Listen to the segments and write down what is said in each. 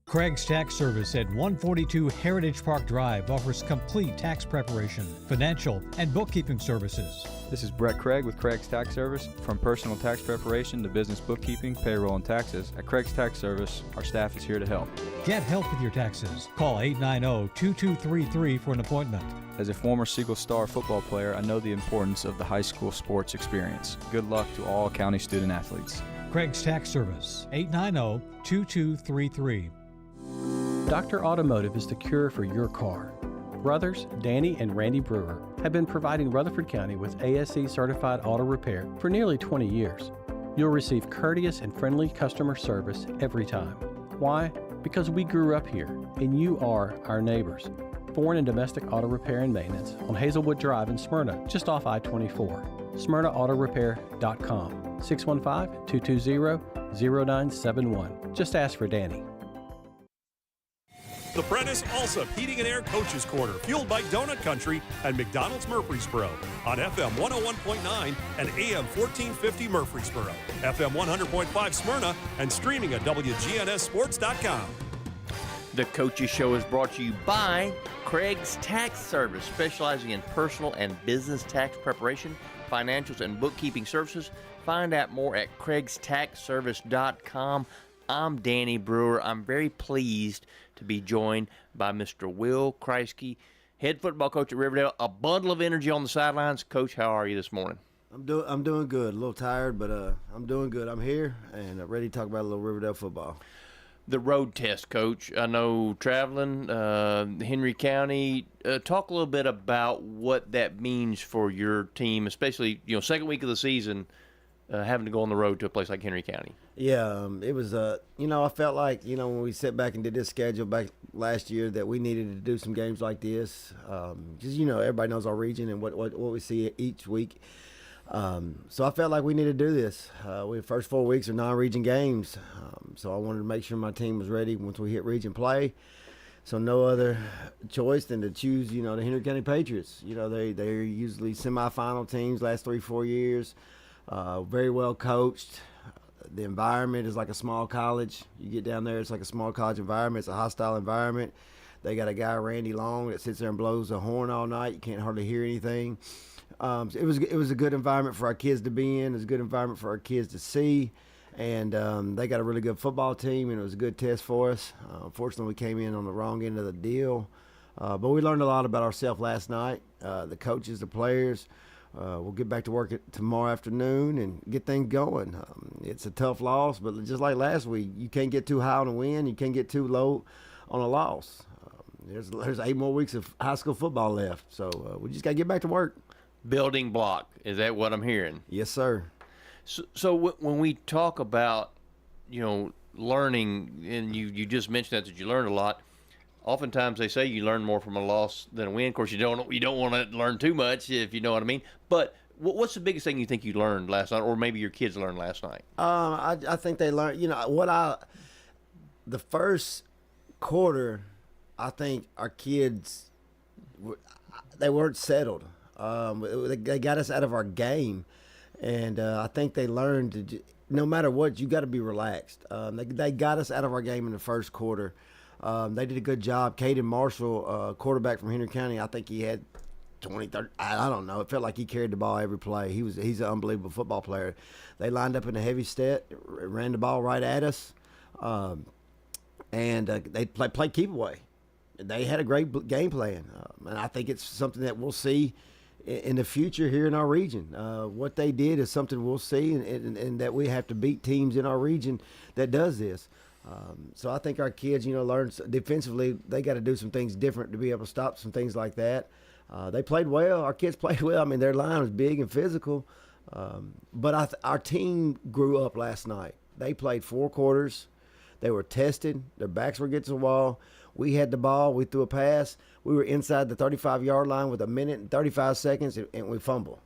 Craig's Tax Service at 142 Heritage Park Drive offers complete tax preparation, financial, and bookkeeping services. This is Brett Craig with Craig's Tax Service. From personal tax preparation to business bookkeeping, payroll, and taxes, at Craig's Tax Service, our staff is here to help. Get help with your taxes. Call 890-2233 for an appointment. As a former Siegel Star football player, I know the importance of the high school sports experience. Good luck to all county student athletes. Craig's Tax Service, 890-2233. Dr. Automotive is the cure for your car. Brothers Danny and Randy Brewer have been providing Rutherford County with ASE certified auto repair for nearly 20 years. You'll receive courteous and friendly customer service every time. Why? Because we grew up here and you are our neighbors. Foreign and domestic auto repair and maintenance on Hazelwood Drive in Smyrna, just off I-24. SmyrnaAutoRepair.com, 615-220-0971. Just ask for Danny. The Prentice Alsop Heating and Air Coaches Corner, fueled by Donut Country and McDonald's Murfreesboro on FM 101.9 and AM 1450 Murfreesboro, FM 100.5 Smyrna, and streaming at WGNSSports.com. The Coaches Show is brought to you by Craig's Tax Service, specializing in personal and business tax preparation, financials, and bookkeeping services. Find out more at CraigsTaxService.com. I'm Danny Brewer. I'm very pleased to be joined by Mr. Will Kreisky, head football coach at Riverdale. A bundle of energy on the sidelines. Coach, how are you this morning? I'm doing good. A little tired, but I'm doing good. I'm here and ready to talk about a little Riverdale football. The road test, Coach. I know traveling, Henry County. Talk a little bit about what that means for your team, especially second week of the season, having to go on the road to a place like Henry County. Yeah, it was, I felt like, when we sat back and did this schedule back last year that we needed to do some games like this. Because, everybody knows our region and what we see each week. So I felt like we needed to do this. The first 4 weeks are non-region games. So I wanted to make sure my team was ready once we hit region play. So no other choice than to choose, the Henry County Patriots. They're usually semifinal teams last 3-4 years. Very well coached. The environment is like a small college. You get down there, it's like a small college environment. It's a hostile environment. They got a guy, Randy Long, that sits there and blows a horn all night. You can't hardly hear anything. So it was a good environment for our kids to be in. It was a good environment for our kids to see. And they got a really good football team, and it was a good test for us. Unfortunately, we came in on the wrong end of the deal. But we learned a lot about ourselves last night, the coaches, the players. We'll get back to work tomorrow afternoon and get things going. It's a tough loss, but just like last week, you can't get too high on a win. You can't get too low on a loss. There's 8 more weeks of high school football left, so we just got to get back to work. Building block, is that what I'm hearing? Yes, sir. So when we talk about, learning, and you just mentioned that you learned a lot, oftentimes they say you learn more from a loss than a win. Of course, you don't want to learn too much, if you know what I mean. But what's the biggest thing you think you learned last night, or maybe your kids learned last night? I think they learned, the first quarter, I think our kids, they weren't settled. They got us out of our game, and I think they learned to, no matter what, you got to be relaxed. They got us out of our game in the first quarter. They did a good job. Caden Marshall, quarterback from Henry County, I think he had 20, 30, I don't know. It felt like he carried the ball every play. He's an unbelievable football player. They lined up in a heavy set, ran the ball right at us, and they played keep away. They had a great game plan, and I think it's something that we'll see in the future here in our region. What they did is something we'll see, and that we have to beat teams in our region that does this. So I think our kids, learn defensively. They got to do some things different to be able to stop some things like that. They played well. Our kids played well. I mean, their line was big and physical. But our team grew up last night. They played 4 quarters. They were tested. Their backs were against the wall. We had the ball. We threw a pass. We were inside the 35-yard line with 1 minute and 35 seconds, and we fumble.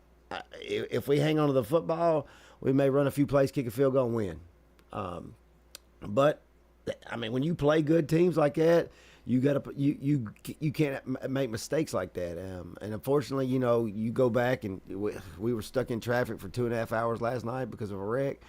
If we hang on to the football, we may run a few plays, kick a field goal, and win. But I mean, when you play good teams like that, you can't make mistakes like that. And unfortunately, you go back and we were stuck in traffic for 2.5 hours last night because of a wreck.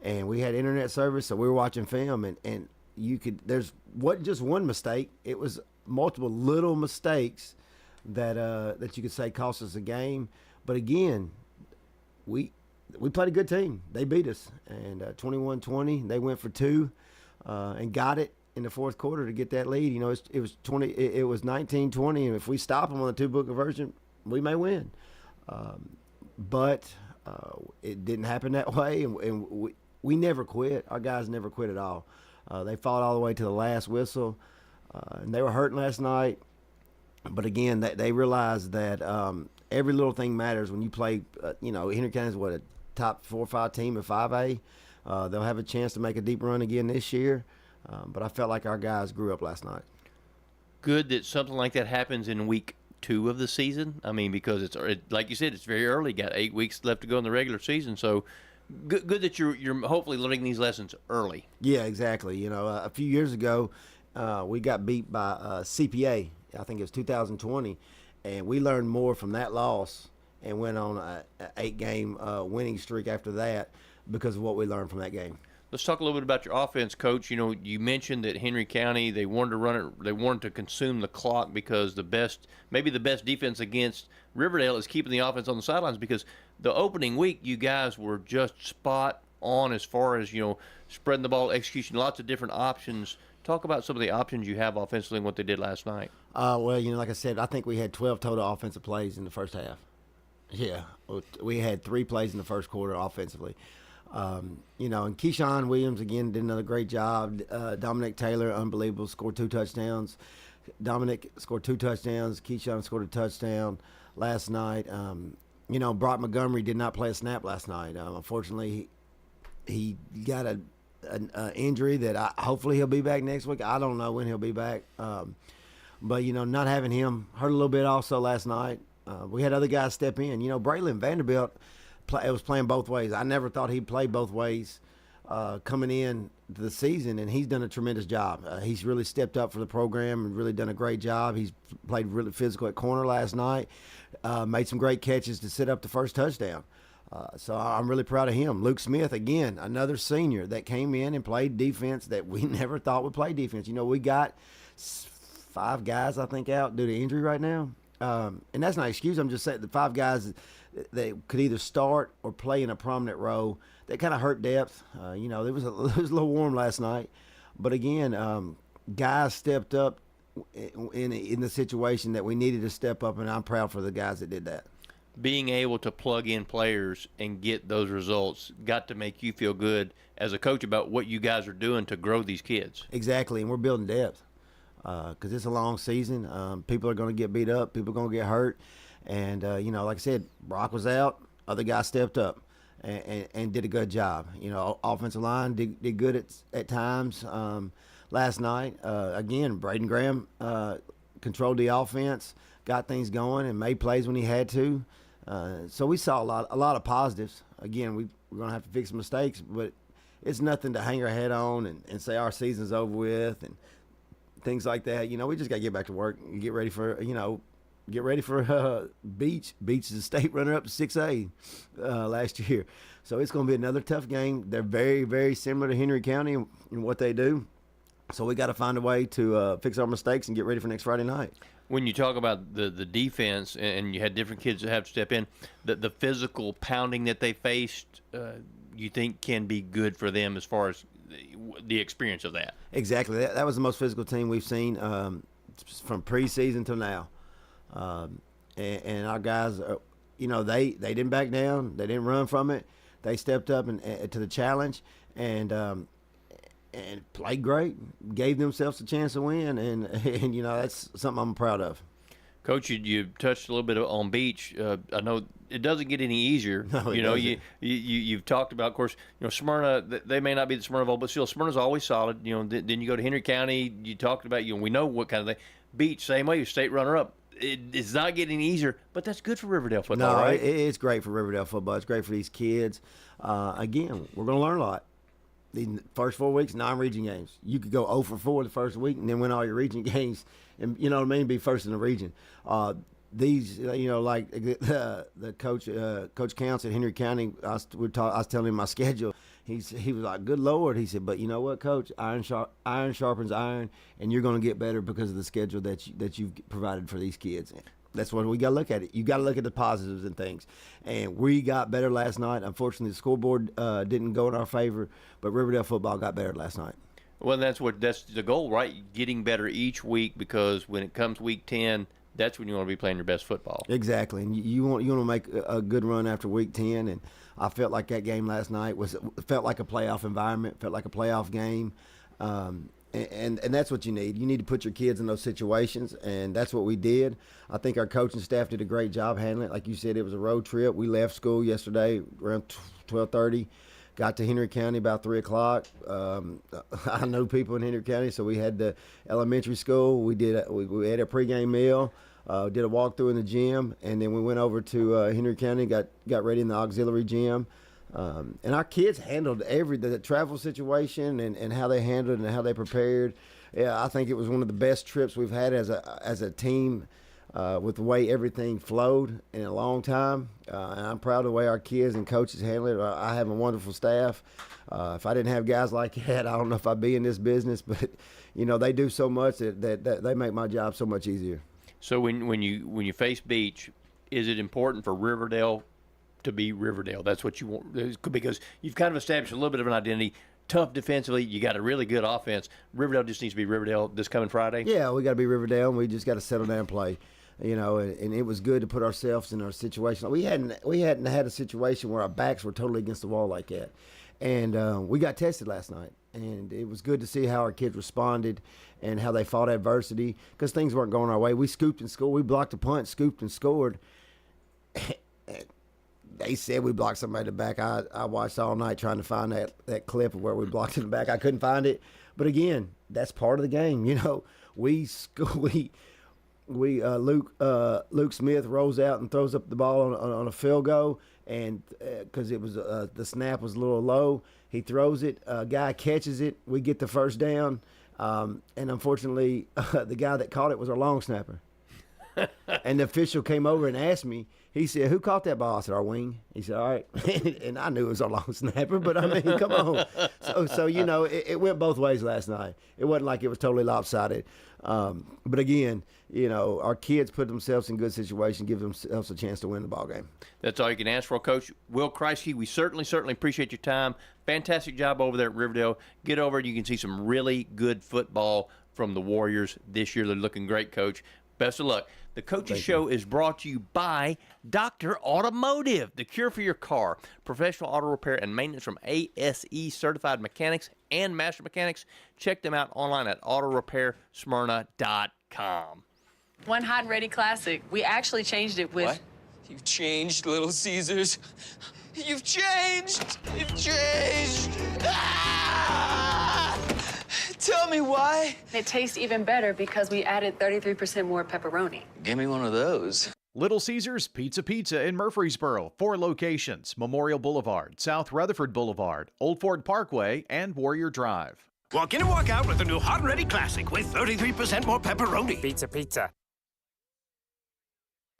and we had internet service, so we were watching film, and wasn't just one mistake. It was multiple little mistakes that you could say cost us a game. But again, we played a good team. They beat us, and 21-20. They went for two and got it in the fourth quarter to get that lead. You know, it was 19-20, and if we stop them on the two-point conversion, we may win. But it didn't happen that way, and we never quit. Our guys never quit at all. They fought all the way to the last whistle, and they were hurting last night. But again, they realized that every little thing matters when you play. Henry County is a top 4 or 5 team in 5A. They'll have a chance to make a deep run again this year. But I felt like our guys grew up last night. Good that something like that happens in week 2 of the season. I mean, because it's like you said, it's very early. Got 8 weeks left to go in the regular season, so good that you're hopefully learning these lessons early. Yeah, exactly. A few years ago, we got beat by CPA. I think it was 2020, and we learned more from that loss and went on an 8-game winning streak after that because of what we learned from that game. Let's talk a little bit about your offense, Coach. You mentioned that Henry County, they wanted to run it, they wanted to consume the clock because maybe the best defense against Riverdale is keeping the offense on the sidelines, because the opening week you guys were just spot on as far as, spreading the ball, execution, lots of different options. Talk about some of the options you have offensively and what they did last night. Well, like I said, I think we had 12 total offensive plays in the first half. Yeah, we had 3 plays in the first quarter offensively. And Keyshawn Williams, again, did another great job. Dominic Taylor, unbelievable, scored 2 touchdowns. Dominic scored 2 touchdowns. Keyshawn scored a touchdown last night. Brock Montgomery did not play a snap last night. Unfortunately, he got an injury that hopefully he'll be back next week. I don't know when he'll be back. But, not having him hurt a little bit also last night. We had other guys step in. Braylon Vanderbilt was playing both ways. I never thought he'd play both ways coming in to the season, and he's done a tremendous job. He's really stepped up for the program and really done a great job. He's played really physical at corner last night, made some great catches to set up the first touchdown. So I'm really proud of him. Luke Smith, again, another senior that came in and played defense that we never thought would play defense. We got 5 guys, I think, out due to injury right now. And that's not an excuse. I'm just saying the 5 guys that could either start or play in a prominent role. That kind of hurt depth. It was a little warm last night. But again, guys stepped up in the situation that we needed to step up, and I'm proud for the guys that did that. Being able to plug in players and get those results got to make you feel good as a coach about what you guys are doing to grow these kids. Exactly, and we're building depth because it's a long season. People are going to get beat up. People are going to get hurt. And, like I said, Brock was out. Other guys stepped up and did a good job. Offensive line did good at times last night. Again, Braden Graham controlled the offense, got things going, and made plays when he had to. So we saw a lot of positives. Again, we're going to have to fix some mistakes, but it's nothing to hang our head on and say our season's over with and things like that. We just got to get back to work and get ready for, Beach. Beach is a state runner-up to 6A last year. So it's going to be another tough game. They're very, very similar to Henry County in what they do. So we got to find a way to fix our mistakes and get ready for next Friday night. When you talk about the defense and you had different kids that have to step in, the physical pounding that they faced, you think can be good for them as far as the experience of that? Exactly. That was the most physical team we've seen from preseason till now. And our guys, they didn't back down. They didn't run from it. They stepped up to the challenge and played great. Gave themselves a chance to win, and that's something I'm proud of. Coach, you touched a little bit on Beach. I know it doesn't get any easier. No, you've talked about, of course, Smyrna. They may not be the Smyrna of old, but still, Smyrna's always solid. Then you go to Henry County. You talked about, we know what kind of thing. Beach, same way, state runner-up. It's not getting any easier, but that's good for Riverdale football, right? It's great for Riverdale football. It's great for these kids. Again, we're going to learn a lot. The first 4 weeks, 9 region games. You could go 0 for 4 the first week and then win all your region games and, be first in the region. These, like the coach Counts at Henry County, I was telling him my schedule. He was like, good Lord. He said, but you know what, Coach? Iron sharpens iron, and you're going to get better because of the schedule that you've provided for these kids. That's what we got to look at it. You got to look at the positives and things. And we got better last night. Unfortunately, the scoreboard didn't go in our favor, but Riverdale football got better last night. Well, that's the goal, right? Getting better each week, because when it comes week 10, that's when you want to be playing your best football. Exactly, and you want to make a good run after week 10. And I felt like that game last night felt like a playoff environment, felt like a playoff game, and that's what you need. You need to put your kids in those situations, and that's what we did. I think our coaching staff did a great job handling it. Like you said, it was a road trip. We left school yesterday around 12:30. Got to Henry County about 3 o'clock. I know people in Henry County, so we had the elementary school. We had a pregame meal, did a walkthrough in the gym, and then we went over to Henry County, got ready in the auxiliary gym. And our kids handled the travel situation and how they handled it and how they prepared. Yeah, I think it was one of the best trips we've had as a team. With the way everything flowed in a long time. And I'm proud of the way our kids and coaches handle it. I have a wonderful staff. If I didn't have guys like that, I don't know if I'd be in this business. But, they do so much that they make my job so much easier. So when you face Beach, is it important for Riverdale to be Riverdale? That's what you want, because you've kind of established a little bit of an identity. Tough defensively, you got a really good offense. Riverdale just needs to be Riverdale this coming Friday? Yeah, we got to be Riverdale, and we just got to settle down and play. And it was good to put ourselves in our situation. We hadn't had a situation where our backs were totally against the wall like that, and we got tested last night, and it was good to see how our kids responded and how they fought adversity, because things weren't going our way. We scooped and scored. We blocked a punt, scooped and scored. They said we blocked somebody in the back. I watched all night trying to find that clip of where we blocked in the back. I couldn't find it, but again, that's part of the game. Luke Smith rolls out and throws up the ball on a field goal, and because it was the snap was a little low, he throws it. A guy catches it. We get the first down, and unfortunately, the guy that caught it was our long snapper. And the official came over and asked me. He said, "Who caught that ball?" I said, "Our wing." He said, "All right." And I knew it was our long snapper, but I mean, come on. So it went both ways last night. It wasn't like it was totally lopsided. But again, our kids put themselves in good situation, give themselves a chance to win the ball game. That's all you can ask for, Coach. Will Kreisky, we certainly appreciate your time. Fantastic job over there at Riverdale. Get over and you can see some really good football from the Warriors this year. They're looking great, Coach. Best of luck. The Coaches Show is brought to you by Dr. Automotive, the cure for your car. Professional auto repair and maintenance from ASE certified mechanics and master mechanics. Check them out online at autorepairsmyrna.com. One hot and ready classic. We actually changed it with... What? You've changed, Little Caesars. You've changed. You've changed. Ah! Tell me why. It tastes even better because we added 33% more pepperoni. Give me one of those. Little Caesars Pizza in Murfreesboro. 4 locations: Memorial Boulevard, South Rutherford Boulevard, Old Ford Parkway, and Warrior Drive. Walk in and walk out with the new Hot and Ready Classic with 33% more pepperoni. Pizza.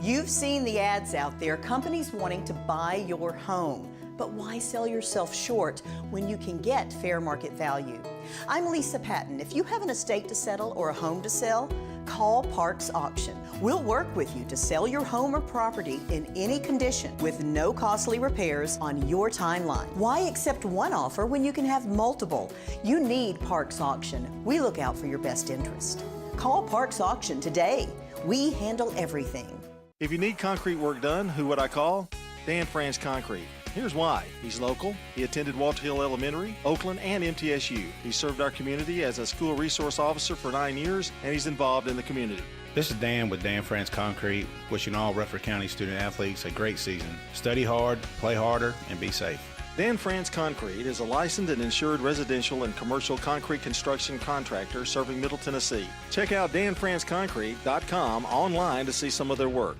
You've seen the ads out there, companies wanting to buy your home. But why sell yourself short when you can get fair market value? I'm Lisa Patton. If you have an estate to settle or a home to sell, call Parks Auction. We'll work with you to sell your home or property in any condition with no costly repairs on your timeline. Why accept one offer when you can have multiple? You need Parks Auction. We look out for your best interest. Call Parks Auction today. We handle everything. If you need concrete work done, who would I call? Dan France Concrete. Here's why. He's local. He attended Walter Hill Elementary, Oakland, and MTSU. He served our community as a school resource officer for 9 years, and he's involved in the community. This is Dan with Dan France Concrete, wishing all Rutherford County student athletes a great season. Study hard, play harder, and be safe. Dan France Concrete is a licensed and insured residential and commercial concrete construction contractor serving Middle Tennessee. Check out danfranceconcrete.com online to see some of their work.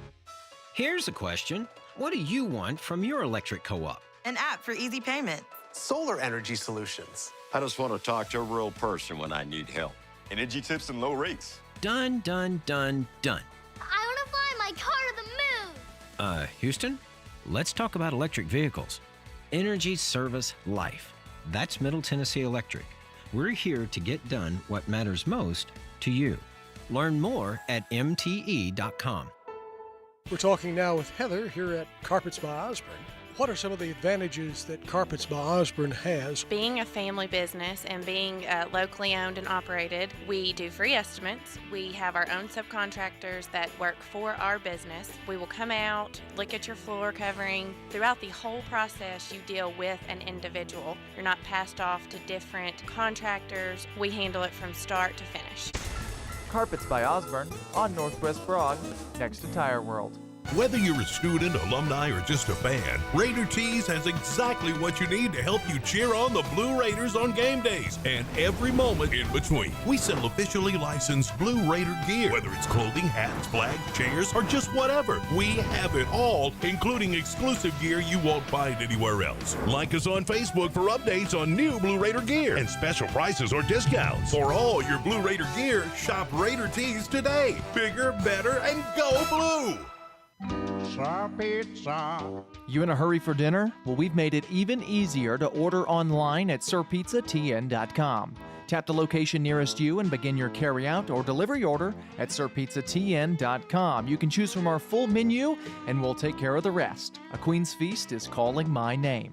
Here's a question. What do you want from your electric co-op? An app for easy payment. Solar energy solutions. I just want to talk to a real person when I need help. Energy tips and low rates. Done. I want to fly my car to the moon. Houston, let's talk about electric vehicles. Energy Service Life. That's Middle Tennessee Electric. We're here to get done what matters most to you. Learn more at mte.com. We're talking now with Heather here at Carpets by Osborne. What are some of the advantages that Carpets by Osborne has? Being a family business and being locally owned and operated, we do free estimates. We have our own subcontractors that work for our business. We will come out, look at your floor covering. Throughout the whole process, you deal with an individual. You're not passed off to different contractors. We handle it from start to finish. Carpets by Osborne on Northwest Broad, next to Tire World. Whether you're a student, alumni, or just a fan, Raider Tees has exactly what you need to help you cheer on the Blue Raiders on game days and every moment in between. We sell officially licensed Blue Raider gear, whether it's clothing, hats, flags, chairs, or just whatever. We have it all, including exclusive gear you won't find anywhere else. Like us on Facebook for updates on new Blue Raider gear and special prices or discounts. For all your Blue Raider gear, shop Raider Tees today. Bigger, better, and go blue! Sir Pizza. You in a hurry for dinner? Well, we've made it even easier to order online at sirpizzatn.com. Tap the location nearest you and begin your carry-out or delivery order at sirpizzatn.com. You can choose from our full menu, and we'll take care of the rest. A Queen's Feast is calling my name.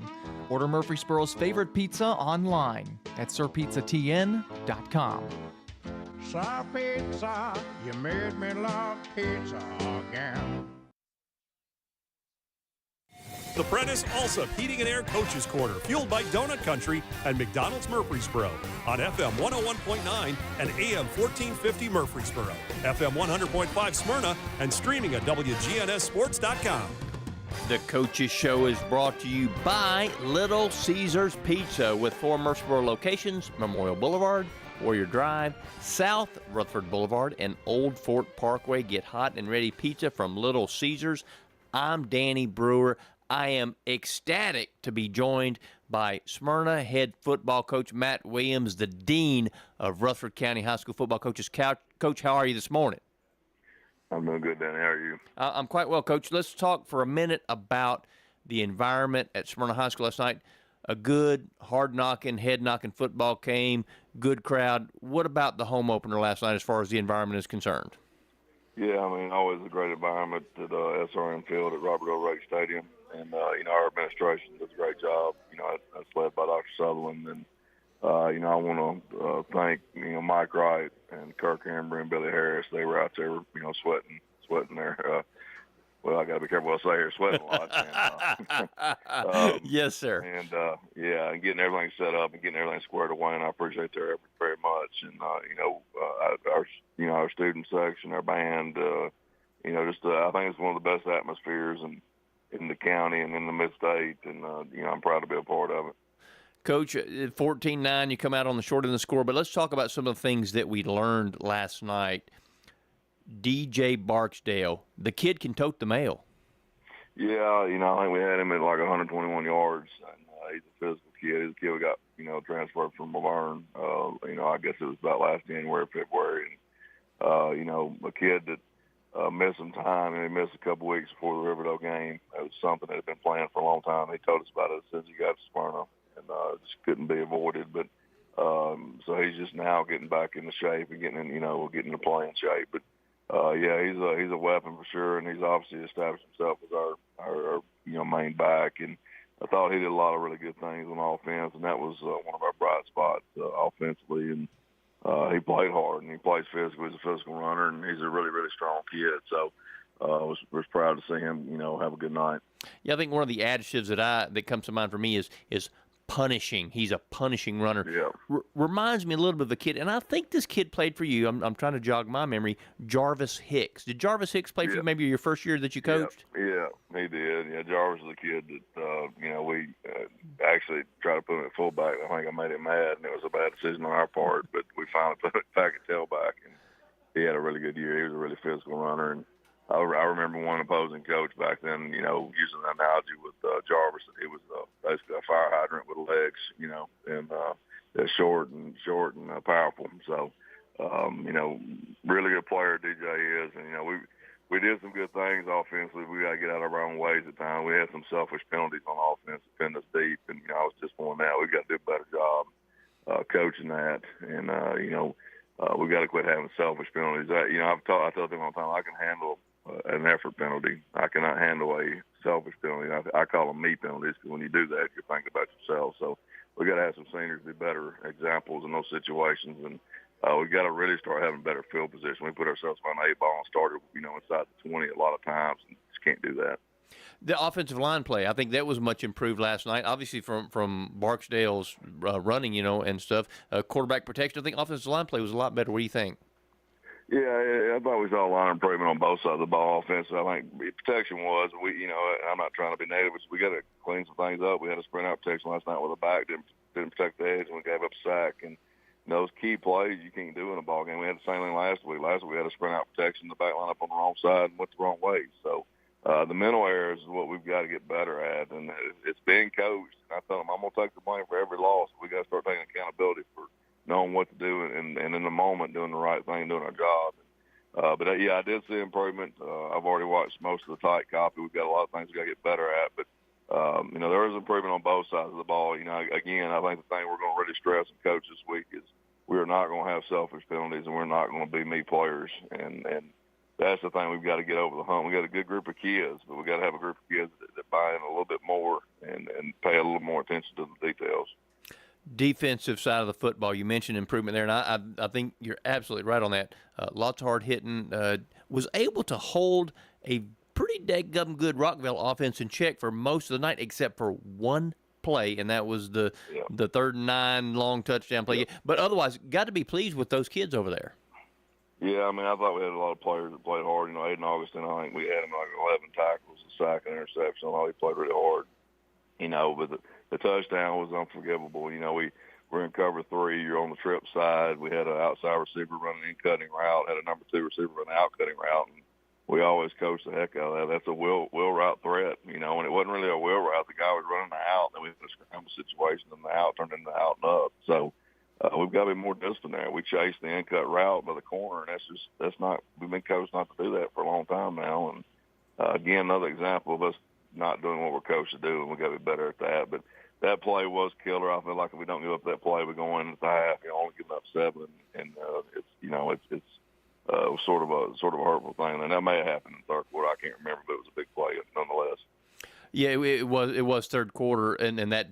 Order Murfreesboro's favorite pizza online at sirpizzatn.com. Sir Pizza, you made me love pizza again. The Prentice Alsop Heating and Air Coaches Corner, fueled by Donut Country and McDonald's Murfreesboro on FM 101.9 and AM 1450 Murfreesboro, FM 100.5 Smyrna, and streaming at WGNSSports.com. The Coaches Show is brought to you by Little Caesars Pizza with 4 Murfreesboro locations: Memorial Boulevard, Warrior Drive, South Rutherford Boulevard, and Old Fort Parkway. Get hot and ready pizza from Little Caesars. I'm Danny Brewer. I am ecstatic to be joined by Smyrna head football coach Matt Williams, the dean of Rutherford County High School football coaches. Coach, how are you this morning? I'm doing good, Danny. How are you? I'm quite well, Coach. Let's talk for a minute about the environment at Smyrna High School last night. A good, hard-knocking, head-knocking football game, good crowd. What about the home opener last night as far as the environment is concerned? Yeah, I mean, always a great environment at SRM Field at Robert O. Rake Stadium. And, our administration does a great job. That's led by Dr. Sutherland. And, I want to thank, Mike Wright and Kirk Embry and Billy Harris. They were out there, sweating their well, I got to be careful what I say here, sweating a lot. And, yes, sir. And, and getting everything set up and getting everything squared away, and I appreciate their effort very much. And, our student section, our band, I think it's one of the best atmospheres in the county and in the mid-state, and, I'm proud to be a part of it. Coach, 14-9, you come out on the short end of the score, but let's talk about some of the things that we learned last night. DJ Barksdale, the kid can tote the mail. Yeah, I think we had him at like 121 yards, and he's a physical kid. He's a kid we got, transferred from Laverne, I guess it was about last January, February, and, a kid that missed some time, and he missed a couple weeks before the Riverdale game. It was something that had been planned for a long time. He told us about it as soon as he got to Smyrna, and just couldn't be avoided. But so he's just now getting back into shape and getting into playing shape. But he's a weapon for sure, and he's obviously established himself as our main back. And I thought he did a lot of really good things on offense, and that was one of our bright spots offensively. And he played hard, and he plays physical. He's a physical runner, and he's a really, really strong kid. So was proud to see him, have a good night. Yeah, I think one of the adjectives that comes to mind for me is punishing. He's a punishing runner. Yeah. Reminds me a little bit of a kid, and I think this kid played for you. I'm trying to jog my memory. Jarvis Hicks. Did Jarvis Hicks play for you maybe your first year that you coached? Yeah, he did. Yeah, Jarvis is a kid that, we actually tried to put him at fullback. I think I made him mad, and it was a bad decision on our part, but we finally put him back at tailback, and he had a really good year. He was a really physical runner, and I remember one opposing coach back then, using the analogy with Jarvis, that he was basically a fire hydrant with legs, and short and powerful. So, really good player DJ is, and we did some good things offensively. We got to get out of our own ways at times. We had some selfish penalties on offense that pinned us deep, and I was just pointing out we got to do a better job coaching that, and we got to quit having selfish penalties. I tell them all the time, I can handle an effort penalty. I cannot handle a selfish penalty. I call them me penalties, because when you do that, you're thinking about yourself. So we got to have some seniors be better examples in those situations, and we got to really start having better field position. We put ourselves behind the 8 ball and started, inside the 20 a lot of times, and just can't do that. The offensive line play, I think that was much improved last night. Obviously from Barksdale's running, and stuff. Quarterback protection, I think offensive line play was a lot better. What do you think? Yeah, I thought we saw a line improvement on both sides of the ball. Offensive, I think protection was. I'm not trying to be negative, but we got to clean some things up. We had a sprint out protection last night with a back, didn't protect the edge, and we gave up a sack. And those key plays you can't do in a ball game. We had the same thing last week. Last week we had a sprint out protection, the back line up on the wrong side and went the wrong way. So the mental errors is what we've got to get better at, and it's being coached. And I tell them I'm going to take the blame for every loss. We got to start taking accountability for knowing what to do and in the moment doing the right thing, doing our job. But I did see improvement. I've already watched most of the tight copy. We've got a lot of things we got to get better at, but there is improvement on both sides of the ball. Again, I think the thing we're going to really stress and coach this week is we are not going to have selfish penalties, and we're not going to be me players. And that's the thing we've got to get over the hump. We got a good group of kids, but we got to have a group of kids that buy in a little bit more and pay a little more attention to the details. Defensive side of the football, you mentioned improvement there, and I think you're absolutely right on that. Lots of hard hitting. Was able to hold a pretty dadgum good Rockville offense in check for most of the night, except for one play, and that was the 3rd and 9 long touchdown play. But otherwise, got to be pleased with those kids over there. Yeah, I thought we had a lot of players that played hard. Aiden Augustin, I think we had him like 11 tackles, a sack, and interception. I thought he played really hard. But the touchdown was unforgivable. We're in cover 3. You're on the trip side. We had an outside receiver running in cutting route, had a number 2 receiver running out cutting route. And we always coach the heck out of that. That's a will route threat, and it wasn't really a will route. The guy was running the out, and we had a scramble situation, and the out turned into out and up. So we've got to be more disciplined there. We chased the in-cut route by the corner, and we've been coached not to do that for a long time now. And again, another example of us not doing what we're coached to do, and we've got to be better at that. But that play was killer. I feel like if we don't give up that play, we're going into the half, only giving up 7, and it's sort of a hurtful thing. And that may have happened in the 3rd quarter. I can't remember, but it was a big play nonetheless. Yeah, it was 3rd quarter, and that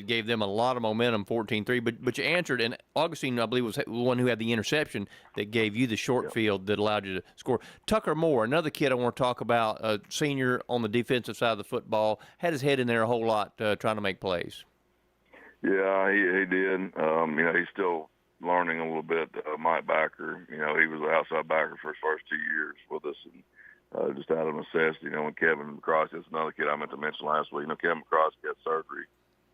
gave them a lot of momentum, 14-3. But you answered, and Augustine, I believe, was the one who had the interception that gave you the short field that allowed you to score. Tucker Moore, another kid I want to talk about, a senior on the defensive side of the football, had his head in there a whole lot trying to make plays. Yeah, he did. He's still learning a little bit. Mike Backer, he was an outside backer for his first 2 years with us, and just out of necessity. When Kevin McCroskey, that's another kid I meant to mention last week. Kevin McCroskey had surgery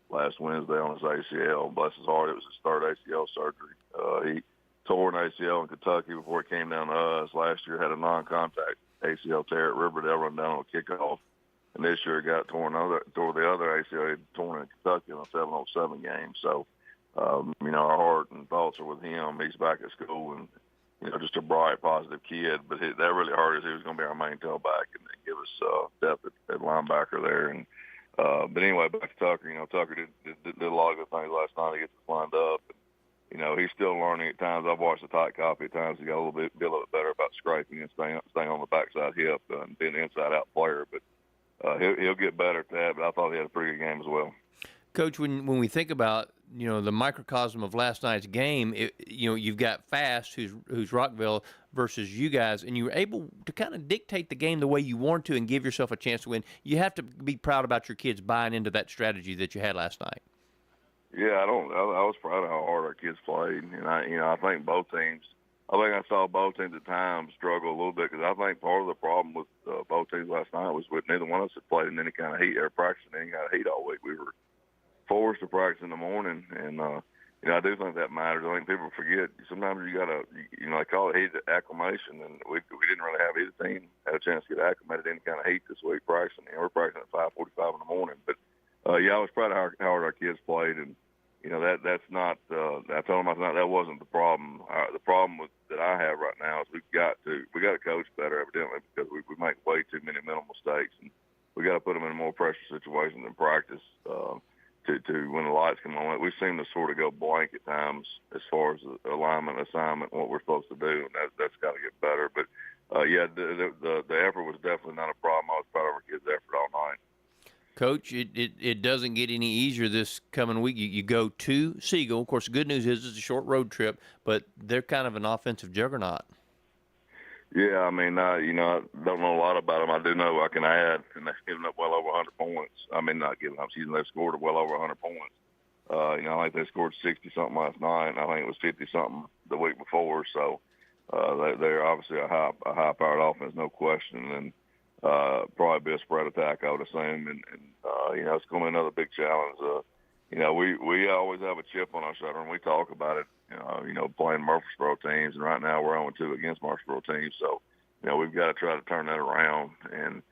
last Wednesday on his ACL. Bless his heart, it was his 3rd ACL surgery. He tore an ACL in Kentucky before he came down to us. Last year had a non-contact ACL tear at Riverdale, run down on a kickoff. And this year got tore the other ACL. He had torn in Kentucky in a 7-on-7 game. So, our heart and thoughts are with him. He's back at school and, just a bright, positive kid. But that really hurt us. He was going to be our main tailback and give us depth at linebacker there. And but anyway, back to Tucker. Tucker did a lot of good things last night. He gets us lined up. And, he's still learning at times. I've watched the tight copy at times. He got a little bit better about scraping and staying on the backside hip and being an inside-out player. But he'll get better at that. But I thought he had a pretty good game as well. Coach, when we think about the microcosm of last night's game, you've got Fast, who's Rockville, versus you guys, and you were able to kind of dictate the game the way you wanted to and give yourself a chance to win. You have to be proud about your kids buying into that strategy that you had last night. Yeah, I was proud of how hard our kids played, and I think both teams. I think I saw both teams at times struggle a little bit because I think part of the problem with both teams last night was with neither one of us had played in any kind of heat or practicing any kind of heat all week. We were forced to practice in the morning, and I do think that matters. I think people forget sometimes you gotta, they call it heat acclimation, and we didn't really have either team had a chance to get acclimated to any kind of heat this week practicing. We're practicing at 5:45 in the morning, but I was proud of how hard our kids played, and that's not. I told him that wasn't the problem. The problem that I have right now is we got to coach better, evidently, because we make way too many mental mistakes, and we got to put them in a more pressure situation than practice. To when the lights come on, we seem to sort of go blank at times as far as the alignment, assignment, what we're supposed to do, and that's got to get better. But the effort was definitely not a problem. I was proud of our kids' effort all night. Coach, it doesn't get any easier this coming week. You go to Siegel. Of course, the good news is it's a short road trip, but they're kind of an offensive juggernaut. Yeah, I mean, I don't know a lot about them. I do know I can add, and they've given up well over 100 points. I mean, not giving up, they've scored well over 100 points. I think they scored 60-something last night, and I think it was 50-something the week before. So they're obviously a high-powered offense, no question, and probably be a spread attack, I would assume. And it's going to be another big challenge. We always have a chip on our shoulder, and we talk about it. Playing Murfreesboro teams, and right now we're 0-2 against Murfreesboro teams. So, we've got to try to turn that around and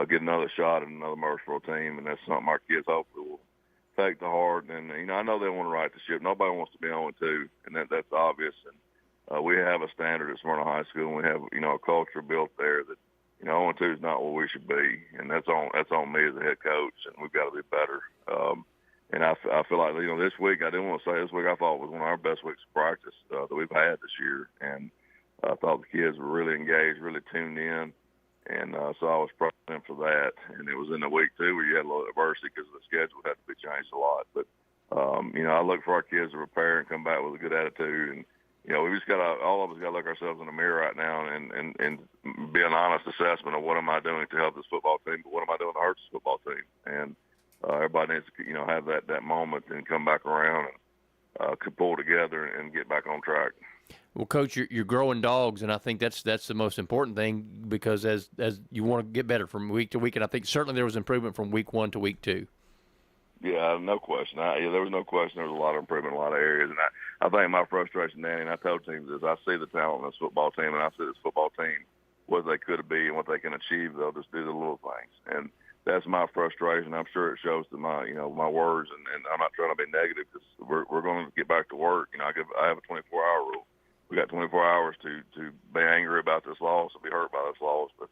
get another shot at another Murfreesboro team, and that's something our kids hopefully will take to heart. And I know they want to right the ship. Nobody wants to be 0-2, and that's obvious. And we have a standard at Smyrna High School, and we have a culture built there that 0-2 is not what we should be, and that's on me as a head coach, and we've got to be better. And I feel like, this week, I didn't want to say this week, I thought was one of our best weeks of practice that we've had this year. And I thought the kids were really engaged, really tuned in. And so I was proud of them for that. And it was in the week, too, where you had a little adversity because the schedule had to be changed a lot. But, I look for our kids to prepare and come back with a good attitude. And, we just all of us got to look ourselves in the mirror right now and be an honest assessment of what am I doing to help this football team, but what am I doing to hurt this football team? And everybody needs to, have that moment and come back around and could pull together and get back on track. Well, Coach, you're growing dogs, and I think that's the most important thing because as you want to get better from week to week, and I think certainly there was improvement from week 1 to week 2. Yeah, no question. There was no question. There was a lot of improvement in a lot of areas, and I think my frustration, Danny, and I told teams is I see the talent in this football team, and I see this football team what they could be and what they can achieve. They'll just do the little things, and that's my frustration. I'm sure it shows to my words, and I'm not trying to be negative because we're going to get back to work. I have a 24-hour rule. We got 24 hours to be angry about this loss or be hurt by this loss, but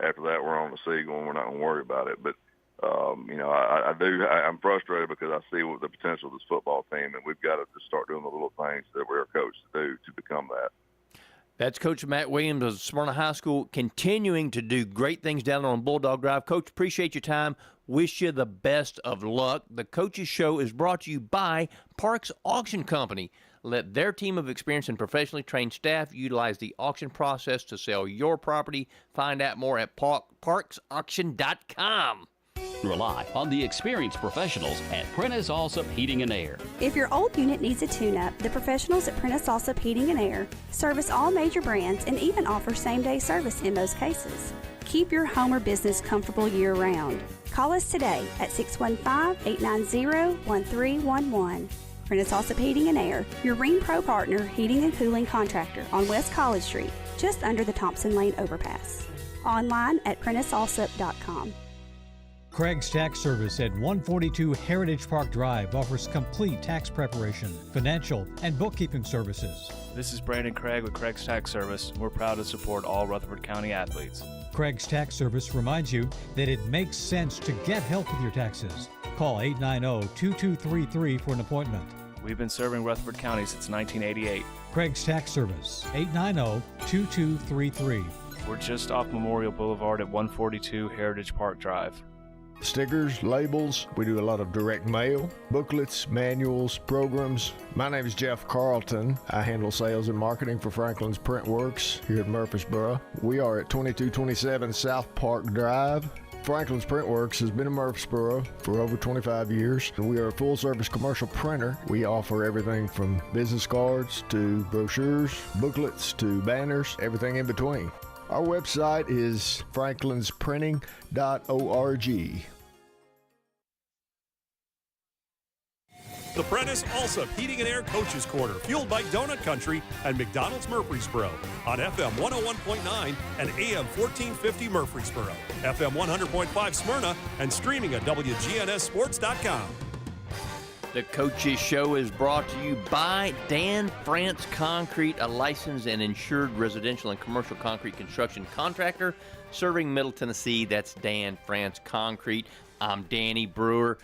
after that we're on the Siegel and we're not going to worry about it. But I'm frustrated because I see what the potential of this football team, and we've got to just start doing the little things that we're coached to do to become that. That's Coach Matt Williams of Smyrna High School, continuing to do great things down there on Bulldog Drive. Coach, appreciate your time. Wish you the best of luck. The Coaches Show is brought to you by Parks Auction Company. Let their team of experienced and professionally trained staff utilize the auction process to sell your property. Find out more at parksauction.com. Rely on the experienced professionals at Prentice Allsup Heating and Air. If your old unit needs a tune-up, the professionals at Prentice Allsup Heating and Air service all major brands and even offer same-day service in most cases. Keep your home or business comfortable year-round. Call us today at 615-890-1311. Prentice Allsup Heating and Air, your Rheem Pro partner heating and cooling contractor on West College Street, just under the Thompson Lane overpass. Online at PrenticeAllsup.com. Craig's Tax Service at 142 Heritage Park Drive offers complete tax preparation, financial, and bookkeeping services. This is Brandon Craig with Craig's Tax Service. We're proud to support all Rutherford County athletes. Craig's Tax Service reminds you that it makes sense to get help with your taxes. Call 890-2233 for an appointment. We've been serving Rutherford County since 1988. Craig's Tax Service, 890-2233. We're just off Memorial Boulevard at 142 Heritage Park Drive. Stickers, labels, we do a lot of direct mail, booklets, manuals, programs. My name is Jeff Carlton. I handle sales and marketing for Franklin's Print Works here at Murfreesboro. We are at 2227 South Park Drive. Franklin's Print Works has been in Murfreesboro for over 25 years. We are a full-service commercial printer. We offer everything from business cards to brochures, booklets to banners, everything in between. Our website is franklinsprinting.org. The Prentice Allsup Heating and Air Coaches Corner, fueled by Donut Country and McDonald's Murfreesboro on FM 101.9 and AM 1450 Murfreesboro, FM 100.5 Smyrna, and streaming at WGNSSports.com. The Coaches Show is brought to you by Dan France Concrete, a licensed and insured residential and commercial concrete construction contractor serving Middle Tennessee. That's Dan France Concrete. I'm Danny Brewer.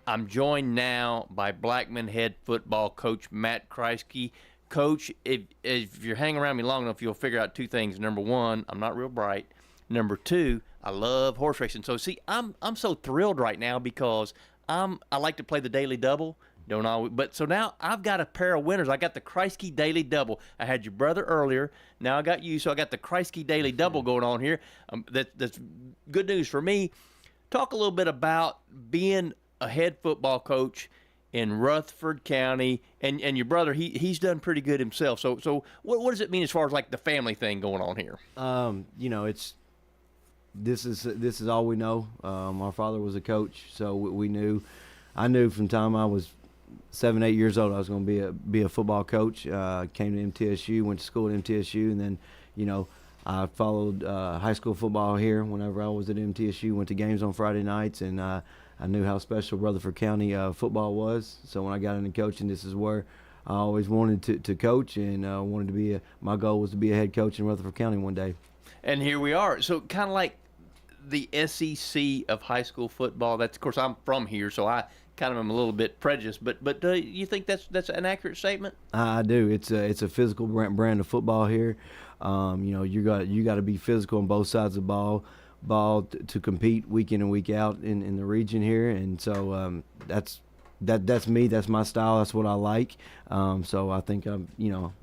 I'm joined now by Blackman head football coach Matt Kreisky. Coach, if you're hanging around me long enough, you'll figure out two things. Number one, I'm not real bright. Number two, I love horse racing. So, see, I'm so thrilled right now because I like to play the daily double. Don't always, but so now I've got a pair of winners. I got the Kreisky Daily Double. I had your brother earlier. Now I got you, so I got the Kreisky Daily Double going on here. That's good news for me. Talk a little bit about being a head football coach in Rutherford County, and your brother. He's done pretty good himself. So what does it mean as far as like the family thing going on here? This is all we know. Our father was a coach, so we knew. I knew from the time I was 7, 8 years old I was going to be a football coach. Came to MTSU, went to school at MTSU, and then I followed high school football here. Whenever I was at MTSU, went to games on Friday nights, and I knew how special Rutherford County football was. So when I got into coaching, this is where I always wanted to coach, and wanted to be my goal was to be a head coach in Rutherford County one day. And here we are. So kind of like the SEC of high school football. That's, of course, I'm from here, so I kind of am a little bit prejudiced. But do you think that's an accurate statement? I do. It's a physical brand of football here. You got to be physical on both sides of the ball to compete week in and week out in the region here. And so that's me. That's my style. That's what I like. So I think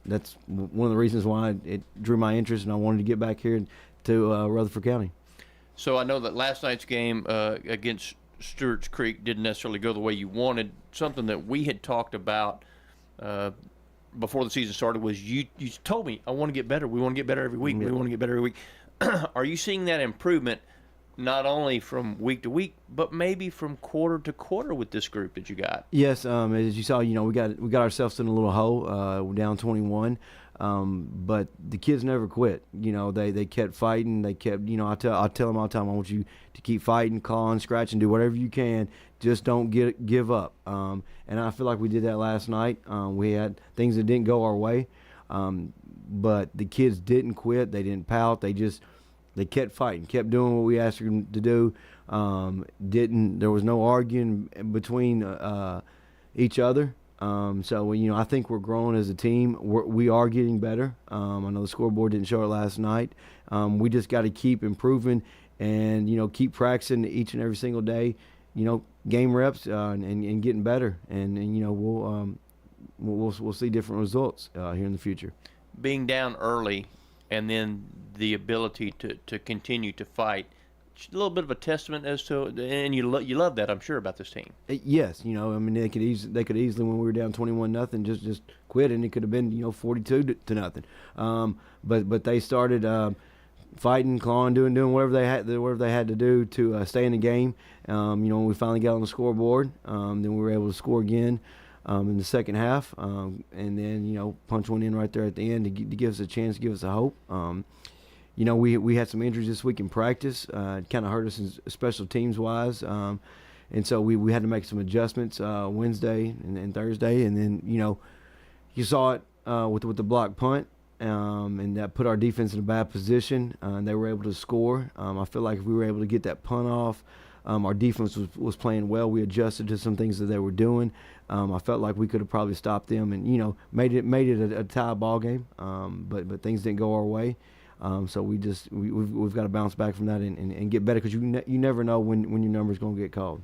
that's one of the reasons why it drew my interest, and I wanted to get back here to Rutherford County. So I know that last night's game against Stewart's Creek didn't necessarily go the way you wanted. Something that we had talked about before the season started was you told me, I want to get better. We want to get better every week. We want to get better every week. Are you seeing that improvement not only from week to week, but maybe from quarter to quarter with this group that you got? Yes, as you saw, we got ourselves in a little hole. We're down 21. But the kids never quit. They kept fighting. They kept, I tell them all the time, I want you to keep fighting, clawing, scratching, do whatever you can. Just don't give up. And I feel like we did that last night. We had things that didn't go our way. But the kids didn't quit. They didn't pout. They kept fighting, kept doing what we asked them to do. There was no arguing between each other. So I think we're growing as a team. We are getting better. I know the scoreboard didn't show it last night. We just got to keep improving and keep practicing each and every single day. Game reps and getting better. And we'll see different results here in the future. Being down early, and then the ability to continue to fight. A little bit of a testament as to, and you love that, I'm sure, about this team. Yes, they could easily when we were down 21-0 just quit, and it could have been 42-0. But they started fighting, clawing, doing whatever they had to do to stay in the game. When we finally got on the scoreboard, then we were able to score again in the second half, and then punch one in right there at the end to give us a chance, give us a hope. We had some injuries this week in practice. It kind of hurt us in special teams wise, and so we had to make some adjustments Wednesday and Thursday, and then you saw it with the block punt, and that put our defense in a bad position. And they were able to score. I feel like if we were able to get that punt off, our defense was playing well. We adjusted to some things that they were doing. I felt like we could have probably stopped them and made it a tie ball game, but things didn't go our way. So we've got to bounce back from that and get better, because you never know when your number's going to get called.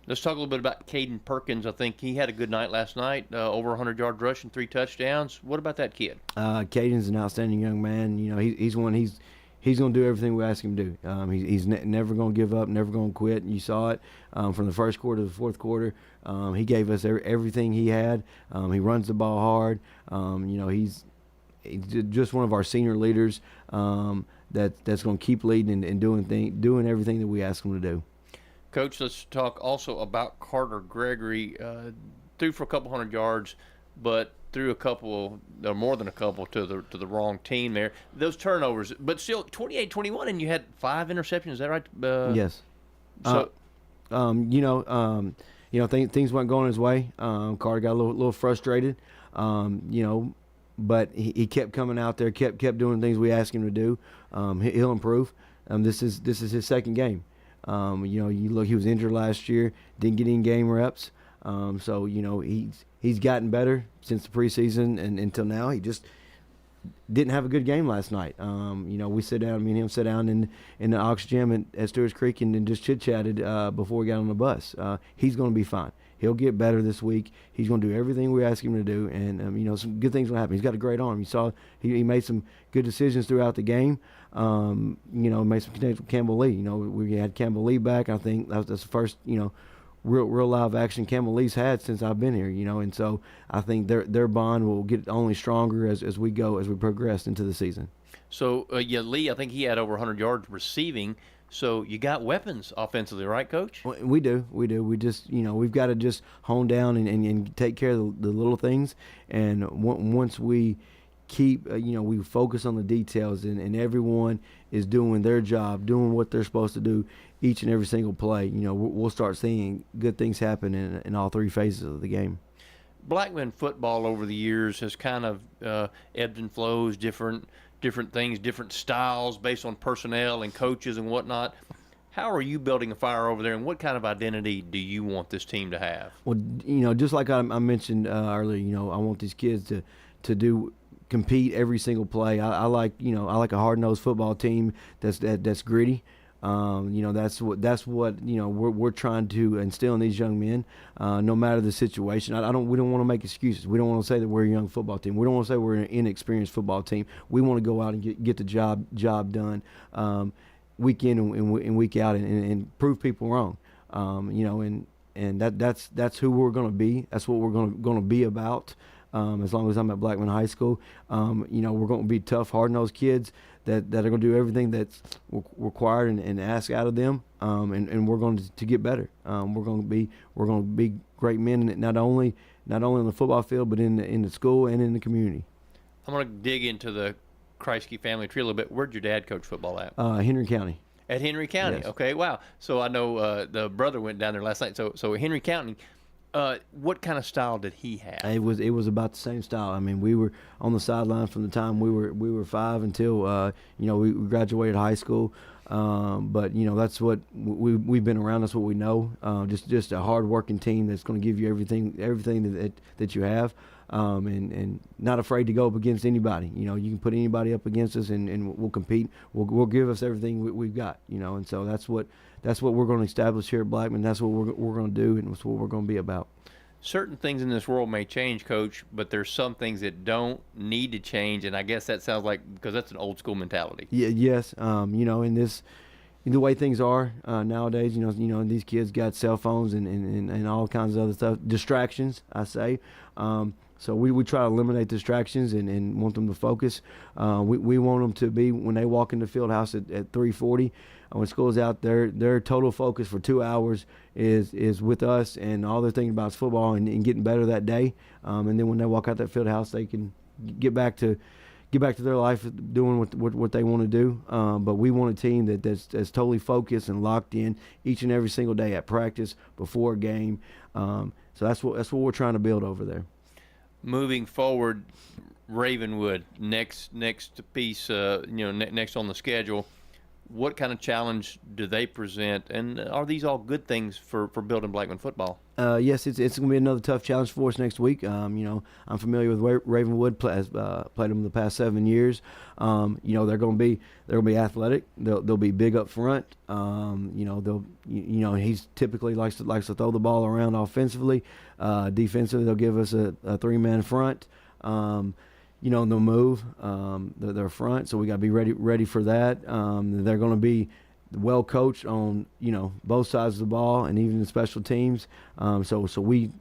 Let's talk a little bit about Caden Perkins. I think he had a good night last night, over 100 yard rush and 3 touchdowns. What about that kid? Caden's an outstanding young man. He's going to do everything we ask him to do. He's never going to give up, never going to quit. You saw it from the first quarter to the fourth quarter. He gave us everything he had. He runs the ball hard. He's just one of our senior leaders that's going to keep leading and doing everything that we ask him to do. Coach, let's talk also about Carter Gregory. Threw for a couple hundred yards, but threw a couple, or more than a couple, to the wrong team there. Those turnovers, but still 28-21, and you had 5 interceptions. Is that right? Yes. So, things weren't going his way. Carter got a little frustrated, but he kept coming out there, kept doing things we asked him to do. He'll improve. This is his second game. You look, he was injured last year, didn't get any game reps. So he's gotten better since the preseason and until now. He just didn't have a good game last night. Me and him sat down in the Ox Gym at Stewart's Creek and just chit-chatted before we got on the bus. He's going to be fine. He'll get better this week. He's going to do everything we ask him to do, and some good things will happen. He's got a great arm. You saw he made some good decisions throughout the game. Made some connections with Campbell Lee. We had Campbell Lee back. I think that's the first real live action Campbell Lee's had since I've been here. And so I think their bond will get only stronger as we progress into the season. So Lee, I think he had over 100 yards receiving. So you got weapons offensively, right, Coach? We do. We just, we've got to just hone down and take care of the little things. And once we keep, we focus on the details and everyone is doing their job, doing what they're supposed to do each and every single play, we'll start seeing good things happen in all three phases of the game. Blackman football over the years has kind of ebbed and flows, different things, different styles based on personnel and coaches and whatnot. How are you building a fire over there, and what kind of identity do you want this team to have? Well, just like I mentioned earlier, I want these kids to compete every single play. I like a hard-nosed football team that's gritty. That's what we're trying to instill in these young men, no matter the situation. We don't want to make excuses. We don't want to say that we're a young football team. We don't want to say we're an inexperienced football team. We want to go out and get the job done, week in and week out, and prove people wrong. And that's who we're going to be. That's what we're going to be about. As long as I'm at Blackman High School, we're going to be tough, hard-nosed kids that are going to do everything that's required and asked out of them, and we're going to get better. We're going to be great men, not only on the football field, but in the school and in the community. I'm going to dig into the Kreisky family tree a little bit. Where'd your dad coach football at? Henry County. At Henry County. Yes. Okay, wow. So I know the brother went down there last night. So Henry County. What kind of style did he have? It was about the same style. I mean, we were on the sideline from the time we were 5 until we graduated high school. But that's what we've been around. That's what we know. Just a hard-working team that's going to give you everything that you have, and not afraid to go up against anybody. You can put anybody up against us, and we'll compete. We'll give us everything we've got. And so that's what we're going to establish here at Blackman. That's what we're going to do, and that's what we're going to be about. Certain things in this world may change, Coach, but there's some things that don't need to change, and I guess that sounds like because that's an old school mentality. Yeah, yes. In the way things are nowadays, these kids got cell phones and all kinds of other stuff, distractions, I say. So we try to eliminate distractions and want them to focus. We want them to be, when they walk in the field house at 3:40, when school's out, their total focus for 2 hours is with us, and all they're thinking about is football and getting better that day. And then when they walk out that field house, they can get back to their life doing what they want to do. But we want a team that's totally focused and locked in each and every single day at practice, before a game. So that's what we're trying to build over there. Moving forward, Ravenwood, next piece, next on the schedule. What kind of challenge do they present, and are these all good things for building Blackman football? Yes, it's going to be another tough challenge for us next week. I'm familiar with Ravenwood. Played them the past 7 years. They're going to be athletic. They'll be big up front. He's typically likes to throw the ball around offensively. Defensively, they'll give us a 3-man front. They'll move their front, so we got to be ready for that. They're going to be well coached on both sides of the ball and even the special teams. So we've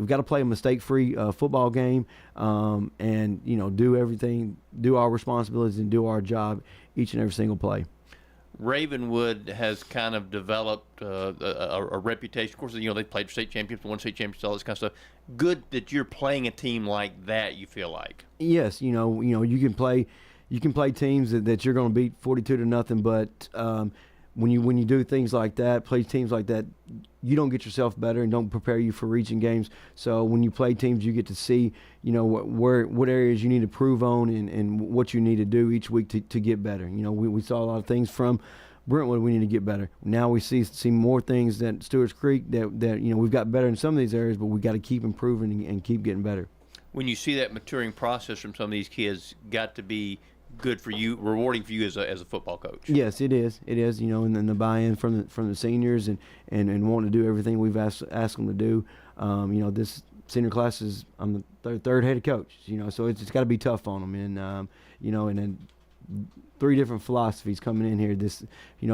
got to play a mistake-free football game, and do our responsibilities and do our job each and every single play. Ravenwood has kind of developed a reputation. Of course, they played for state championships, won state championships, all this kind of stuff. Good that you're playing a team like that, you feel like. Yes, you can play teams that you're going to beat 42-0, but when you do things like that, play teams like that, you don't get yourself better and don't prepare you for region games. So when you play teams, you get to see, what areas you need to improve on and what you need to do each week to get better. We saw a lot of things from Brentwood we need to get better. Now we see more things that Stewart's Creek that we've got better in some of these areas, but we got to keep improving and keep getting better. When you see that maturing process from some of these kids, got to be good for you, rewarding for you as a football coach. Yes, it is. It is. And then the buy-in from the seniors and wanting to do everything we've asked them to do. This senior class is I'm the third head coach. So it's got to be tough on them. And and then 3 different philosophies coming in here. This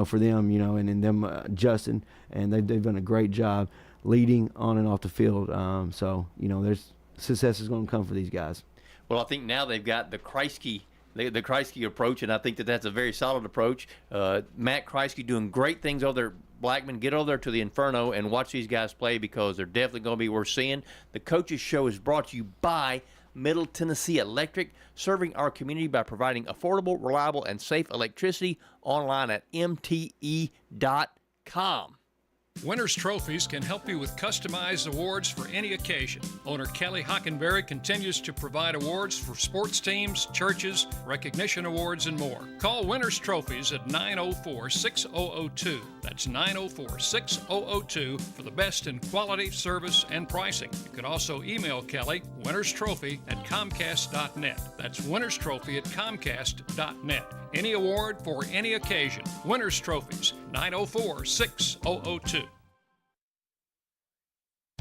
for them. And then them adjusting, and they've done a great job leading on and off the field. There's success is going to come for these guys. Well, I think now they've got the Kreisky approach, and I think that's a very solid approach. Matt Kreisky doing great things over there. Blackman, get over there to the Inferno and watch these guys play because they're definitely going to be worth seeing. The Coaches Show is brought to you by Middle Tennessee Electric, serving our community by providing affordable, reliable, and safe electricity online at mte.com. Winners Trophies can help you with customized awards for any occasion. Owner Kelly Hockenberry continues to provide awards for sports teams, churches, recognition awards, and more. Call Winners Trophies at 904-6002. That's 904-6002 for the best in quality, service, and pricing. You can also email Kelly, winnerstrophy@comcast.net. That's winnerstrophy@comcast.net. Any award for any occasion. Winners Trophies, 904-6002.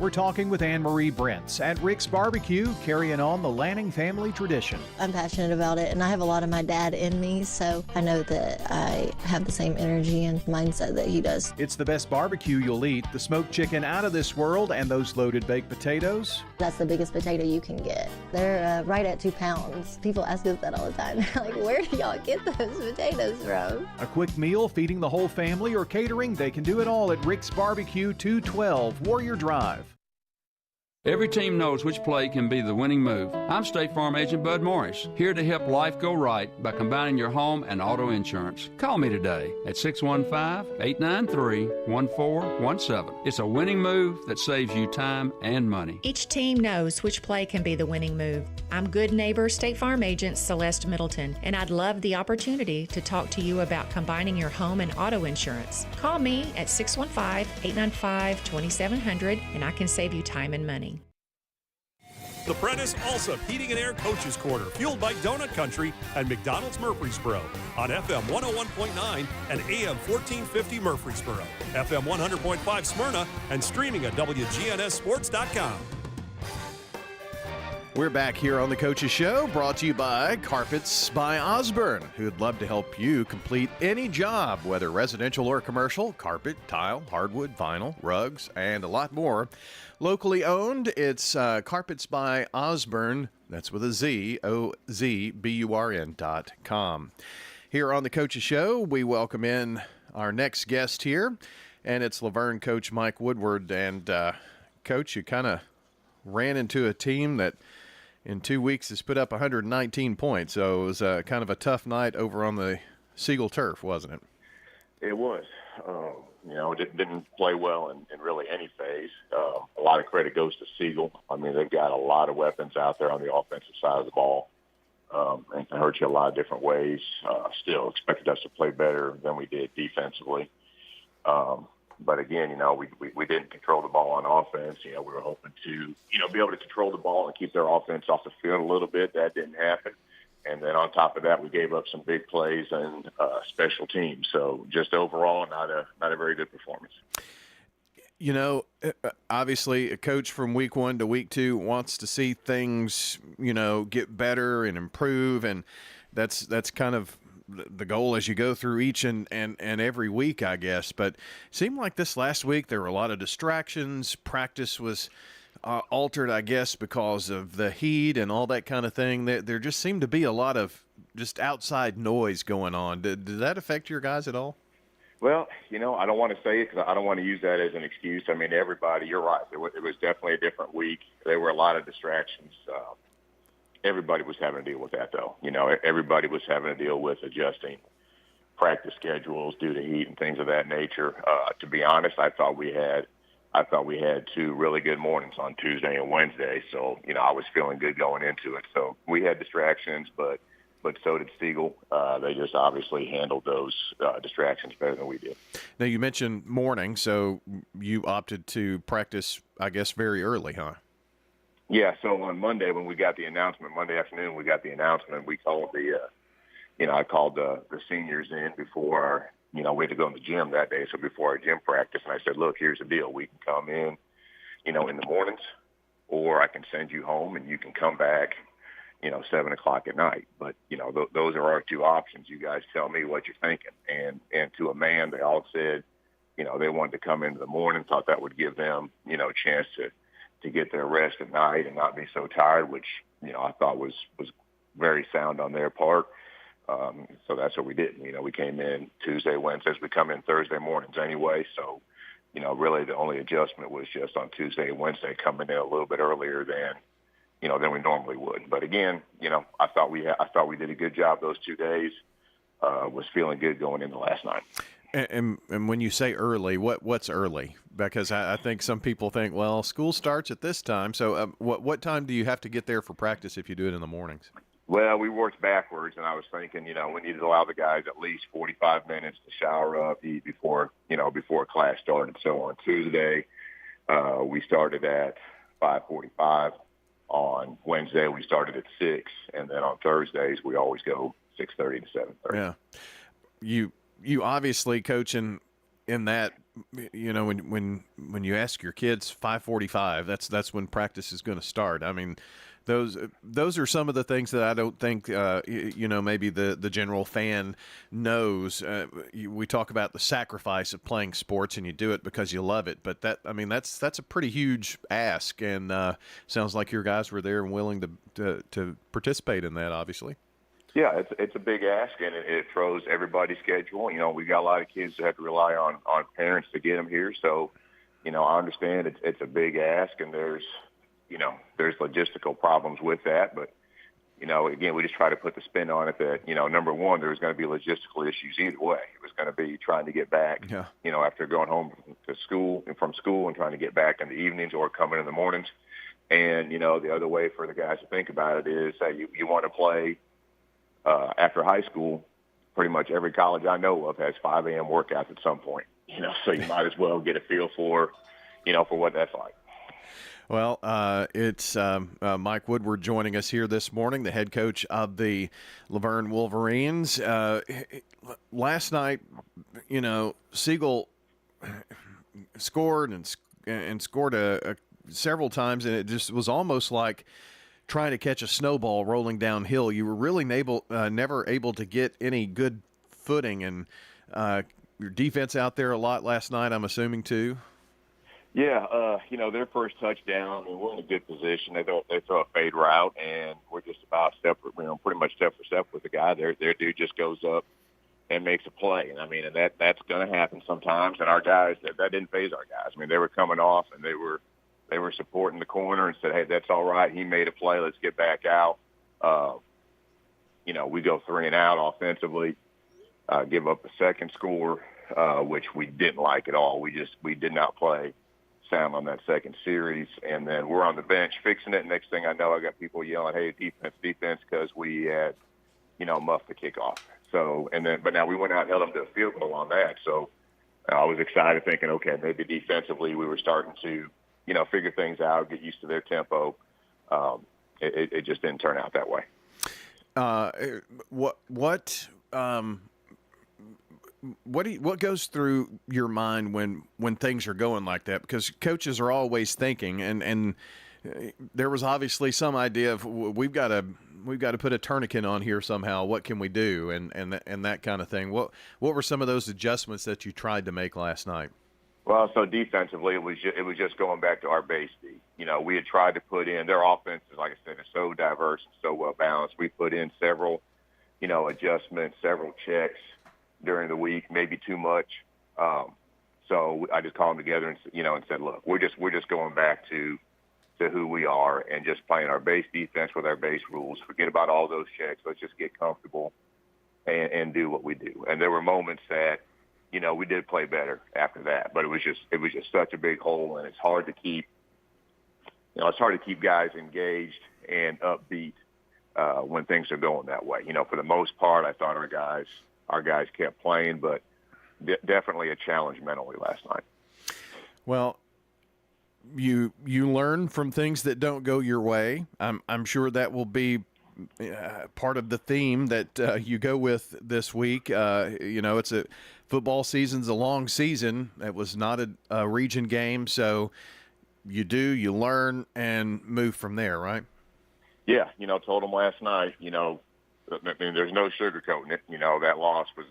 We're talking with Anne-Marie Brents at Rick's Barbecue, carrying on the Lanning family tradition. I'm passionate about it, and I have a lot of my dad in me, so I know that I have the same energy and mindset that he does. It's the best barbecue you'll eat, the smoked chicken out of this world, and those loaded baked potatoes. That's the biggest potato you can get. They're right at 2 pounds. People ask us that all the time. They're like, where do y'all get those potatoes from? A quick meal feeding the whole family or catering, they can do it all at Rick's Barbecue, 212 Warrior Drive. Every team knows which play can be the winning move. I'm State Farm Agent Bud Morris, here to help life go right by combining your home and auto insurance. Call me today at 615-893-1417. It's a winning move that saves you time and money. Each team knows which play can be the winning move. I'm good neighbor State Farm Agent Celeste Middleton, and I'd love the opportunity to talk to you about combining your home and auto insurance. Call me at 615-895-2700, and I can save you time and money. The Prentice Allsup Heating and Air Coaches Corner, fueled by Donut Country and McDonald's Murfreesboro on FM 101.9 and AM 1450 Murfreesboro, FM 100.5 Smyrna, and streaming at WGNSSports.com. We're back here on the Coaches Show, brought to you by Carpets by Osborne, who'd love to help you complete any job, whether residential or commercial, carpet, tile, hardwood, vinyl, rugs, and a lot more. Locally owned, it's Carpets by Osborne. That's with a Z, OZBURN.com. Here on the Coaches Show, we welcome in our next guest here, and it's Laverne coach Mike Woodward. And, Coach, you kind of ran into a team that in 2 weeks has put up 119 points. So it was kind of a tough night over on the Siegel turf, wasn't it? It was. Didn't play well in really any phase. A lot of credit goes to Siegel. I mean, they've got a lot of weapons out there on the offensive side of the ball and can hurt you a lot of different ways. Still expected us to play better than we did defensively. But again, we didn't control the ball on offense. We were hoping to, be able to control the ball and keep their offense off the field a little bit. That didn't happen. And then on top of that, we gave up some big plays and special teams. So just overall, not a very good performance. Obviously, a coach from week 1 to week 2 wants to see things, get better and improve. And that's kind of the goal as you go through each and every week, I guess. But it seemed like this last week there were a lot of distractions. Practice was altered, I guess, because of the heat and all that kind of thing. There just seemed to be a lot of just outside noise going on. Did that affect your guys at all? Well, I don't want to say it because I don't want to use that as an excuse. I mean, everybody, you're right. It was definitely a different week. There were a lot of distractions. Everybody was having to deal with that, though. Everybody was having to deal with adjusting practice schedules due to heat and things of that nature. To be honest, I thought we had 2 really good mornings on Tuesday and Wednesday. So, I was feeling good going into it. So we had distractions, but so did Siegel. They just obviously handled those distractions better than we did. Now, you mentioned morning, so you opted to practice, I guess, very early, huh? Yeah, so on Monday when we got the announcement, Monday afternoon we got the announcement, we called I called the seniors in before we had to go in the gym that day, so before our gym practice, and I said, look, here's the deal. We can come in, in the mornings, or I can send you home and you can come back, 7 o'clock at night. But, those are our 2 options. You guys tell me what you're thinking. And to a man, they all said, they wanted to come into the morning, thought that would give them, a chance to get their rest at night and not be so tired, which, I thought was very sound on their part. So that's what we did. We came in Tuesday, Wednesdays. We come in Thursday mornings anyway. So, really the only adjustment was just on Tuesday and Wednesday coming in a little bit earlier than we normally would. But again, I thought we did a good job those 2 days. Was feeling good going into last night. And when you say early, what's early? Because I think some people think, well, school starts at this time. So what time do you have to get there for practice if you do it in the mornings? Well, we worked backwards, and I was thinking, we needed to allow the guys at least 45 minutes to shower up, eat before class started. So on Tuesday, we started at 5:45. On Wednesday, we started at 6, and then on Thursdays, we always go 6:30 to 7:30. Yeah, you obviously coach in that. When you ask your kids 5:45, that's when practice is going to start. I mean, those are some of the things that I don't think maybe the general fan knows. We talk about the sacrifice of playing sports, and you do it because you love it. But that's a pretty huge ask, and sounds like your guys were there and willing to participate in that. Obviously. Yeah, it's a big ask, and it throws everybody's schedule. We got a lot of kids that have to rely on parents to get them here. So, I understand it's a big ask, and there's logistical problems with that. But, again, we just try to put the spin on it that, number one, there's going to be logistical issues either way. It was going to be trying to get back, after going home to school and from school and trying to get back in the evenings or coming in the mornings. And, the other way for the guys to think about it is that you want to play after high school. Pretty much every college I know of has 5 a.m. workouts at some point, so you might as well get a feel for what that's like. Well, it's Mike Woodward joining us here this morning, the head coach of the Laverne Wolverines. Last night, Siegel scored and scored several times, and it just was almost like trying to catch a snowball rolling downhill. You were really never able to get any good footing, and your defense out there a lot last night, I'm assuming, too. Yeah, their first touchdown, we're in a good position. They throw a fade route, and we're just about pretty much step for step with the guy. Their dude just goes up and makes a play. And that's going to happen sometimes. And our guys, that didn't faze our guys. They were coming off, and they were supporting the corner and said, hey, that's all right. He made a play. Let's get back out. We go 3 and out offensively, give up a second score, which we didn't like at all. We did not play sound on that second series. And then we're on the bench fixing it. Next thing I know, I got people yelling, hey, defense, because we had, muffed the kickoff. So, but now we went out and held them to a field goal on that. So I was excited thinking, okay, maybe defensively we were starting to, figure things out, get used to their tempo. It just didn't turn out that way. What goes through your mind when things are going like that? Because coaches are always thinking, and there was obviously some idea of we've got to put a tourniquet on here somehow. What can we do, and that kind of thing. What were some of those adjustments that you tried to make last night? Well, so defensively, it was just going back to our base D. We had tried to put in their offense, like I said, is so diverse and so well balanced. We put in several, adjustments, several checks during the week, maybe too much. So I just called them together and said, look, we're just going back to who we are and just playing our base defense with our base rules. Forget about all those checks. Let's just get comfortable and do what we do. And there were moments that, you know, we did play better after that, but it was just such a big hole, and it's hard to keep guys engaged and upbeat when things are going that way. You know, for the most part, I thought our guys kept playing, but definitely a challenge mentally last night. Well, you learn from things that don't go your way. I'm sure that will be part of the theme that you go with this week. You know, it's a football season's a long season. It was not a region game, so you learn and move from there, right? Yeah, you know, told them last night, you know, I mean, there's no sugarcoating it. You know, that loss was,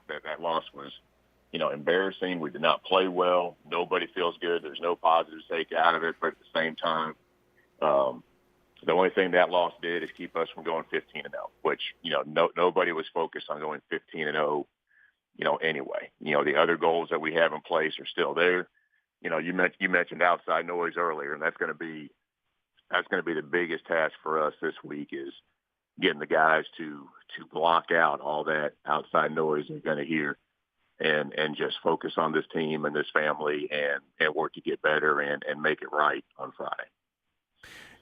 you know, embarrassing. We did not play well. Nobody feels good. There's no positives to take out of it. But at the same time, the only thing that loss did is keep us from going 15-0, which, you know, nobody was focused on going 15-0, you know, anyway. You know, the other goals that we have in place are still there. You know, you mentioned outside noise earlier, and that's going to be the biggest task for us this week, is getting the guys to block out all that outside noise they're going to hear, and just focus on this team and this family and work to get better and make it right on Friday.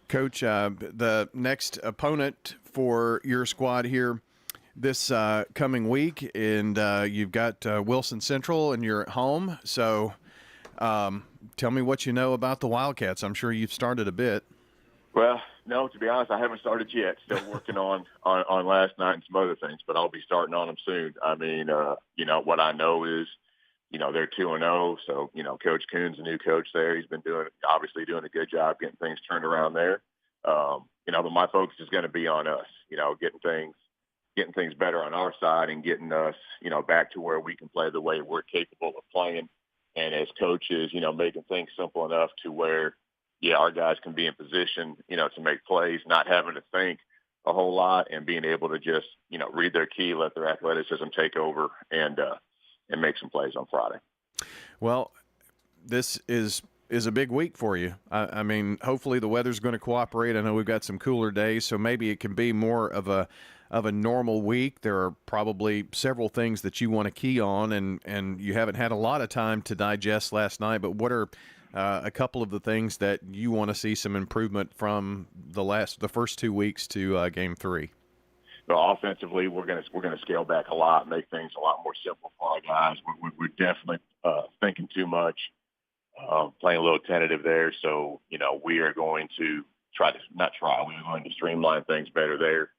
Coach, the next opponent for your squad here this coming week, and you've got Wilson Central, and you're at home. So tell me what you know about the Wildcats. I'm sure you've started a bit. Well, no, to be honest, I haven't started yet. Still working on last night and some other things, but I'll be starting on them soon. I mean, you know, what I know is, you know, they're 2-0. So, you know, Coach Coon's the new coach there. He's been obviously doing a good job getting things turned around there. You know, but my focus is going to be on us, you know, getting things better on our side and getting us, you know, back to where we can play the way we're capable of playing. And as coaches, you know, making things simple enough to where, yeah, our guys can be in position, you know, to make plays, not having to think a whole lot, and being able to just, you know, read their key, let their athleticism take over, and make some plays on Friday. Well, this is a big week for you. I mean, hopefully the weather's going to cooperate. I know we've got some cooler days, so maybe it can be more of a normal week. There are probably several things that you want to key on, and you haven't had a lot of time to digest last night, but what are a couple of the things that you want to see some improvement from the first 2 weeks to Game 3? Well, offensively, we're going to scale back a lot, make things a lot more simple for our guys. We're definitely thinking too much, playing a little tentative there. So, you know, we are going to we're going to streamline things better there,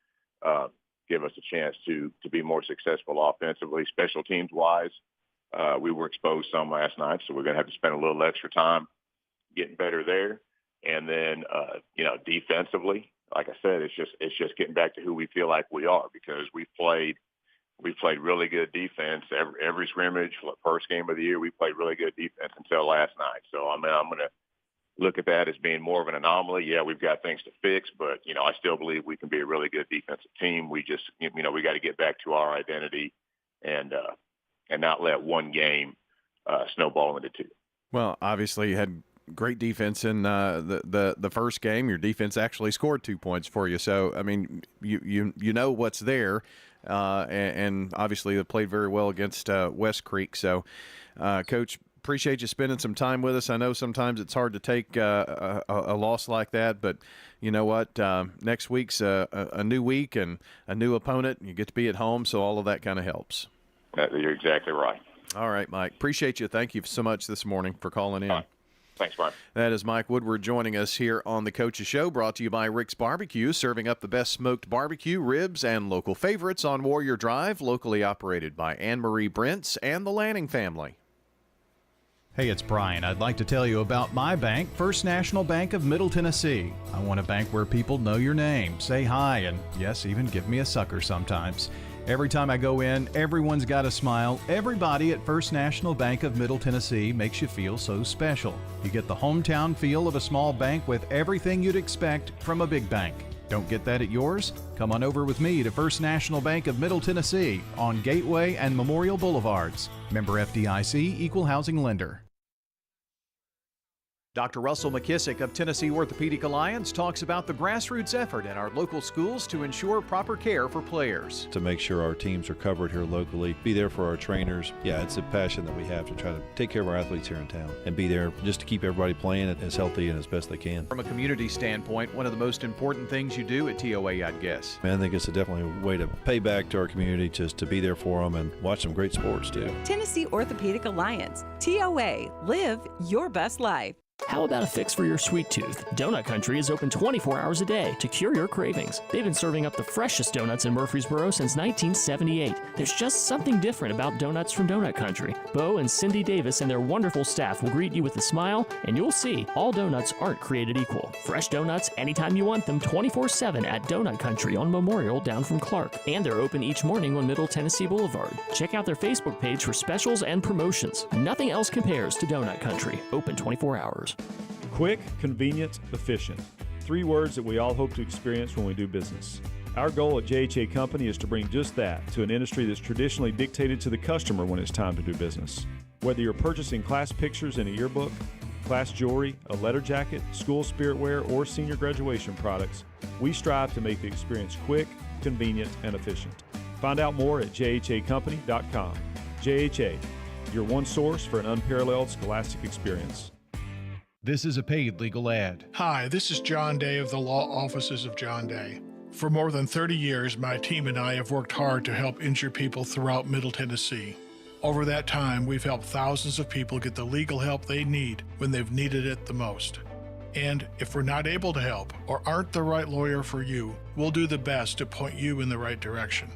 give us a chance to be more successful offensively. Special teams wise, we were exposed some last night, so we're going to have to spend a little extra time getting better there. And then, you know, defensively, like I said, it's just getting back to who we feel like we are, because we played really good defense every scrimmage. First game of the year, we played really good defense until last night. So I mean, I'm going to look at that as being more of an anomaly. Yeah, we've got things to fix, but you know, I still believe we can be a really good defensive team. We just, you know, we got to get back to our identity and not let one game snowball into two. Well, obviously you had great defense in the first game. Your defense actually scored 2 points for you. So, I mean, you know what's there, and obviously they played very well against West Creek. So, Coach, appreciate you spending some time with us. I know sometimes it's hard to take a loss like that, but you know what? Next week's a new week and a new opponent. You get to be at home, so all of that kind of helps. You're exactly right. All right, Mike. Appreciate you. Thank you so much this morning for calling in. Thanks, Mike. That is Mike Woodward joining us here on the Coach's Show, brought to you by Rick's Barbecue, serving up the best smoked barbecue, ribs, and local favorites on Warrior Drive, locally operated by Anne-Marie Brentz and the Lanning family. Hey, it's Brian. I'd like to tell you about my bank, First National Bank of Middle Tennessee. I want a bank where people know your name, say hi, and yes, even give me a sucker sometimes. Every time I go in, everyone's got a smile. Everybody at First National Bank of Middle Tennessee makes you feel so special. You get the hometown feel of a small bank with everything you'd expect from a big bank. Don't get that at yours? Come on over with me to First National Bank of Middle Tennessee on Gateway and Memorial Boulevards. Member FDIC, Equal Housing Lender. Dr. Russell McKissick of Tennessee Orthopedic Alliance talks about the grassroots effort in our local schools to ensure proper care for players. To make sure our teams are covered here locally, be there for our trainers. Yeah, it's a passion that we have to try to take care of our athletes here in town and be there just to keep everybody playing as healthy and as best they can. From a community standpoint, one of the most important things you do at TOA, I'd guess. I think it's definitely a way to pay back to our community, just to be there for them and watch some great sports too. Tennessee Orthopedic Alliance, TOA, live your best life. How about a fix for your sweet tooth? Donut Country is open 24 hours a day to cure your cravings. They've been serving up the freshest donuts in Murfreesboro since 1978. There's just something different about donuts from Donut Country. Bo and Cindy Davis and their wonderful staff will greet you with a smile, and you'll see all donuts aren't created equal. Fresh donuts anytime you want them, 24/7 at Donut Country on Memorial down from Clark. And they're open each morning on Middle Tennessee Boulevard. Check out their Facebook page for specials and promotions. Nothing else compares to Donut Country. Open 24 hours. Quick, convenient, efficient. 3 words that we all hope to experience when we do business. Our goal at JHA Company is to bring just that to an industry that's traditionally dictated to the customer when it's time to do business. Whether you're purchasing class pictures in a yearbook, class jewelry, a letter jacket, school spirit wear, or senior graduation products, we strive to make the experience quick, convenient, and efficient. Find out more at jhacompany.com. JHA, your one source for an unparalleled scholastic experience. This is a paid legal ad. Hi, this is John Day of the Law Offices of John Day. For more than 30 years, my team and I have worked hard to help injured people throughout Middle Tennessee. Over that time, we've helped thousands of people get the legal help they need when they've needed it the most. And if we're not able to help or aren't the right lawyer for you, we'll do the best to point you in the right direction.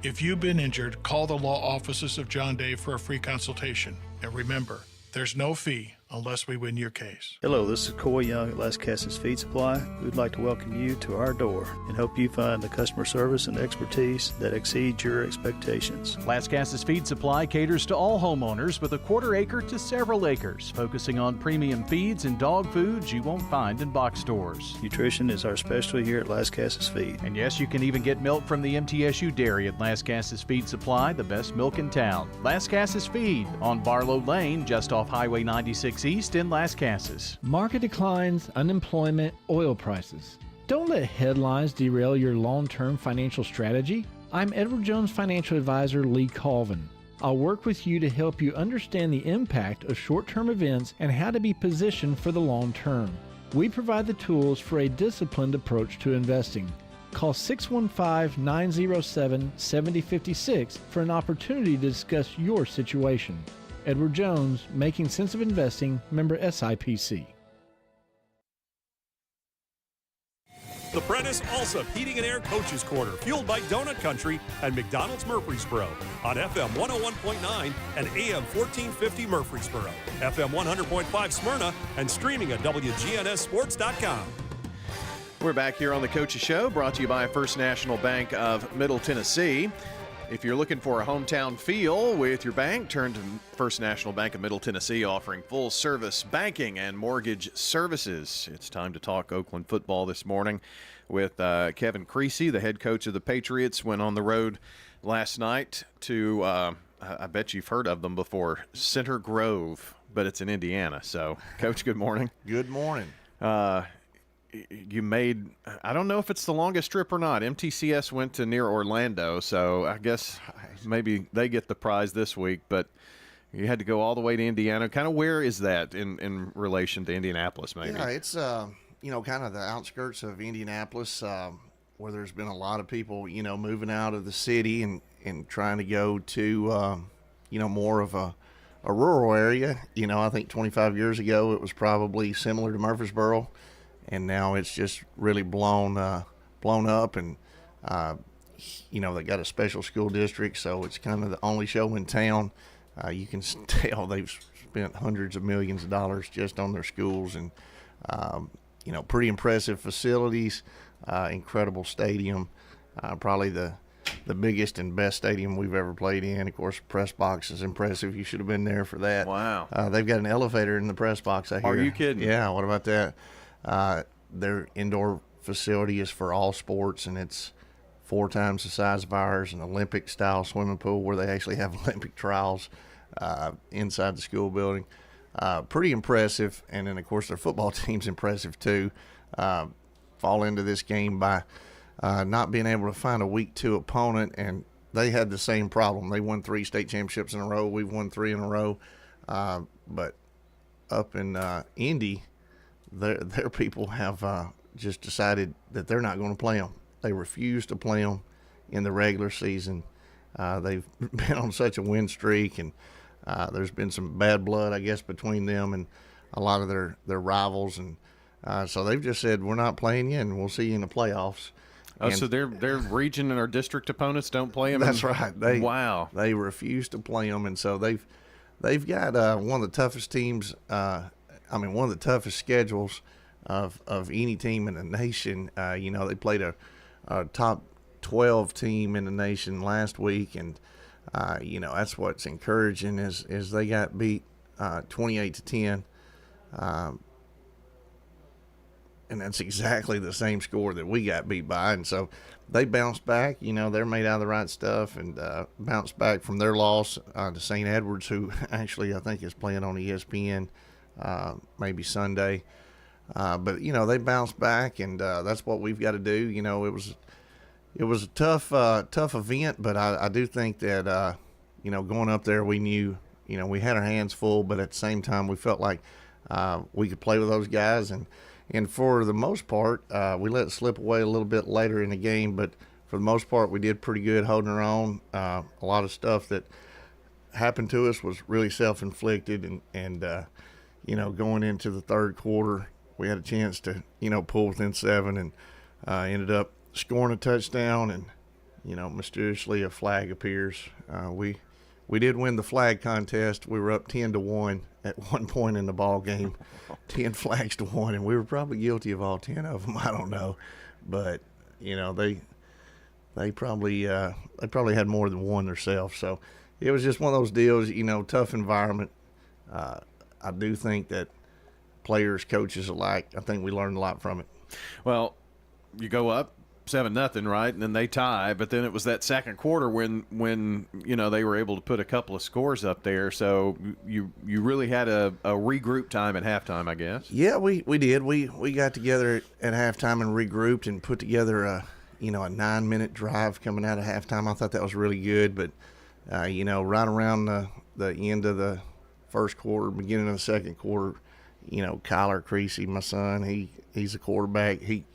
If you've been injured, call the Law Offices of John Day for a free consultation. And remember, there's no fee unless we win your case. Hello, this is Coy Young at Las Casas Feed Supply. We'd like to welcome you to our door and help you find the customer service and expertise that exceeds your expectations. Las Casas Feed Supply caters to all homeowners with a 1/4 acre to several acres, focusing on premium feeds and dog foods you won't find in box stores. Nutrition is our specialty here at Las Casas Feed. And yes, you can even get milk from the MTSU dairy at Las Casas Feed Supply, the best milk in town. Las Casas Feed on Barlow Lane, just off Highway 96 East in Las Casas. Market declines, unemployment, oil prices. Don't let headlines derail your long-term financial strategy. I'm Edward Jones Financial Advisor Lee Colvin. I'll work with you to help you understand the impact of short-term events and how to be positioned for the long term. We provide the tools for a disciplined approach to investing. Call 615-907-7056 for an opportunity to discuss your situation. Edward Jones, Making Sense of Investing, member SIPC. The Prentice Allsup Heating and Air Coaches Corner, fueled by Donut Country and McDonald's Murfreesboro on FM 101.9 and AM 1450 Murfreesboro, FM 100.5 Smyrna, and streaming at WGNSSports.com. We're back here on the Coaches Show, brought to you by First National Bank of Middle Tennessee. If you're looking for a hometown feel with your bank, turn to First National Bank of Middle Tennessee, offering full-service banking and mortgage services. It's time to talk Oakland football this morning with Kevin Creasy, the head coach of the Patriots. Went on the road last night to, I bet you've heard of them before, Center Grove, but it's in Indiana. So, Coach, good morning. Good morning. You made, I don't know if it's the longest trip or not. MTCS went to near Orlando, so I guess maybe they get the prize this week, but you had to go all the way to Indiana. Kind of where is that in relation to Indianapolis, maybe? Yeah, it's, kind of the outskirts of Indianapolis, where there's been a lot of people, moving out of the city and trying to go to, more of a rural area. I think 25 years ago it was probably similar to Murfreesboro. And now it's just really blown up, and they got a special school district, so it's kind of the only show in town. You can tell they've spent hundreds of millions of dollars just on their schools, and pretty impressive facilities, incredible stadium, probably the biggest and best stadium we've ever played in. Of course, press box is impressive. You should have been there for that. Wow. They've got an elevator in the press box, I hear. Are you kidding? Yeah, what about that? Their indoor facility is for all sports, and it's 4 times the size of ours, an Olympic-style swimming pool where they actually have Olympic trials inside the school building. pretty impressive. And then, of course, their football team's impressive too. Fall into this game by not being able to find a week 2 opponent, and they had the same problem. They won 3 state championships in a row. We've won 3 in a row. But up in Indy, their people have just decided that they're not going to play them. They refuse to play them in the regular season. They've been on such a win streak, and there's been some bad blood, I guess, between them and a lot of their rivals. And so they've just said, we're not playing you, and we'll see you in the playoffs. Oh, so their region and our district opponents don't play them? That's right. Wow. They refuse to play them, and so they've got one of the toughest teams. One of the toughest schedules of any team in the nation. They played a top 12 team in the nation last week, and that's what's encouraging is they got beat 28-10. And that's exactly the same score that we got beat by. And so they bounced back. They're made out of the right stuff, and bounced back from their loss to St. Edwards, who actually I think is playing on ESPN maybe Sunday. But they bounced back, and that's what we've got to do. It was a tough event, but I do think that, going up there, we knew, we had our hands full, but at the same time, we felt like we could play with those guys. And for the most part, we let it slip away a little bit later in the game, but for the most part, we did pretty good holding our own. A lot of stuff that happened to us was really self-inflicted, and going into the third quarter, we had a chance to, pull within 7, and ended up scoring a touchdown, and, mysteriously a flag appears. We did win the flag contest. We were up 10-1 at one point in the ball game, 10 flags to 1, and we were probably guilty of all 10 of them. I don't know, but they probably had more than one themselves. So it was just one of those deals. Tough environment. I do think that players, coaches alike, I think we learned a lot from it. Well, you go up 7-0, right? And then they tie, but then it was that second quarter when they were able to put a couple of scores up there. So you really had a regroup time at halftime, I guess. Yeah, we did. We got together at halftime and regrouped and put together a 9-minute drive coming out of halftime. I thought that was really good, but right around the end of the first quarter, beginning of the second quarter, Kyler Creasy, my son, he's a quarterback. He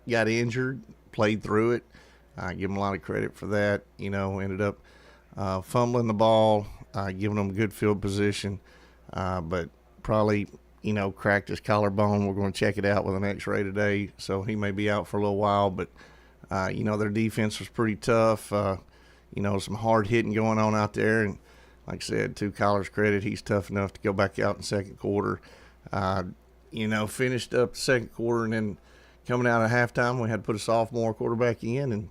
got injured, played through it. I give him a lot of credit for that. Ended up fumbling the ball, giving him good field position, but probably, cracked his collarbone. We're going to check it out with an x-ray today, so he may be out for a little while. But, their defense was pretty tough. Some hard hitting going on out there. And like I said, to Kyler's credit, he's tough enough to go back out in the second quarter. Finished up the second quarter, and then coming out of halftime, we had to put a sophomore quarterback in, and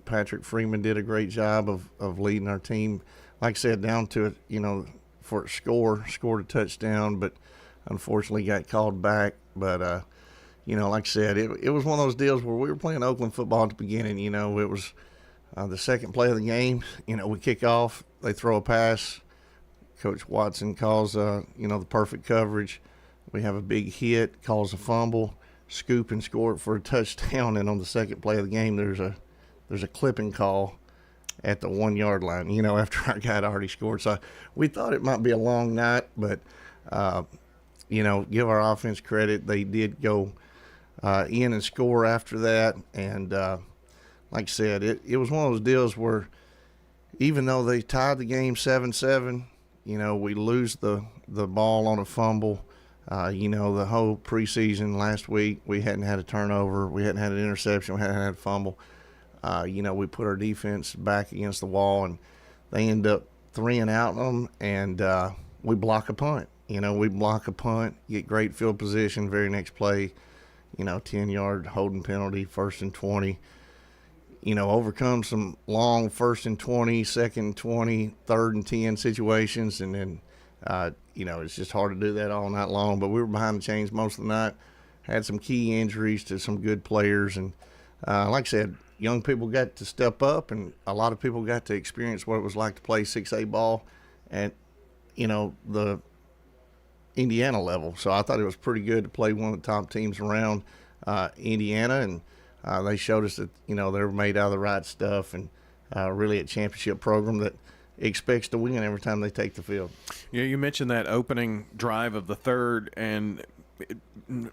Patrick Freeman did a great job of leading our team. Like I said, down to it, for a scored a touchdown, but unfortunately got called back. But, like I said, it was one of those deals where we were playing Oakland football at the beginning. It was the second play of the game. We kick off, they throw a pass. Coach Watson calls, the perfect coverage. We have a big hit, calls a fumble. Scoop and score it for a touchdown, and on the second play of the game, there's a clipping call at the 1-yard line. After our guy had already scored, so we thought it might be a long night, but give our offense credit, they did go in and score after that, and like I said, it was one of those deals where even though they tied the game 7-7, we lose the ball on a fumble. The whole preseason last week, we hadn't had a turnover. We hadn't had an interception. We hadn't had a fumble. We put our defense back against the wall, and they end up 3-and-out on them, and we block a punt. We block a punt, get great field position, very next play, 10-yard holding penalty, 1st and 20. Overcome some long 1st and 20, 2nd and 20, 3rd and 10 situations, and then it's just hard to do that all night long. But we were behind the chains most of the night, had some key injuries to some good players. And like I said, young people got to step up, and a lot of people got to experience what it was like to play 6A ball at, the Indiana level. So I thought it was pretty good to play one of the top teams around Indiana, and they showed us that, you know, they're made out of the right stuff, and really a championship program that expects to win every time they take the field. Yeah, you mentioned that opening drive of the third, and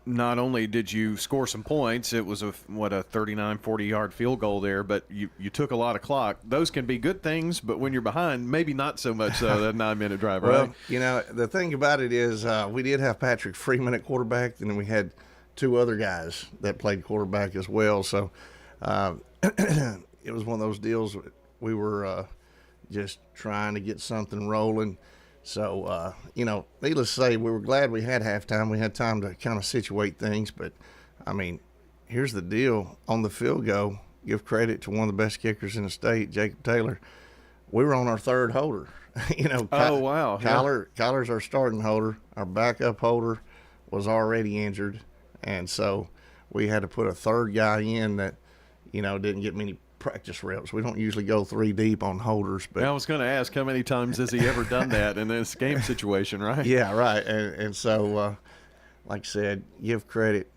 not only did you score some points, it was a 39, 40-yard field goal there, but you took a lot of clock. Those can be good things, but when you're behind, maybe not so much so, that 9-minute drive, right? Well, you know, the thing about it is we did have Patrick Freeman at quarterback, and then we had 2 other guys that played quarterback as well. So it was one of those deals we were just trying to get something rolling. So, you know, needless to say, we were glad we had halftime. We had time to kind of situate things. But, I mean, here's the deal. On the field goal, give credit to one of the best kickers in the state, Jacob Taylor. We were on our 3rd holder. You know, oh, wow. Kyler's our starting holder. Our backup holder was already injured. And so we had to put a 3rd guy in that, you know, didn't get many practice reps. We don't usually go 3 deep on holders. But I was going to ask, how many times has he ever done that in this game situation, right? Yeah, right. And so, like I said, give credit,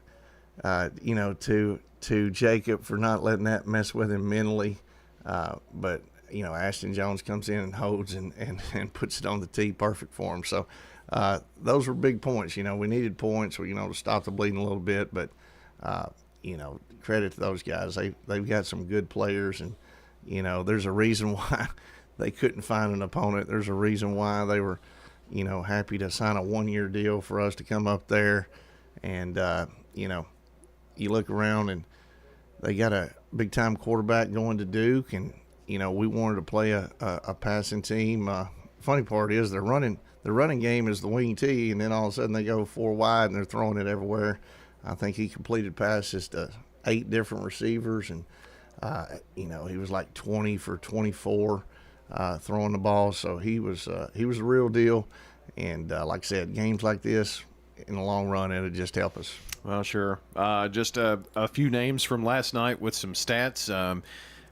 you know, to Jacob for not letting that mess with him mentally. But, you know, Ashton Jones comes in and holds and puts it on the tee perfect for him. So those were big points. You know, we needed points, you know, to stop the bleeding a little bit. But, you know, credit to those guys. They've got some good players, and, you know, there's a reason why they couldn't find an opponent. There's a reason why they were, you know, happy to sign a 1-year deal for us to come up there. And, you know, you look around and they got a big-time quarterback going to Duke, and, you know, we wanted to play a passing team. Funny part is the running game is the wing tee, and then all of a sudden they go 4 wide and they're throwing it everywhere. I think he completed passes to 8 different receivers, and you know, he was like 20 for 24 throwing the ball. So he was the real deal. And like I said, games like this, in the long run, it'll just help us. Well, sure. Just a few names from last night with some stats.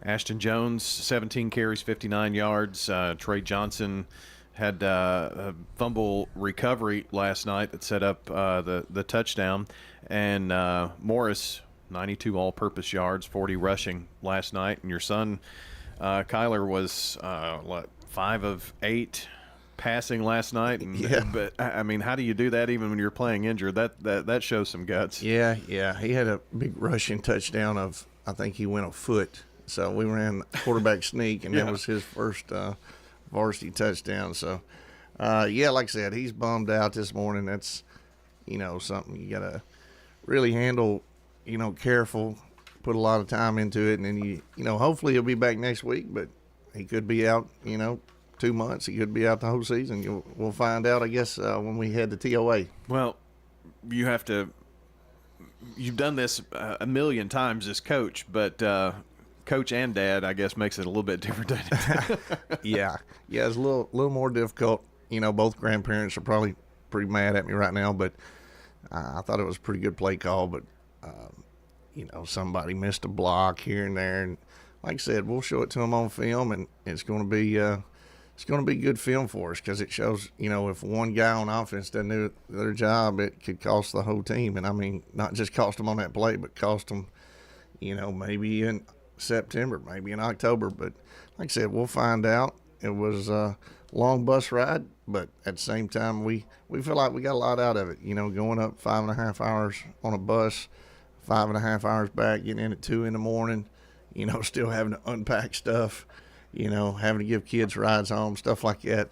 Ashton Jones, 17 carries, 59 yards. Trey Johnson had a fumble recovery last night that set up the touchdown. And Morris, 92 all-purpose yards, 40 rushing last night. And your son, Kyler, was 5 of 8 passing last night. And, yeah. But, I mean, how do you do that even when you're playing injured? That shows some guts. Yeah. He had a big rushing touchdown of, I think he went a foot. So we ran quarterback sneak, and that was his first varsity touchdown. So, yeah, like I said, he's bummed out this morning. That's, you know, something you got to really handle, you know, careful, put a lot of time into it. And then, you know, hopefully he'll be back next week, but he could be out, you know, 2 months. He could be out the whole season. We'll find out, I guess, when we head to TOA. Well, you've done this a million times as coach, but coach and dad, I guess, makes it a little bit different. Yeah, it's a little more difficult. You know, both grandparents are probably pretty mad at me right now, but I thought it was a pretty good play call. But you know, somebody missed a block here and there, and like I said, we'll show it to them on film, and it's going to be good film for us, because it shows, you know, if one guy on offense doesn't do their job, it could cost the whole team. And I mean, not just cost them on that play, but cost them, you know, maybe in September, maybe in October. But like I said, we'll find out. It was a long bus ride, but at the same time, we feel like we got a lot out of it. You know, going up 5.5 hours on a bus, 5.5 hours back, getting in at 2 in the morning, you know, still having to unpack stuff, you know, having to give kids rides home, stuff like that.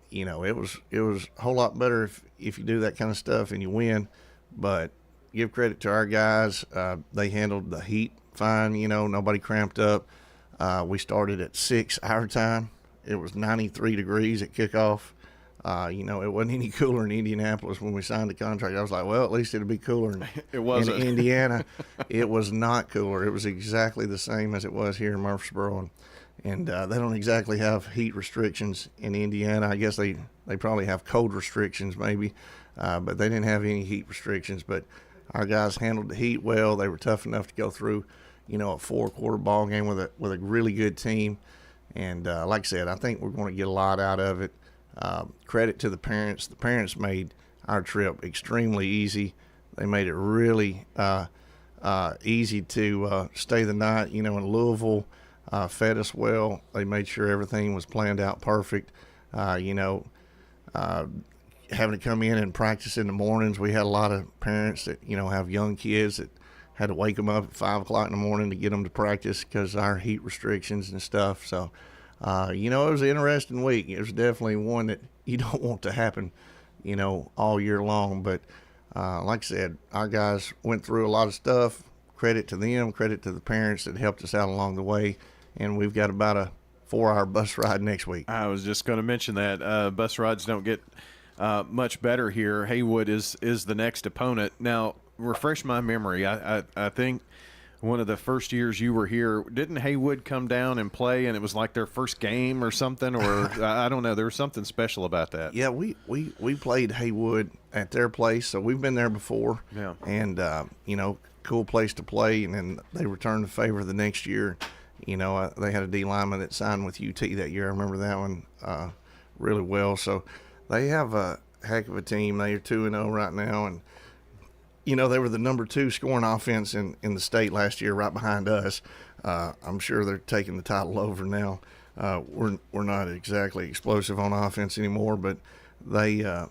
You know, it was a whole lot better if you do that kind of stuff and you win. But give credit to our guys. They handled the heat fine, you know, nobody cramped up. We started at 6 our time. It was 93 degrees at kickoff. You know, it wasn't any cooler in Indianapolis when we signed the contract. I was like, well, at least it'll be cooler in Indiana. It was not cooler. It was exactly the same as it was here in Murfreesboro. And they don't exactly have heat restrictions in Indiana. I guess they probably have cold restrictions maybe, but they didn't have any heat restrictions. But our guys handled the heat well. They were tough enough to go through, you know, a 4-quarter ball game with a really good team. And like I said, I think we're going to get a lot out of it. Credit to the parents. The parents made our trip extremely easy. They made it really easy to stay the night, in Louisville. Fed us well. They made sure everything was planned out perfect. Having to come in and practice in the mornings. We had a lot of parents that, have young kids that had to wake them up at 5 o'clock in the morning to get them to practice because of our heat restrictions and stuff. So, it was an interesting week. It was definitely one that you don't want to happen, all year long. But like I said, our guys went through a lot of stuff. Credit to them, credit to the parents that helped us out along the way. And we've got about a 4-hour bus ride next week. I was just going to mention that. Bus rides don't get much better here. Haywood is the next opponent. Now, refresh my memory. I think one of the first years you were here, didn't Haywood come down and play, and it was like their first game or something? Or I don't know. There was something special about that. Yeah, we played Haywood at their place, so we've been there before. Yeah. And, cool place to play, and then they returned the favor the next year. They had a D lineman that signed with UT that year. I remember that one really well. So they have a heck of a team. They are 2-0 right now, and they were the number 2 scoring offense in the state last year, right behind us. I'm sure they're taking the title over now. We're not exactly explosive on offense anymore, but they are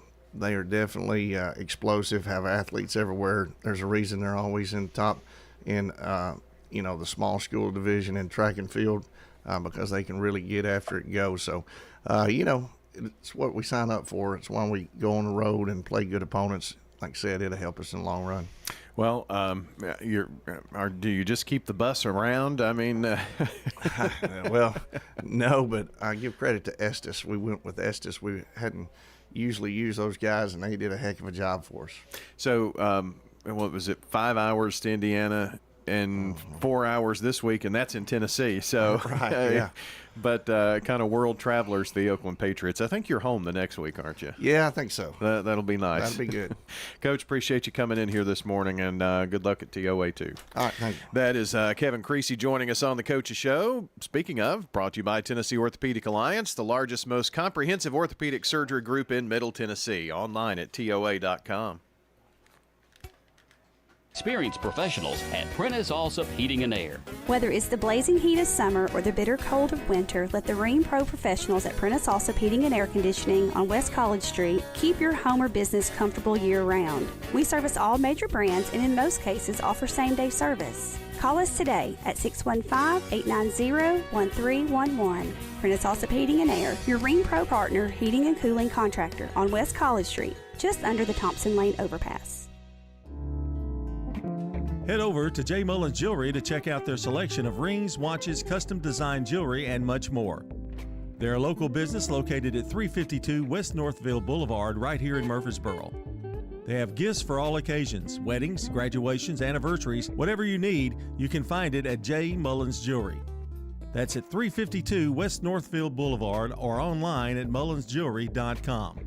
definitely explosive. Have athletes everywhere. There's a reason they're always in top in the small school division in track and field because they can really get after it and go. So it's what we sign up for. It's why we go on the road and play good opponents. Like I said, it'll help us in the long run. Well, do you just keep the bus around? I mean, well, no, but I give credit to Estes. We went with Estes. We hadn't usually used those guys, and they did a heck of a job for us. So, what was it? 5 hours to Indiana and 4 hours this week, and that's in Tennessee. So, right, yeah. But kind of world travelers, the Oakland Patriots. I think you're home the next week, aren't you? Yeah, I think so. That'll be nice. That'll be good. Coach, appreciate you coming in here this morning, and good luck at TOA too. All right, thank you. That is Kevin Creasy joining us on the Coach's Show. Speaking of, brought to you by Tennessee Orthopedic Alliance, the largest, most comprehensive orthopedic surgery group in Middle Tennessee. Online at TOA.com. Experienced professionals at Prentice Allsup Heating and Air. Whether it's the blazing heat of summer or the bitter cold of winter, let the Rheem Pro professionals at Prentice Allsup Heating and Air Conditioning on West College Street keep your home or business comfortable year-round. We service all major brands and in most cases offer same-day service. Call us today at 615-890-1311. Prentice Allsup Heating and Air, your Rheem Pro partner heating and cooling contractor on West College Street, just under the Thompson Lane overpass. Head over to J. Mullins Jewelry to check out their selection of rings, watches, custom design jewelry, and much more. They're a local business located at 352 West Northville Boulevard right here in Murfreesboro. They have gifts for all occasions, weddings, graduations, anniversaries, whatever you need, you can find it at J. Mullins Jewelry. That's at 352 West Northville Boulevard or online at mullinsjewelry.com.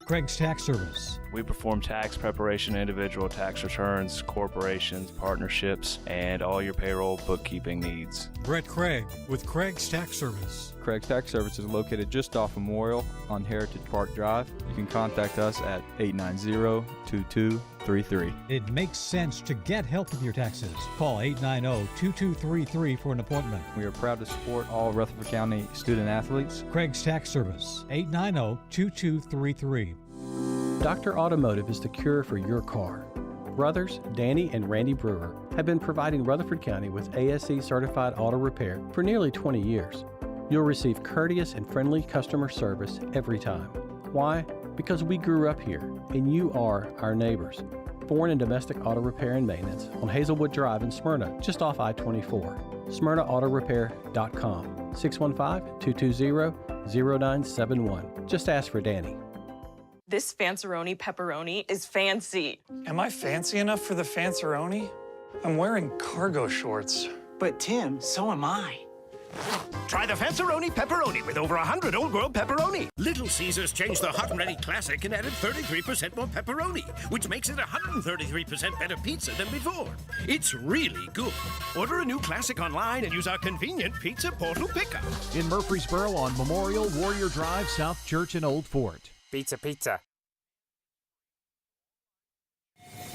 Craig's Tax Service. We perform tax preparation, individual tax returns, corporations, partnerships, and all your payroll bookkeeping needs. Brett Craig with Craig's Tax Service. Craig's Tax Service is located just off Memorial on Heritage Park Drive. You can contact us at 890-2233. It makes sense to get help with your taxes. Call 890-2233 for an appointment. We are proud to support all Rutherford County student athletes. Craig's Tax Service, 890-2233. Dr. Automotive is the cure for your car. Brothers Danny and Randy Brewer have been providing Rutherford County with ASE certified auto repair for nearly 20 years. You'll receive courteous and friendly customer service every time. Why? Because we grew up here and you are our neighbors. Foreign and domestic auto repair and maintenance on Hazelwood Drive in Smyrna, just off I-24. SmyrnaAutorepair.com, 615-220-0971. Just ask for Danny. This Fanceroni pepperoni is fancy. Am I fancy enough for the Fanceroni? I'm wearing cargo shorts. But Tim, so am I. Try the Fanceroni pepperoni with over 100 Old World pepperoni. Little Caesars changed the Hot and Ready Classic and added 33% more pepperoni, which makes it 133% better pizza than before. It's really good. Order a new classic online and use our convenient Pizza Portal pickup. In Murfreesboro on Memorial, Warrior Drive, South Church, and Old Fort. Pizza.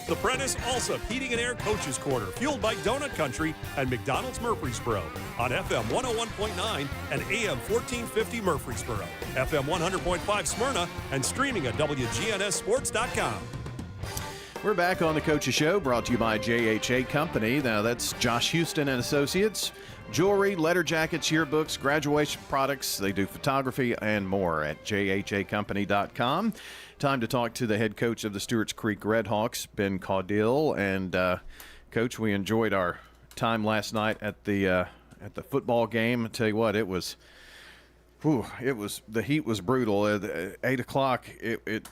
The Prentice Allsup Heating and Air Coaches Corner, fueled by Donut Country and McDonald's Murfreesboro on FM 101.9 and AM 1450 Murfreesboro, FM 100.5 Smyrna, and streaming at WGNSSports.com. We're back on the Coaches Show, brought to you by JHA Company. Now, that's Josh Houston and Associates. Jewelry, letter jackets, yearbooks, graduation products. They do photography and more at jhacompany.com. Time to talk to the head coach of the Stewart's Creek Redhawks, Ben Caudill. And, Coach, we enjoyed our time last night at the football game. I tell you what, it was the heat was brutal. At 8 o'clock, it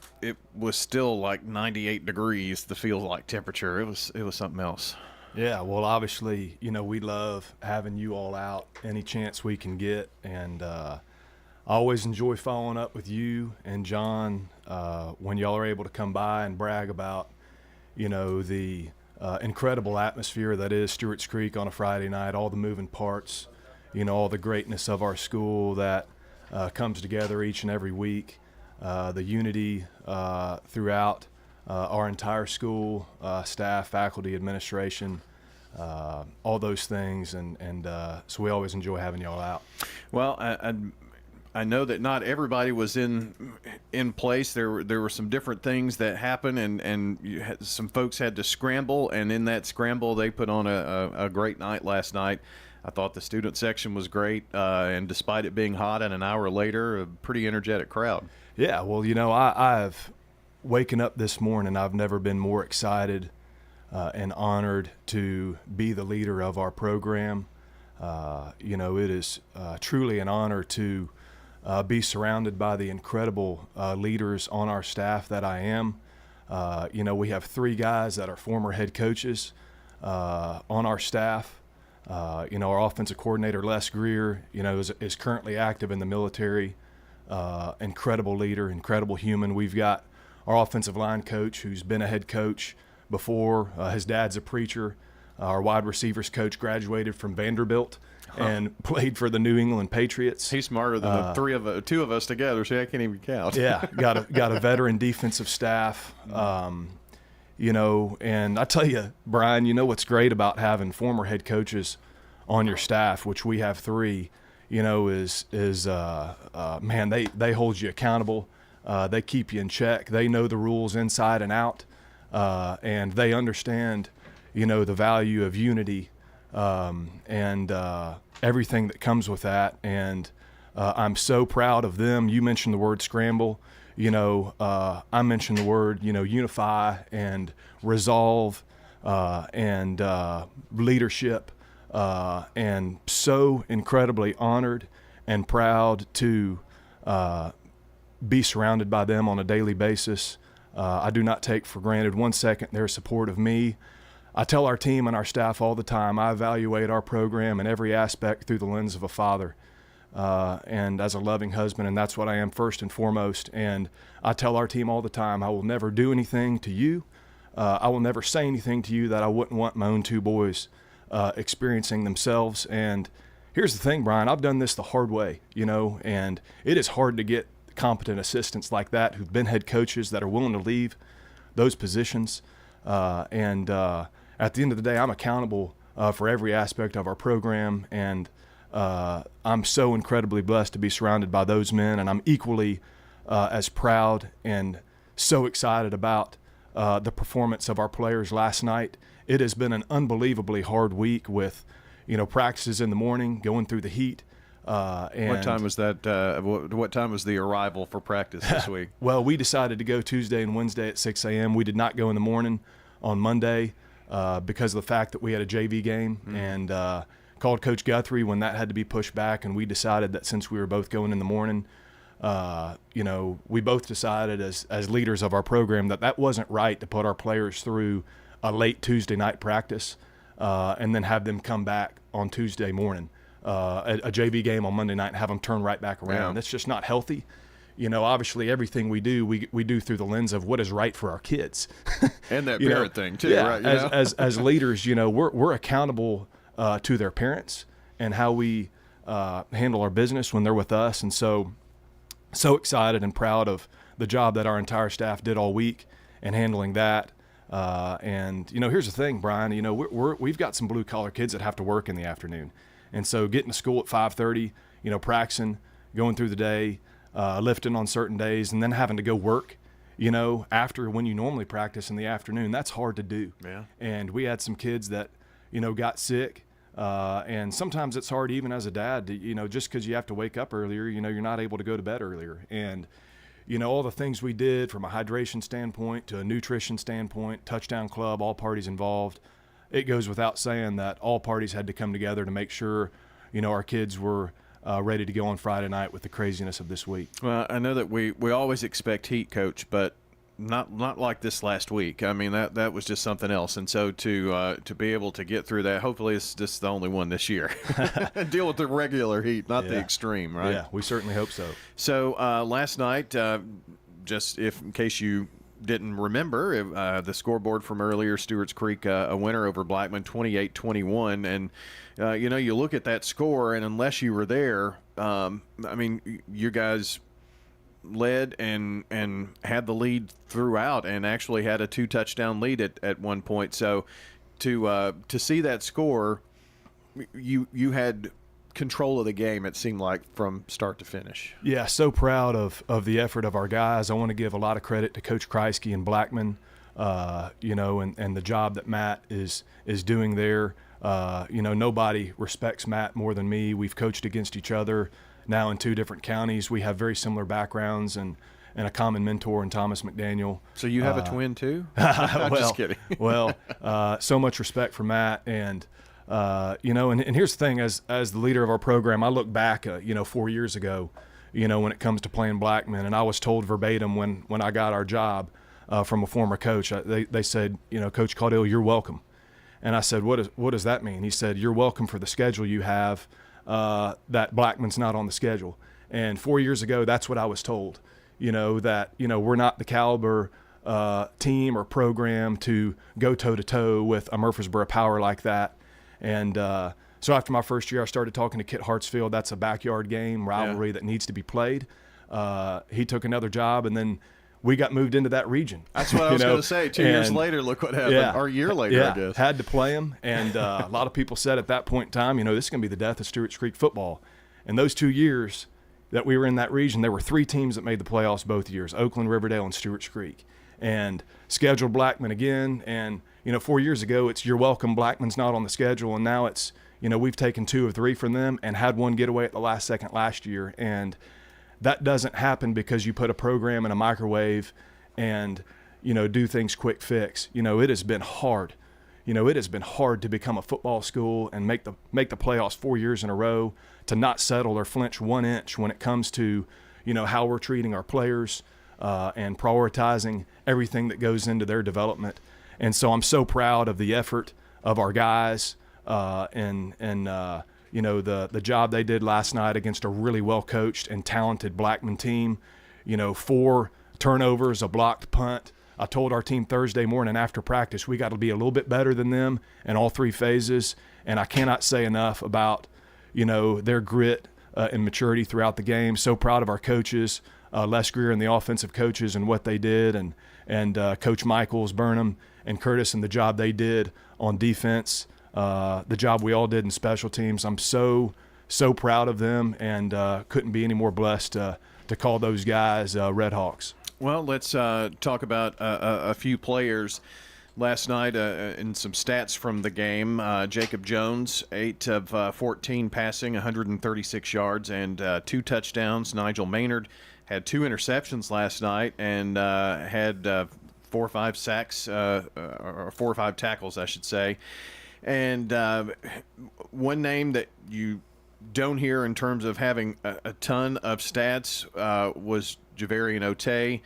was still like 98 degrees. The feel-like temperature. It was something else. Yeah, well, obviously, we love having you all out any chance we can get, and I always enjoy following up with you and John when y'all are able to come by and brag about, the incredible atmosphere that is Stewart's Creek on a Friday night, all the moving parts, all the greatness of our school that comes together each and every week, the unity throughout our entire school, staff, faculty, administration, all those things, and so we always enjoy having y'all out. Well, I know that not everybody was in place. There were some different things that happened, and some folks had to scramble, and in that scramble, they put on a great night last night. I thought the student section was great, and despite it being hot and an hour later, a pretty energetic crowd. Yeah, well, I've waking up this morning, I've never been more excited and honored to be the leader of our program. It is truly an honor to be surrounded by the incredible leaders on our staff that I am. We have 3 guys that are former head coaches on our staff. Our offensive coordinator, Les Greer, is currently active in the military. Incredible leader, incredible human. We've got our offensive line coach, who's been a head coach before. His dad's a preacher. Our wide receivers coach graduated from Vanderbilt and played for the New England Patriots. He's smarter than the 2 of us together, so I can't even count. Yeah, got a veteran defensive staff. And I tell you, Brian, what's great about having former head coaches on your staff, which we have 3, is man, they hold you accountable. They keep you in check. They know the rules inside and out, and they understand, the value of unity and everything that comes with that. And I'm so proud of them. You mentioned the word scramble. I mentioned the word, unify and resolve and leadership, and so incredibly honored and proud to be surrounded by them on a daily basis. I do not take for granted 1 second their support of me. I tell our team and our staff all the time, I evaluate our program in every aspect through the lens of a father and as a loving husband, and that's what I am first and foremost. And I tell our team all the time, I will never do anything to you. I will never say anything to you that I wouldn't want my own 2 boys experiencing themselves. And here's the thing, Brian, I've done this the hard way, and it is hard to get competent assistants like that who've been head coaches that are willing to leave those positions. And at the end of the day, I'm accountable for every aspect of our program, and I'm so incredibly blessed to be surrounded by those men, and I'm equally as proud and so excited about the performance of our players last night. It has been an unbelievably hard week with, practices in the morning, going through the heat. And what time was that? What time was the arrival for practice this week? Well, we decided to go Tuesday and Wednesday at 6 a.m. We did not go in the morning on Monday because of the fact that we had a JV game, and called Coach Guthrie when that had to be pushed back, and we decided that since we were both going in the morning, we both decided as leaders of our program that wasn't right to put our players through a late Tuesday night practice and then have them come back on Tuesday morning. a JV game on Monday night and have them turn right back around. That's just not healthy. Obviously everything we do, we do through the lens of what is right for our kids. And that parent thing too, right? As leaders, we're accountable to their parents and how we handle our business when they're with us. And so excited and proud of the job that our entire staff did all week and handling that. And here's the thing, Brian, we've got some blue collar kids that have to work in the afternoon. And so getting to school at 5:30, practicing, going through the day, lifting on certain days, and then having to go work, after when you normally practice in the afternoon, that's hard to do. Yeah. And we had some kids that, got sick. And sometimes it's hard even as a dad to, just because you have to wake up earlier, you're not able to go to bed earlier. And, all the things we did from a hydration standpoint to a nutrition standpoint, touchdown club, all parties involved, it goes without saying that all parties had to come together to make sure, our kids were ready to go on Friday night with the craziness of this week. Well, I know that we always expect heat, Coach, but not like this last week. I mean, that was just something else. And so to be able to get through that, hopefully it's just the only one this year. Deal with the regular heat, not the extreme, right? Yeah, we certainly hope so. So last night, just in case you didn't remember, the scoreboard from earlier, Stewart's Creek a winner over Blackman, 28-21. And, you look at that score, and unless you were there, you guys led and had the lead throughout and actually had a 2-touchdown lead at one point. So to see that score, you had control of the game, it seemed like, from start to finish. Yeah, so proud of the effort of our guys. I want to give a lot of credit to Coach Kreisky and Blackman, and the job that Matt is doing there. Nobody respects Matt more than me. We've coached against each other now in 2 different counties. We have very similar backgrounds and a common mentor in Thomas McDaniel. So you have a twin too? I'm just kidding. So much respect for Matt. And, and here's the thing, as the leader of our program, I look back, 4 years ago, when it comes to playing Blackman, and I was told verbatim when I got our job from a former coach, they said, Coach Caudill, you're welcome. And I said, what does that mean? He said, you're welcome for the schedule you have, that Blackman's not on the schedule. And 4 years ago, that's what I was told, that, we're not the caliber team or program to go toe-to-toe with a Murfreesboro Power like that. And so after my first year, I started talking to Kit Hartsfield. That's a backyard game, rivalry that needs to be played. He took another job, and then we got moved into that region. That's what I was going to say. 2 years later, look what happened. Yeah, or a year later, I guess. Had to play him. And a lot of people said at that point in time, this is going to be the death of Stewart's Creek football. And those 2 years that we were in that region, there were 3 teams that made the playoffs both years, Oakland, Riverdale, and Stewart's Creek. And scheduled Blackman again. And, 4 years ago, it's you're welcome, Blackman's not on the schedule. And now it's, we've taken 2 of 3 from them and had one getaway at the last second last year. And that doesn't happen because you put a program in a microwave and, do things quick fix. It has been hard. It has been hard to become a football school and make the playoffs 4 years in a row, to not settle or flinch 1 inch when it comes to, how we're treating our players and prioritizing everything that goes into their development. And so I'm so proud of the effort of our guys and the job they did last night against a really well-coached and talented Blackman team. 4 turnovers, a blocked punt. I told our team Thursday morning after practice we got to be a little bit better than them in all 3 phases, and I cannot say enough about, their grit and maturity throughout the game. So proud of our coaches, Les Greer and the offensive coaches and what they did, and Coach Michaels, Burnham, and Curtis and the job they did on defense, the job we all did in special teams. I'm so proud of them, and couldn't be any more blessed to call those guys Red Hawks. Well, let's talk about a few players last night and some stats from the game. Jacob Jones, 8 of 14 passing, 136 yards, and 2 touchdowns. Nigel Maynard had 2 interceptions last night and had 4 or 5 sacks, or 4 or 5 tackles, I should say. And one name that you don't hear in terms of having a ton of stats was Javarian Otey.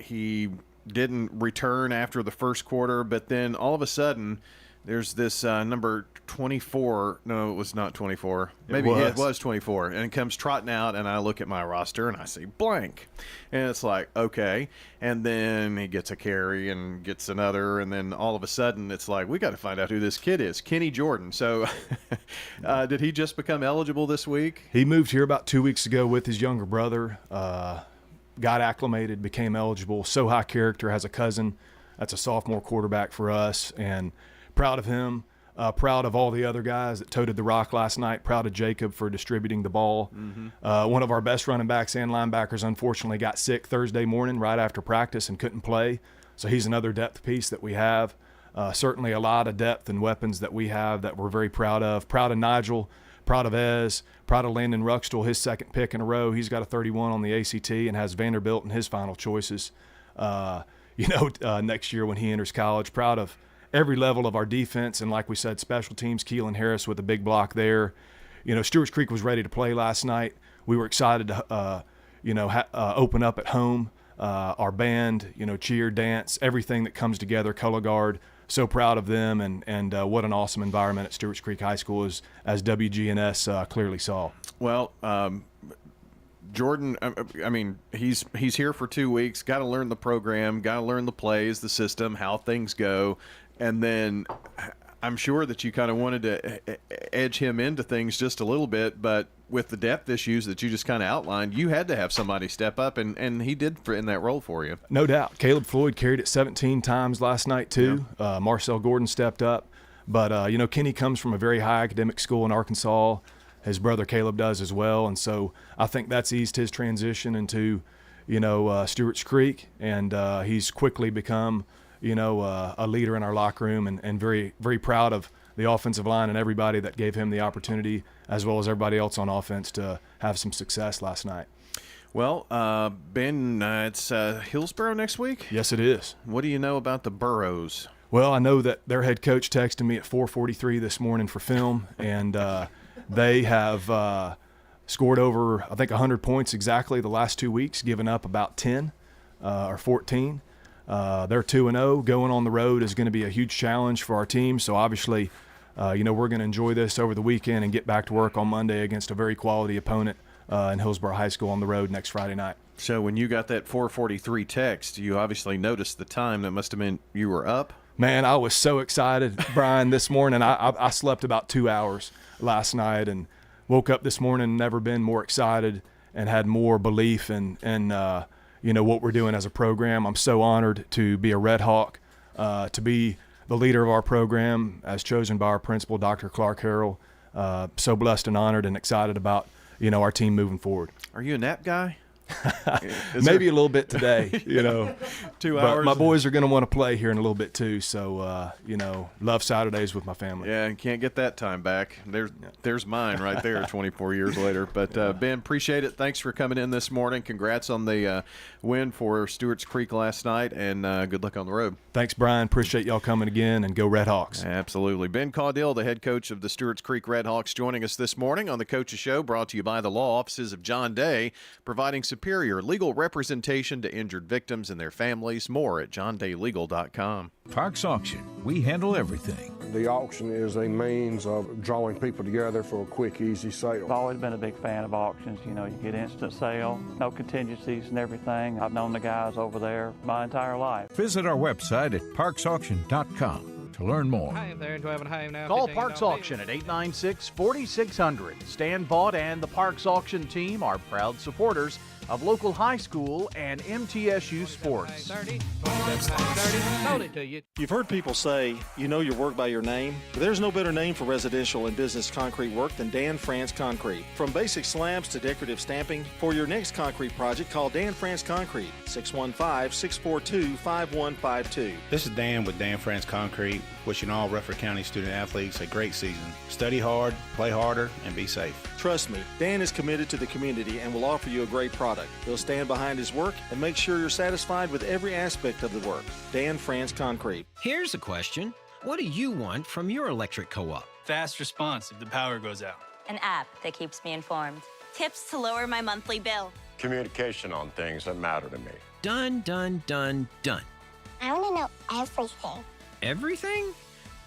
He didn't return after the first quarter, but then all of a sudden there's this number 24. No, it was not 24. Maybe it was 24. And it comes trotting out, and I look at my roster, and I see blank. And it's like, okay. And then he gets a carry and gets another, and then all of a sudden it's like, we got to find out who this kid is, Kenny Jordan. So did he just become eligible this week? He moved here about 2 weeks ago with his younger brother, got acclimated, became eligible. So high character, has a cousin that's a sophomore quarterback for us, and proud of him. Proud of all the other guys that toted the rock last night. Proud of Jacob for distributing the ball. One of our best running backs and linebackers unfortunately got sick Thursday morning right after practice and couldn't play. So he's another depth piece that we have. Certainly a lot of depth and weapons that we have that we're very proud of. Proud of Nigel. Proud of Ez. Proud of Landon Ruxtell, his second pick in a row. He's got a 31 on the ACT and has Vanderbilt in his final choices. Next year when he enters college. Proud of every level of our defense, and like we said, special teams. Keelan Harris with a big block there. Stewart's Creek was ready to play last night. We were excited to, open up at home. Our band, cheer, dance, everything that comes together, color guard. So proud of them, and what an awesome environment at Stewart's Creek High School as WGNS clearly saw. Well, Jordan, I mean, he's here for 2 weeks. Got to learn the program, got to learn the plays, the system, how things go. And then I'm sure that you kind of wanted to edge him into things just a little bit, but with the depth issues that you just kind of outlined, you had to have somebody step up, and he did in that role for you. No doubt. Caleb Floyd carried it 17 times last night too. Yeah. Marcel Gordon stepped up. But, Kenny comes from a very high academic school in Arkansas. His brother Caleb does as well. And so I think that's eased his transition into, Stewart's Creek. And he's quickly become a leader in our locker room, and very, very proud of the offensive line and everybody that gave him the opportunity, as well as everybody else on offense, to have some success last night. Well, Ben, it's Hillsborough next week? Yes, it is. What do you know about the Burros? Well, I know that their head coach texted me at 4:43 this morning for film, and they have scored over, I think, 100 points exactly the last 2 weeks, given up about 10 or 14. They're 2-0. Going on the road is going to be a huge challenge for our team. So obviously, we're going to enjoy this over the weekend and get back to work on Monday against a very quality opponent in Hillsborough High School on the road next Friday night. So when you got that 4:43 text, you obviously noticed the time. That must have been you were up. Man, I was so excited, Brian, this morning. I slept about 2 hours last night and woke up this morning and never been more excited and had more belief in what we're doing as a program. I'm so honored to be a Red Hawk, to be the leader of our program as chosen by our principal, Dr. Clark Harrell. So blessed and honored and excited about, our team moving forward. Are you a nap guy? Maybe a little bit today, 2 but hours. my boys are going to want to play here in a little bit too. So, love Saturdays with my family. Yeah, and can't get that time back. There's mine right there 24 years later. But, Ben, appreciate it. Thanks for coming in this morning. Congrats on the win for Stewart's Creek last night, and good luck on the road. Thanks, Brian. Appreciate y'all coming again, and go Red Hawks. Absolutely. Ben Caudill, the head coach of the Stewart's Creek Red Hawks, joining us this morning on the Coach's Show, brought to you by the law offices of John Day, providing superior legal representation to injured victims and their families. More at johndaylegal.com. Parks Auction. We handle everything. The auction is a means of drawing people together for a quick, easy sale. I've always been a big fan of auctions. You get instant sale, no contingencies and everything. I've known the guys over there my entire life. Visit our website at parksauction.com to learn more. Hi, I'm there in 12 and home now. Call Parks Auction at 896-4600. Stan Vaught and the Parks Auction team are proud supporters of local high school and MTSU sports. You've heard people say, you know your work by your name, but there's no better name for residential and business concrete work than Dan France Concrete. From basic slabs to decorative stamping, for your next concrete project, call Dan France Concrete, 615-642-5152. This is Dan with Dan France Concrete, wishing all Rutherford County student athletes a great season. Study hard, play harder, and be safe. Trust me, Dan is committed to the community and will offer you a great product. He'll stand behind his work and make sure you're satisfied with every aspect of the work. Dan France Concrete. Here's a question. What do you want from your electric co-op? Fast response if the power goes out. An app that keeps me informed. Tips to lower my monthly bill. Communication on things that matter to me. Done, done, done, done. I want to know everything. Everything?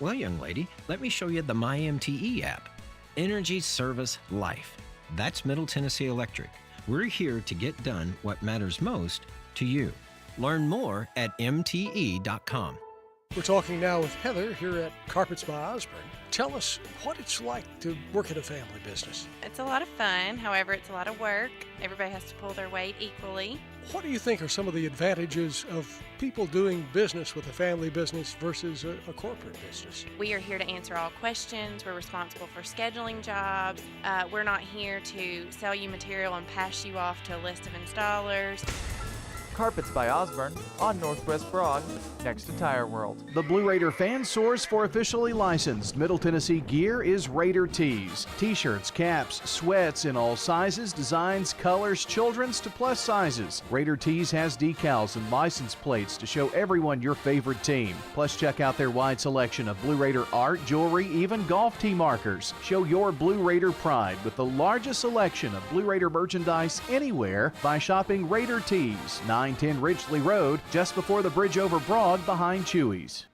Well, young lady, let me show you the MyMTE app. Energy Service Life. That's Middle Tennessee Electric. We're here to get done what matters most to you. Learn more at mte.com. We're talking now with Heather here at Carpets by Osborne. Tell us what it's like to work in a family business. It's a lot of fun. However, it's a lot of work. Everybody has to pull their weight equally. What do you think are some of the advantages of people doing business with a family business versus a corporate business? We are here to answer all questions. We're responsible for scheduling jobs. We're not here to sell you material and pass you off to a list of installers. Carpets by Osborne on Northwest Broad, next to Tire World. The Blue Raider fan source for officially licensed Middle Tennessee gear is Raider Tees. T-shirts, caps, sweats in all sizes, designs, colors, children's to plus sizes. Raider Tees has decals and license plates to show everyone your favorite team. Plus, check out their wide selection of Blue Raider art, jewelry, even golf tee markers. Show your Blue Raider pride with the largest selection of Blue Raider merchandise anywhere by shopping Raider Tees, 910 Ridgely Road, just before the bridge over Broad behind Chewy's.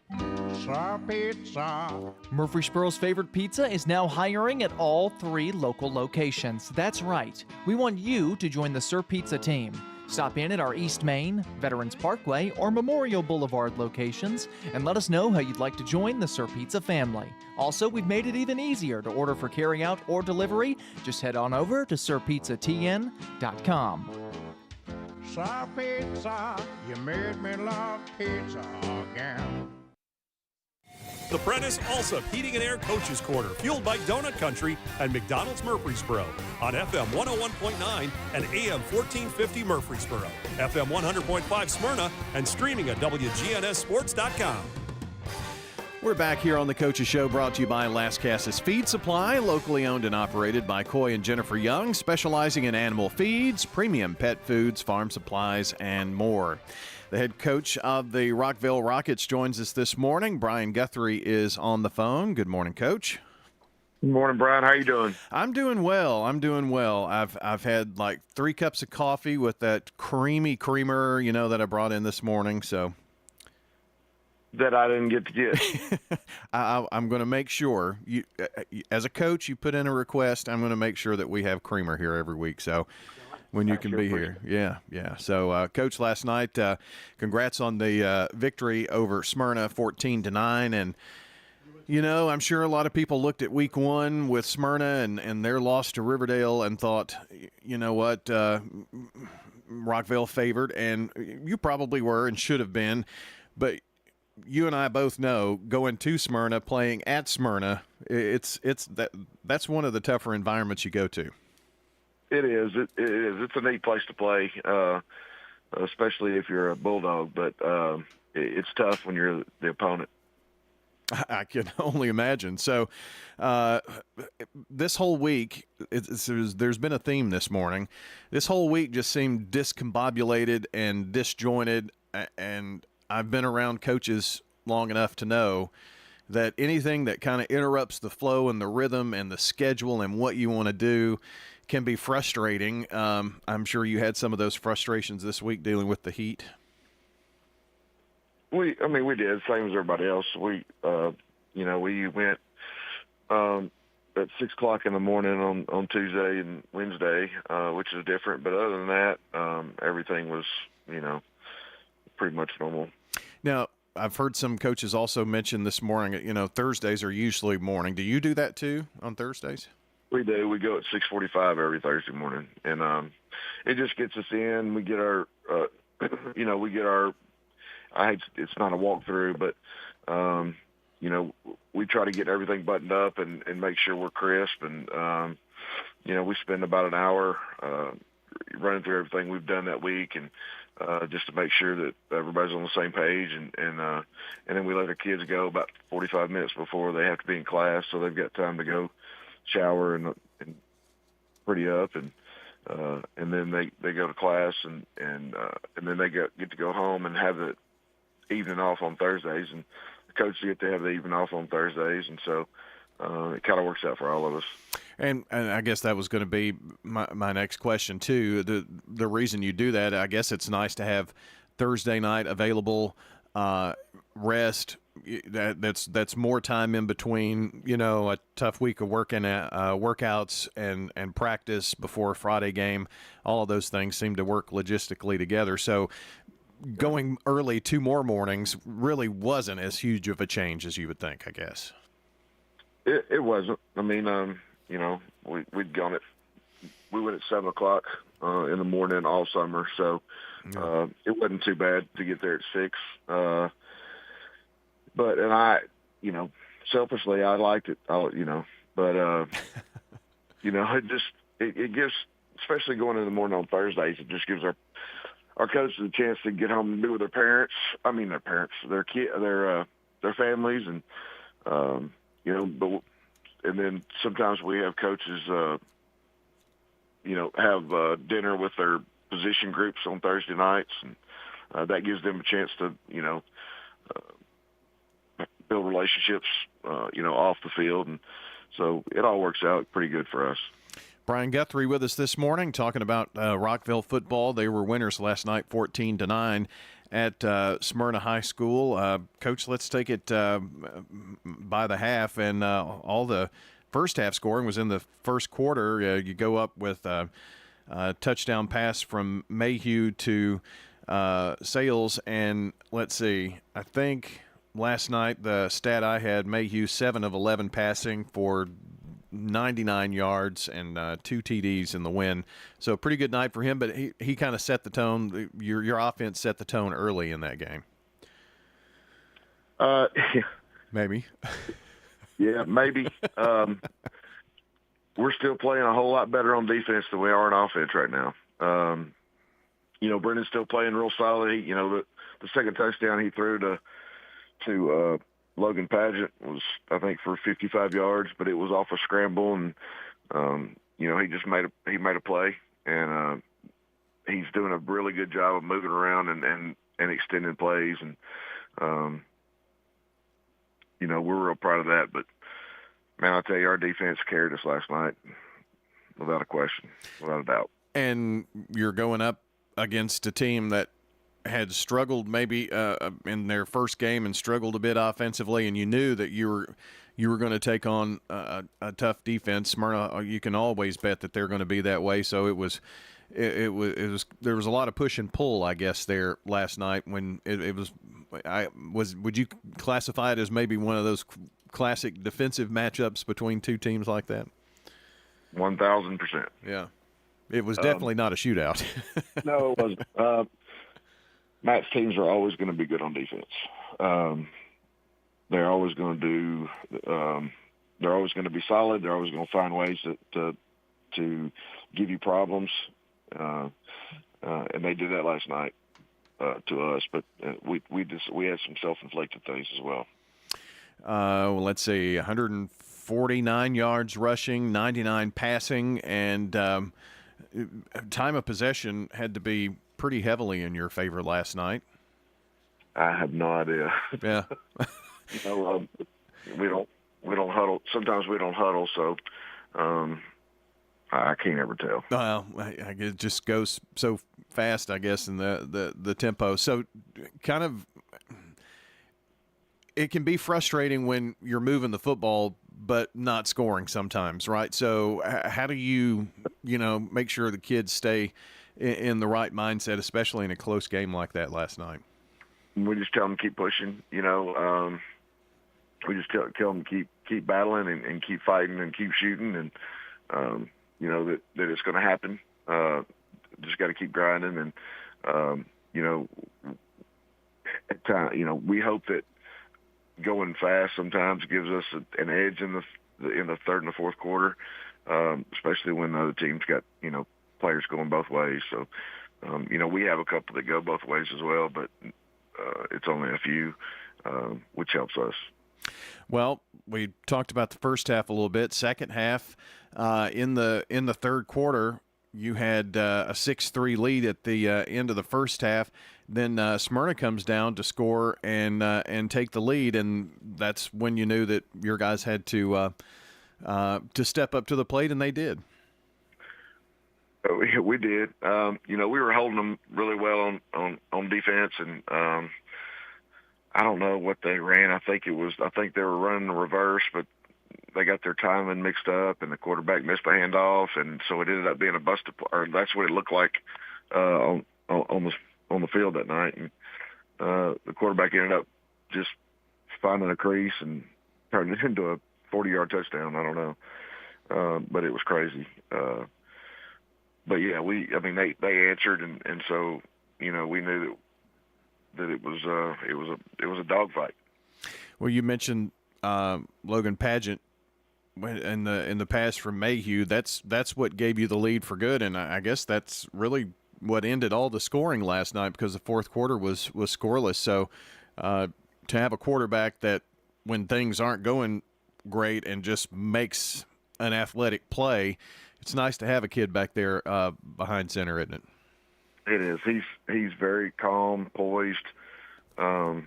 Murfreesboro's favorite pizza is now hiring at all 3 local locations. That's right. We want you to join the Sir Pizza team. Stop in at our East Main, Veterans Parkway, or Memorial Boulevard locations and let us know how you'd like to join the Sir Pizza family. Also, we've made it even easier to order for carryout or delivery. Just head on over to sirpizzatn.com. Sir Pizza, you made me love pizza again. The Prentice Alsop Heating and Air Coaches Corner, fueled by Donut Country and McDonald's Murfreesboro on FM 101.9 and AM 1450 Murfreesboro, FM 100.5 Smyrna, and streaming at WGNSSports.com. We're back here on the Coaches Show, brought to you by Las Casas Feed Supply, locally owned and operated by Coy and Jennifer Young, specializing in animal feeds, premium pet foods, farm supplies, and more. The head coach of the Rockville Rockets joins us this morning. Brian Guthrie is on the phone. Good morning, Coach. Good morning, Brian. How you doing? I'm doing well. I've had like 3 cups of coffee with that creamer, that I brought in this morning, so. That I didn't get to get. I'm going to make sure you, as a coach, you put in a request. I'm going to make sure that we have creamer here every week. So when you can be here, yeah. So, Coach, last night, congrats on the victory over Smyrna, 14-9, and I'm sure a lot of people looked at Week 1 with Smyrna and their loss to Riverdale and thought, you know what, Rockville favored, and you probably were and should have been, but. You and I both know going to Smyrna, playing at Smyrna, that's one of the tougher environments you go to. It is. It is. It's a neat place to play, especially if you're a Bulldog. But it's tough when you're the opponent. I can only imagine. So this whole week, there's been a theme this morning. This whole week just seemed discombobulated and disjointed, and I've been around coaches long enough to know that anything that kind of interrupts the flow and the rhythm and the schedule and what you want to do can be frustrating. I'm sure you had some of those frustrations this week dealing with the heat. We did, same as everybody else. We went at 6 o'clock in the morning on Tuesday and Wednesday, which is different. But other than that, everything was, pretty much normal. Now, I've heard some coaches also mention this morning, Thursdays are usually morning. Do you do that too on Thursdays? We do. We go at 6:45 every Thursday morning, and it just gets us in. We get our, it's not a walkthrough, but we try to get everything buttoned up and make sure we're crisp, and we spend about an hour running through everything we've done that week, and just to make sure that everybody's on the same page, and then we let our kids go about 45 minutes before they have to be in class, so they've got time to go shower and pretty up, and then they go to class, and then they get to go home and have the evening off on Thursdays, and the coaches get to have the evening off on Thursdays, and so it kind of works out for all of us. And I guess that was going to be my next question too. The reason you do that, I guess it's nice to have Thursday night available, rest, that's more time in between, a tough week of workouts and practice before a Friday game. All of those things seem to work logistically together. So going early 2 more mornings really wasn't as huge of a change as you would think, I guess. It wasn't. I mean, we'd gone we went at 7 o'clock in the morning all summer, so it wasn't too bad to get there at 6. But I, selfishly, I liked it. But it gives, especially going in the morning on Thursdays, it just gives our coaches a chance to get home and be with their parents. I mean, their families, and and then sometimes we have coaches, have dinner with their position groups on Thursday nights, and that gives them a chance to, build relationships, off the field, and so it all works out pretty good for us. Brian Guthrie with us this morning talking about Rockville football. They were winners last night, 14-9 at Smyrna High School. Coach, let's take it by the half, and all the first half scoring was in the first quarter. You go up with a touchdown pass from Mayhew to Sales, and let's see, I think last night the stat I had, Mayhew 7 of 11 passing for 99 yards and 2 TDs in the win. So a pretty good night for him, but he kind of set the tone. Your offense set the tone early in that game. Maybe. Yeah, maybe. We're still playing a whole lot better on defense than we are on offense right now. Brendan's still playing real solid. The second touchdown he threw to Logan Pageant was, I think, for 55 yards, but it was off a scramble, and he just made a play, and he's doing a really good job of moving around and extending plays, and we're real proud of that. But man, I'll tell you, our defense carried us last night, without a question, without a doubt. And you're going up against a team that had struggled maybe in their first game and struggled a bit offensively, and you knew that you were going to take on a tough defense. Smyrna, you can always bet that they're going to be that way. So it was there was a lot of push and pull, I guess, there last night when would you classify it as maybe one of those classic defensive matchups between two teams like that? 1,000%. Yeah, it was definitely not a shootout. No, it wasn't. Matt's teams are always going to be good on defense. They're always going to they're always going to be solid. They're always going to find ways to give you problems, and they did that last night to us. But we had some self-inflicted things as well. Let's see, 149 yards rushing, 99 passing, and time of possession had to be pretty heavily in your favor last night. I have no idea. Yeah. We don't huddle. Sometimes we don't huddle, so I can't ever tell. Well, it just goes so fast, I guess, in the tempo. So kind of it can be frustrating when you're moving the football but not scoring sometimes, right? So how do you make sure the kids stay in the right mindset, especially in a close game like that last night? We just tell them to keep pushing. We just tell them to keep battling and keep fighting and keep shooting, and that it's going to happen. Just got to keep grinding, and at times, we hope that going fast sometimes gives us an edge in the third and the fourth quarter, especially when the other team's got players going both ways. So, we have a couple that go both ways as well, but it's only a few, which helps us. Well, we talked about the first half a little bit. Second half, in the third quarter, you had a 6-3 lead at the end of the first half. Then Smyrna comes down to score and take the lead, and that's when you knew that your guys had to step up to the plate, and they did. We did. We were holding them really well on defense, and I don't know what they ran. I think they were running the reverse, but they got their timing mixed up, and the quarterback missed the handoff, and so it ended up being a busted. Or that's what it looked like on the field that night. And the quarterback ended up just finding a crease and turned it into a 40-yard touchdown. I don't know, but it was crazy. But yeah, they answered, and so we knew that it was a dogfight. Well, you mentioned Logan Pageant in the pass from Mayhew. That's what gave you the lead for good, and I guess that's really what ended all the scoring last night, because the fourth quarter was scoreless. So to have a quarterback that, when things aren't going great, and just makes an athletic play, it's nice to have a kid back there behind center, isn't it? It is. He's very calm, poised, and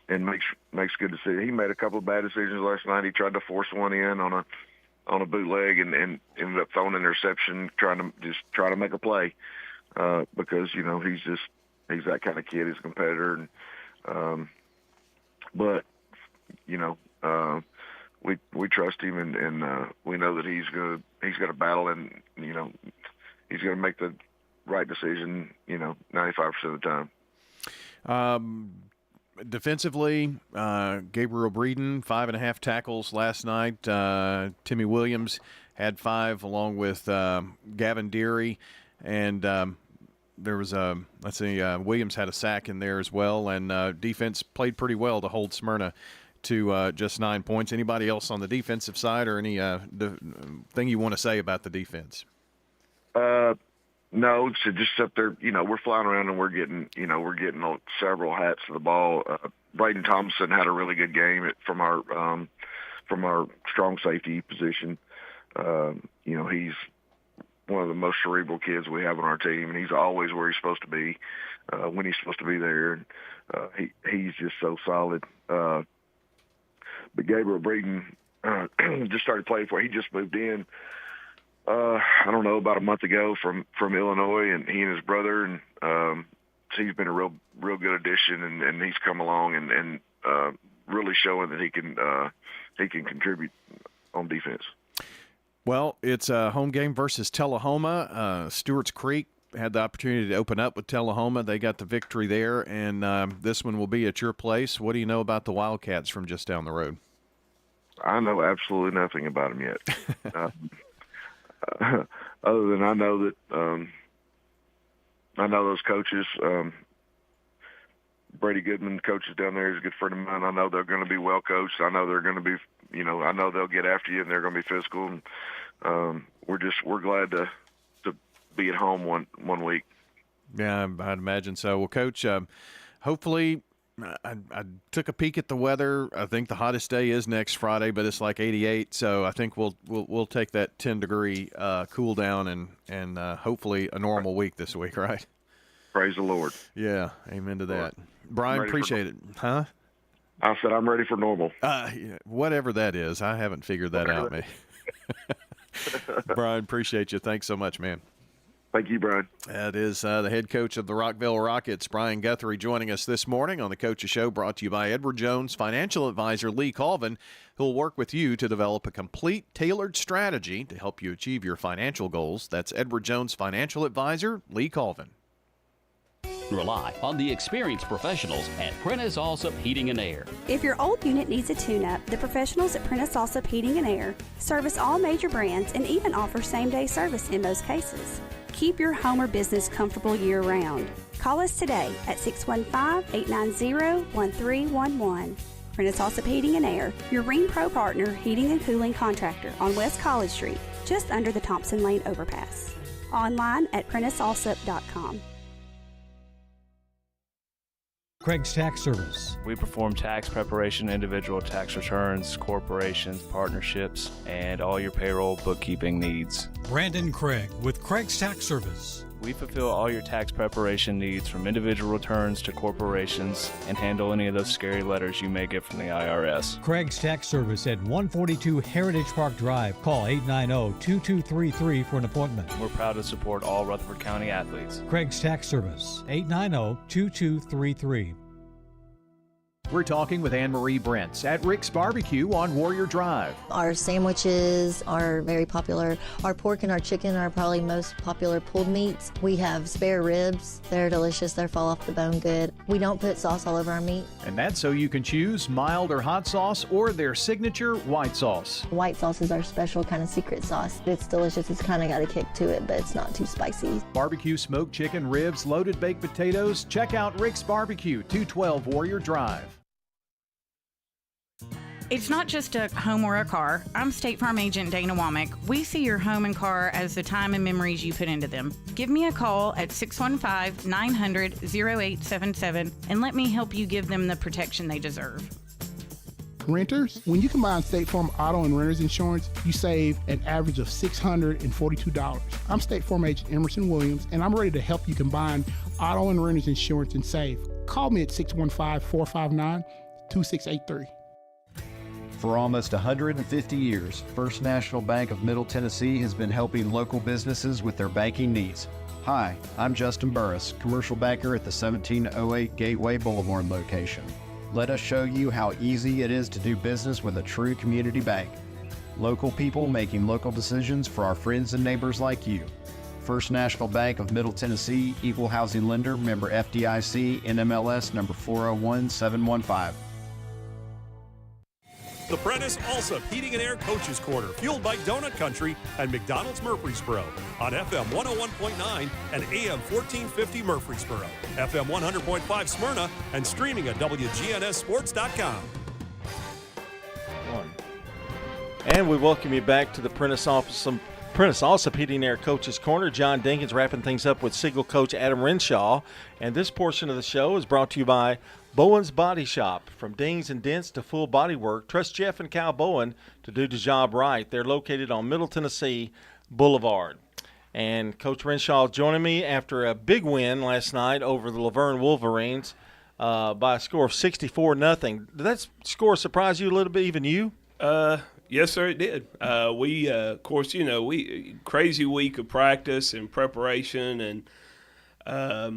makes good decisions. He made a couple of bad decisions last night. He tried to force one in on a bootleg and ended up throwing an interception, trying to make a play because he's that kind of kid. He's a competitor, and but we trust him, and we know that he's gonna battle, and he's gonna make the right decision 95% of the time. Defensively, Gabriel Breeden, 5.5 tackles last night. Timmy Williams had 5, along with Gavin Deary, and there was Williams had a sack in there as well, and defense played pretty well to hold Smyrna to just 9 points. Anybody else on the defensive side, or any thing you want to say about the defense? No, so just up there, we're flying around and we're getting several hats to the ball. Braden Thompson had a really good game from our strong safety position. He's one of the most cerebral kids we have on our team, and he's always where he's supposed to be when he's supposed to be there. He's just so solid. But Gabriel Breeden just started playing for. He just moved in. I don't know, about a month ago from Illinois, and he and his brother, and so he's been a real good addition, and he's come along and really showing that he can contribute on defense. Well, it's a home game versus Tullahoma. Stewart's Creek had the opportunity to open up with Tullahoma. They got the victory there, and this one will be at your place. What do you know about the Wildcats from just down the road? I know absolutely nothing about them yet. Other than I know that I know those coaches. Brady Goodman coaches down there is a good friend of mine. I know they're going to be well coached. I know they're going to be, I know they'll get after you, and they're going to be physical. And we're glad to be at home one week. Yeah, I'd imagine so. Well, Coach, hopefully. I took a peek at the weather. I think the hottest day is next Friday, but it's like 88. So I think we'll take that 10-degree cool down and hopefully a normal week this week, right? Praise the Lord. Yeah, amen to that. Brian, appreciate it. Huh? I said I'm ready for normal. Whatever that is, I haven't figured that out, man. Brian, appreciate you. Thanks so much, man. Thank you, Brian. That is the head coach of the Rockville Rockets, Brian Guthrie, joining us this morning on the Coach's Show, brought to you by Edward Jones financial advisor Lee Colvin, who will work with you to develop a complete, tailored strategy to help you achieve your financial goals. That's Edward Jones financial advisor Lee Colvin. Rely on the experienced professionals at Prentice Allsup Heating and Air. If your old unit needs a tune-up, the professionals at Prentice Allsup Heating and Air service all major brands and even offer same-day service in most cases. Keep your home or business comfortable year-round. Call us today at 615-890-1311. Prentice Allsup Heating and Air, your Ring Pro partner heating and cooling contractor on West College Street, just under the Thompson Lane overpass. Online at PrenticeAllsup.com. Craig's Tax Service. We perform tax preparation, individual tax returns, corporations, partnerships, and all your payroll bookkeeping needs. Brandon Craig with Craig's Tax Service. We fulfill all your tax preparation needs, from individual returns to corporations, and handle any of those scary letters you may get from the IRS. Craig's Tax Service at 142 Heritage Park Drive. Call 890-2233 for an appointment. We're proud to support all Rutherford County athletes. Craig's Tax Service, 890-2233. We're talking with Anne-Marie Brents at Rick's Barbecue on Warrior Drive. Our sandwiches are very popular. Our pork and our chicken are probably most popular pulled meats. We have spare ribs. They're delicious. They fall off the bone good. We don't put sauce all over our meat. And that's so you can choose mild or hot sauce or their signature white sauce. White sauce is our special kind of secret sauce. It's delicious. It's kind of got a kick to it, but it's not too spicy. Barbecue smoked chicken, ribs, loaded baked potatoes. Check out Rick's Barbecue, 212 Warrior Drive. It's not just a home or a car. I'm State Farm Agent Dana Womack. We see your home and car as the time and memories you put into them. Give me a call at 615-900-0877 and let me help you give them the protection they deserve. Renters, when you combine State Farm auto and renter's insurance, you save an average of $642. I'm State Farm Agent Emerson Williams, and I'm ready to help you combine auto and renter's insurance and save. Call me at 615-459-2683. For almost 150 years, First National Bank of Middle Tennessee has been helping local businesses with their banking needs. Hi, I'm Justin Burris, commercial banker at the 1708 Gateway Boulevard location. Let us show you how easy it is to do business with a true community bank. Local people making local decisions for our friends and neighbors like you. First National Bank of Middle Tennessee, Equal Housing Lender, member FDIC, NMLS number 401715. The Prentice Allsup Heating and Air Coaches Corner, fueled by Donut Country and McDonald's Murfreesboro on FM 101.9 and AM 1450 Murfreesboro, FM 100.5 Smyrna, and streaming at WGNSSports.com. And we welcome you back to the Prentice Allsup Heating and Air Coaches Corner. John Dinkins wrapping things up with Siegel coach Adam Renshaw. And this portion of the show is brought to you by Bowen's Body Shop. From dings and dents to full body work, trust Jeff and Cal Bowen to do the job right. They're located on Middle Tennessee Boulevard. And Coach Renshaw joining me after a big win last night over the Laverne Wolverines by a score of 64-0. Did that score surprise you a little bit, even you? Yes, sir, it did. We, of course, crazy week of practice and preparation, and I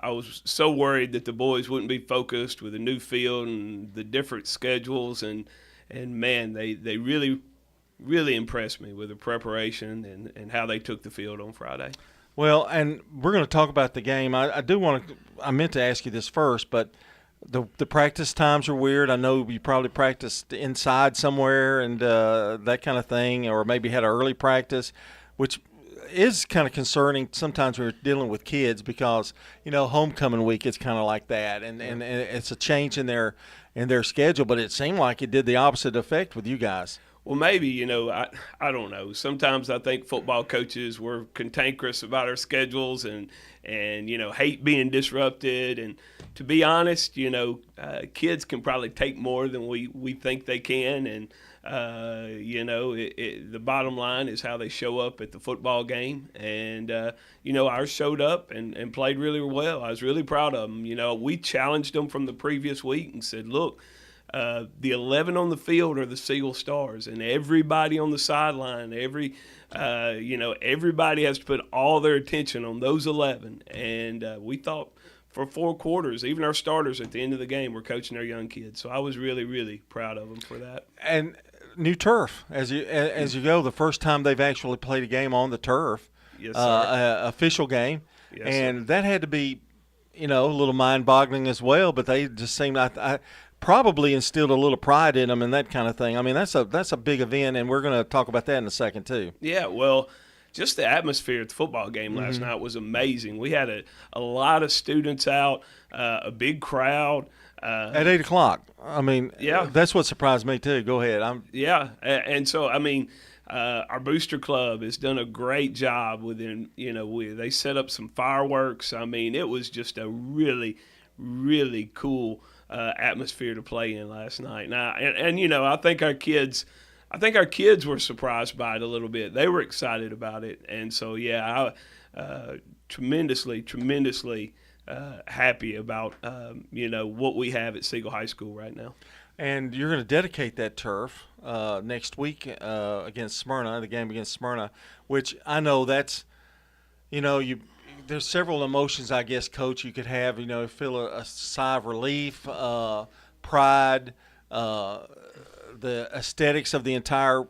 was so worried that the boys wouldn't be focused with the new field and the different schedules, and man, they really impressed me with the preparation and how they took the field on Friday. Well, and we're going to talk about the game. I meant to ask you this first, but the practice times are weird. I know you probably practiced inside somewhere and that kind of thing, or maybe had an early practice, which is kind of concerning sometimes when we're dealing with kids because, homecoming week is kind of like that, and it's a change in their schedule, but it seemed like it did the opposite effect with you guys. Well, maybe, I don't know. Sometimes I think football coaches were cantankerous about our schedules and hate being disrupted. And to be honest, kids can probably take more than we think they can. And, the bottom line is how they show up at the football game. And, ours showed up and played really well. I was really proud of them. We challenged them from the previous week and said, look, the 11 on the field are the Siegel Stars, and everybody on the sideline, everybody has to put all their attention on those 11. And we thought for 4 quarters, even our starters at the end of the game were coaching our young kids. So I was really, really proud of them for that. And new turf as you go. The first time they've actually played a game on the turf, yes, sir. Official game, yes, and sir. That had to be, a little mind-boggling as well. But they just seemed I probably instilled a little pride in them and that kind of thing. I mean, that's a big event, and we're going to talk about that in a second too. Yeah, well, just the atmosphere at the football game last night was amazing. We had a lot of students out, a big crowd. At 8 o'clock. I mean, yeah, that's what surprised me too. Go ahead. And so I mean, our booster club has done a great job they set up some fireworks. I mean, it was just a really, really cool atmosphere to play in last night. Now, I think our kids were surprised by it a little bit. They were excited about it, and so tremendously happy about what we have at Siegel High School right now. And you're going to dedicate that turf next week against Smyrna, the game against Smyrna, which I know that's, there's several emotions, I guess, Coach, you could have. You know, feel a sigh of relief, pride, the aesthetics of the entire,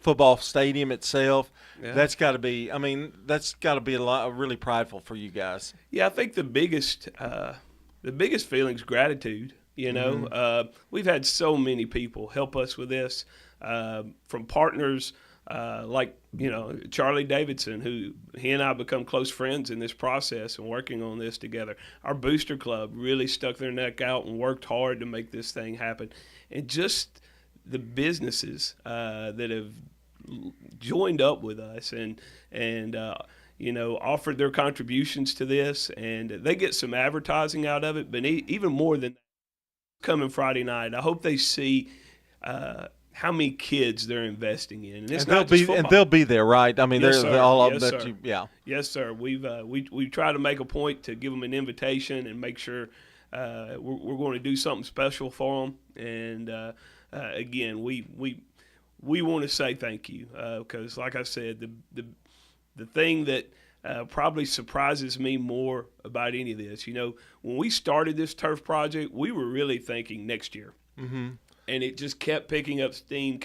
football stadium itself. Yeah. That's got to be. I mean, that's got to be really prideful for you guys. Yeah, I think the biggest feeling is gratitude. We've had so many people help us with this, from partners like Charlie Davidson, who he and I become close friends in this process and working on this together. Our booster club really stuck their neck out and worked hard to make this thing happen, and just the businesses that have joined up with us and offered their contributions to this, and they get some advertising out of it. But even more than that, coming Friday night, I hope they see how many kids they're investing in, and it's not just football. And they'll be there, right? I mean, Yes, they're sir. all of Yes, them that sir. you, yeah. Yes, sir. We try to make a point to give them an invitation and make sure we're going to do something special for them. And again, we want to say thank you because, like I said, the thing that probably surprises me more about any of this, when we started this turf project, we were really thinking next year. Mm-hmm. And it just kept picking up steam,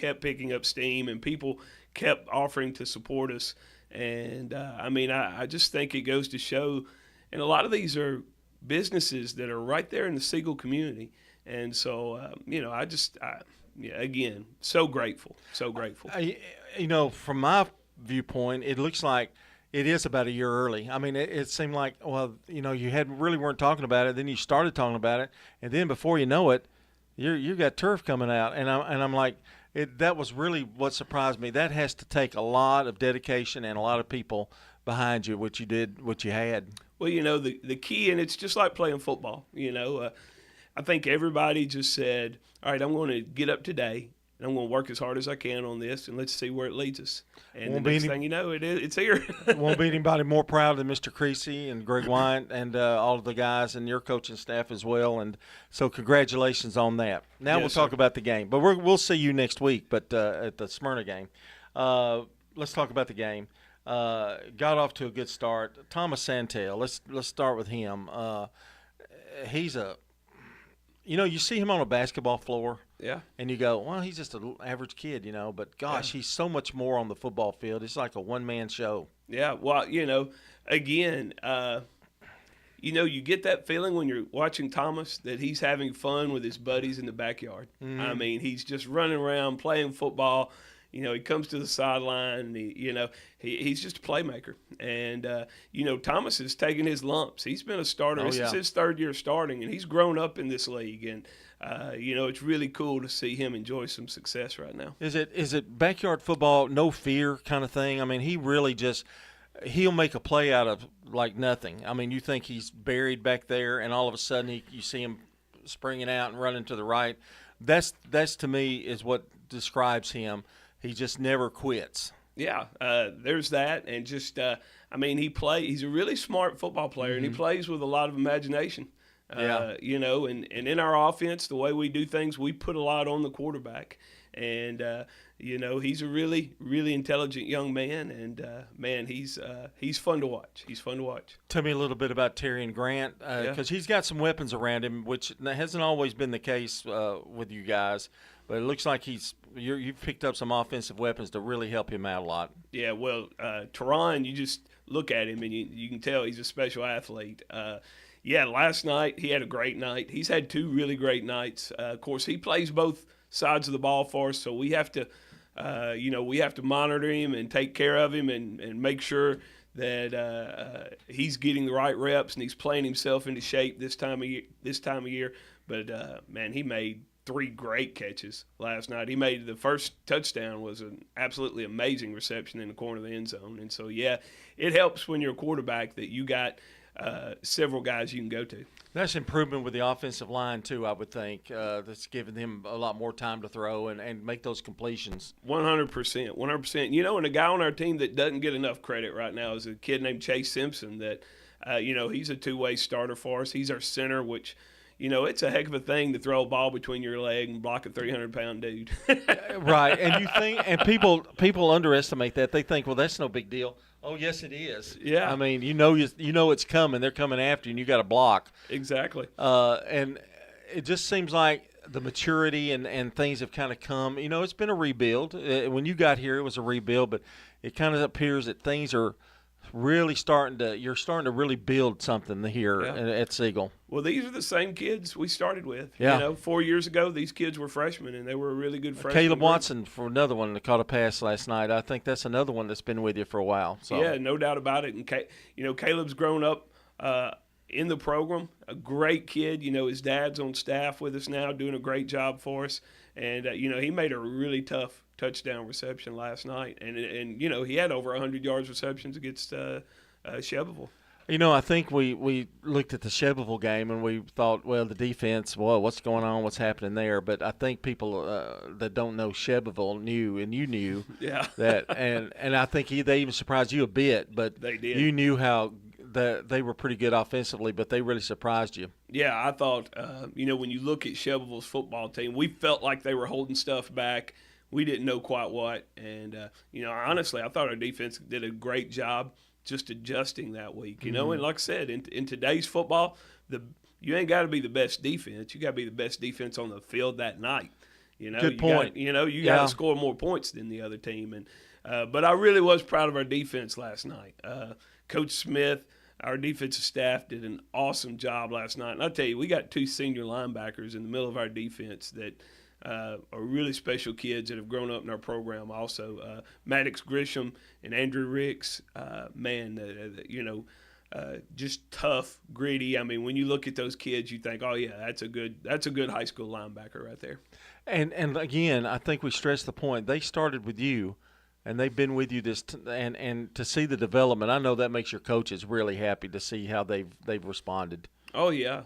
and people kept offering to support us. And, I just think it goes to show, and a lot of these are businesses that are right there in the Siegel community. And so, again, so grateful. From my viewpoint, it looks like it is about a year early. I mean, it seemed like, you weren't talking about it. Then you started talking about it. And then before you know it, you got turf coming out, and I'm like, that was really what surprised me. That has to take a lot of dedication and a lot of people behind you, what you had. Well, the key, and it's just like playing football. I think everybody just said, all right, I'm going to get up today, and I'm going to work as hard as I can on this, and let's see where it leads us. And the next thing you know, it's here. Won't be anybody more proud than Mr. Creasy and Greg Wyant and all of the guys and your coaching staff as well. And so congratulations on that. Now we'll talk about the game. But we'll see you next week but at the Smyrna game. Let's talk about the game. Got off to a good start. Thomas Santel, let's start with him. He's you see him on a basketball floor. Yeah. And you go, well, he's just an average kid, but gosh, he's so much more on the football field. It's like a one-man show. Yeah. Well, again, you get that feeling when you're watching Thomas that he's having fun with his buddies in the backyard. Mm-hmm. I mean, he's just running around playing football. He comes to the sideline and he's just a playmaker. And, Thomas has taken his lumps. He's been a starter. This is his third year starting, and he's grown up in this league. And, it's really cool to see him enjoy some success right now. Is it backyard football, no fear kind of thing? I mean, he really he'll make a play out of like nothing. I mean, you think he's buried back there, and all of a sudden you see him springing out and running to the right. That's to me is what describes him. He just never quits. Yeah, there's that, and just he's a really smart football player, and he plays with a lot of imagination. And in our offense, the way we do things, we put a lot on the quarterback, and he's a really, really intelligent young man, and he's fun to watch. He's fun to watch. Tell me a little bit about Terry and Grant, because he's got some weapons around him, which hasn't always been the case with you guys. But it looks like you've picked up some offensive weapons to really help him out a lot. Yeah, well, Teron, you just look at him and you can tell he's a special athlete. Last night he had a great night. He's had two really great nights. Of course, he plays both sides of the ball for us, so we have to, monitor him and take care of him and make sure that he's getting the right reps and he's playing himself into shape this time of year. But he made 3 great catches last night. He made the first touchdown was an absolutely amazing reception in the corner of the end zone. And so, it helps when you're a quarterback that you got several guys you can go to. That's improvement with the offensive line, too, I would think. That's giving him a lot more time to throw and make those completions. 100%. 100%. And a guy on our team that doesn't get enough credit right now is a kid named Chase Simpson that, he's a two-way starter for us. He's our center, which – it's a heck of a thing to throw a ball between your leg and block a 300-pound dude. Right, and you think, and people underestimate that. They think, well, that's no big deal. Oh, yes, it is. Yeah. I mean, you know it's coming. They're coming after you, and you got to block. Exactly. And it just seems like the maturity and things have kind of come. It's been a rebuild. When you got here, it was a rebuild, but it kind of appears that things are really you're starting to really build something here at Siegel. Well, these are the same kids we started with. Yeah. 4 years ago, these kids were freshmen, and they were a really good freshmen. Caleb group. Watson for another one that caught a pass last night. I think that's another one that's been with you for a while. So. Yeah, no doubt about it. And Caleb's grown up in the program, a great kid. His dad's on staff with us now, doing a great job for us. And, he made a really tough touchdown reception last night. And he had over 100 yards receptions against Shelbyville. I think we looked at the Shelbyville game and we thought, well, the defense, what's going on, what's happening there? But I think people that don't know Shelbyville knew, and you knew that. And I think they even surprised you a bit, but they did. You knew how they were pretty good offensively, but they really surprised you. Yeah, I thought, when you look at Shelbyville's football team, we felt like they were holding stuff back. We didn't know quite what. And, honestly, I thought our defense did a great job just adjusting that week. And like I said, in today's football, you ain't got to be the best defense. You got to be the best defense on the field that night. Good point. You got to score more points than the other team. And but I really was proud of our defense last night. Coach Smith, our defensive staff did an awesome job last night. And I tell you, we got 2 senior linebackers in the middle of our defense that are really special kids that have grown up in our program also. Maddox Grisham and Andrew Ricks, just tough, gritty. I mean, when you look at those kids, you think, oh, yeah, that's a good high school linebacker right there. And again, I think we stressed the point. They started with you. And they've been with you and to see the development, I know that makes your coaches really happy to see how they've responded. Oh yeah,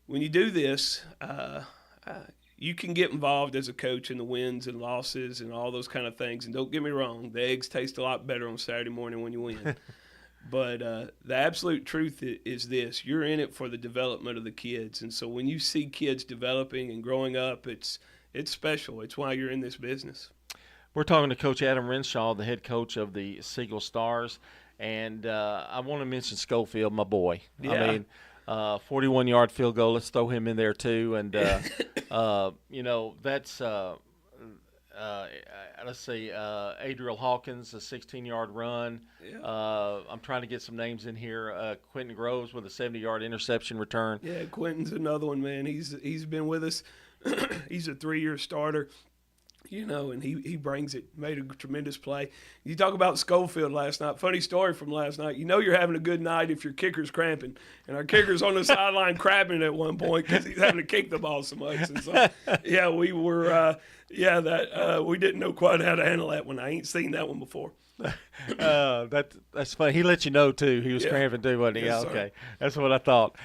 when you do this, you can get involved as a coach in the wins and losses and all those kind of things. And don't get me wrong, the eggs taste a lot better on Saturday morning when you win. But the absolute truth is this: you're in it for the development of the kids, and so when you see kids developing and growing up, it's special. It's why you're in this business. We're talking to Coach Adam Renshaw, the head coach of the Siegel Stars, and I want to mention Schofield, my boy. Yeah. I mean, 41-yard field goal. Let's throw him in there too. And that's let's see, Adriel Hawkins, a 16-yard run. Yeah. I'm trying to get some names in here. Quentin Groves with a 70-yard interception return. Yeah, Quentin's another one, man. He's been with us. He's a 3-year starter, and he brings it. Made a tremendous play. You talk about Schofield last night. Funny story from last night. You're having a good night if your kicker's cramping. And our kicker's on the sideline cramping at one point because he's having to kick the ball so much. And so, yeah, we were we didn't know quite how to handle that one. I ain't seen that one before. That's funny. He let you know, too. He was cramping, too, wasn't he? Yes, okay. sir. That's what I thought.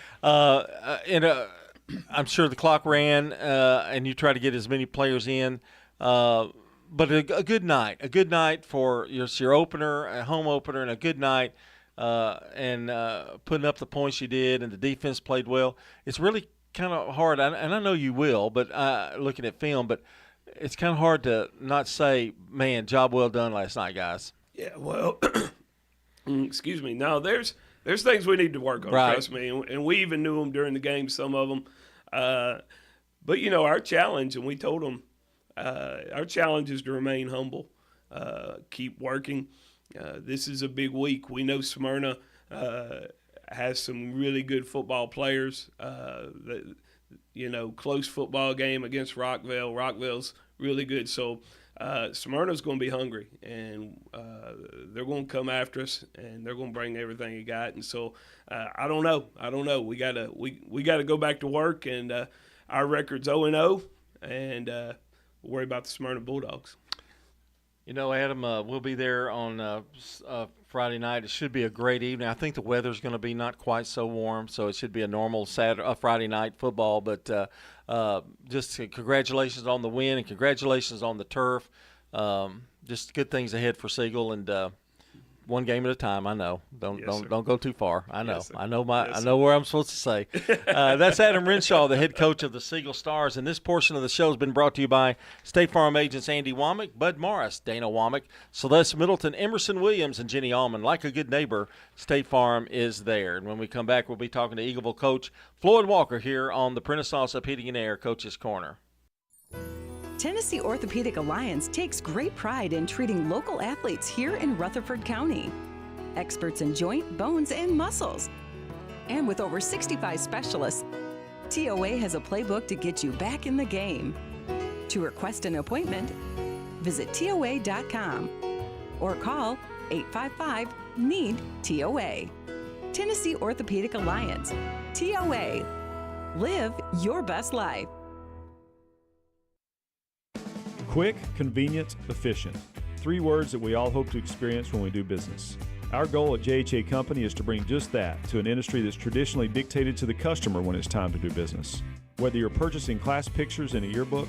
I'm sure the clock ran, and you try to get as many players in. But a good night for your opener, a home opener, and a good night, and putting up the points you did, and the defense played well. It's really kind of hard, and I know you will, but looking at film, but it's kind of hard to not say, man, job well done last night, guys. Yeah, well, excuse me. No, there's things we need to work on, trust me, and we even knew them during the game, some of them. But, our challenge, and we told them, our challenge is to remain humble, keep working. This is a big week. We know Smyrna has some really good football players. Close football game against Rockville. Rockville's really good. So Smyrna's going to be hungry, and they're going to come after us, and they're going to bring everything you got. And so I don't know. We gotta go back to work, and our record's 0-0, and worry about the Smyrna Bulldogs. Adam, we'll be there on Friday night. It should be a great evening. I think the weather's going to be not quite so warm, so it should be a normal Friday night football. But just congratulations on the win and congratulations on the turf. Just good things ahead for Siegel, and one game at a time. I know. Don't go too far. I know. Yes, sir. I know I Yes, know where I'm supposed to say. That's Adam Renshaw, the head coach of the Siegel Stars, and this portion of the show has been brought to you by State Farm agents Andy Womack, Bud Morris, Dana Womack, Celeste Middleton, Emerson Williams, and Jenny Allman. Like a good neighbor, State Farm is there. And when we come back, we'll be talking to Eagleville coach Floyd Walker here on the Prentice Allsup Heating and Air Coach's Corner. Tennessee Orthopedic Alliance takes great pride in treating local athletes here in Rutherford County. Experts in joint, bones, and muscles. And with over 65 specialists, TOA has a playbook to get you back in the game. To request an appointment, visit TOA.com or call 855-NEED-TOA. Tennessee Orthopedic Alliance. TOA. Live your best life. Quick, convenient, efficient. 3 words that we all hope to experience when we do business. Our goal at JHA Company is to bring just that to an industry that's traditionally dictated to the customer when it's time to do business. Whether you're purchasing class pictures in a yearbook,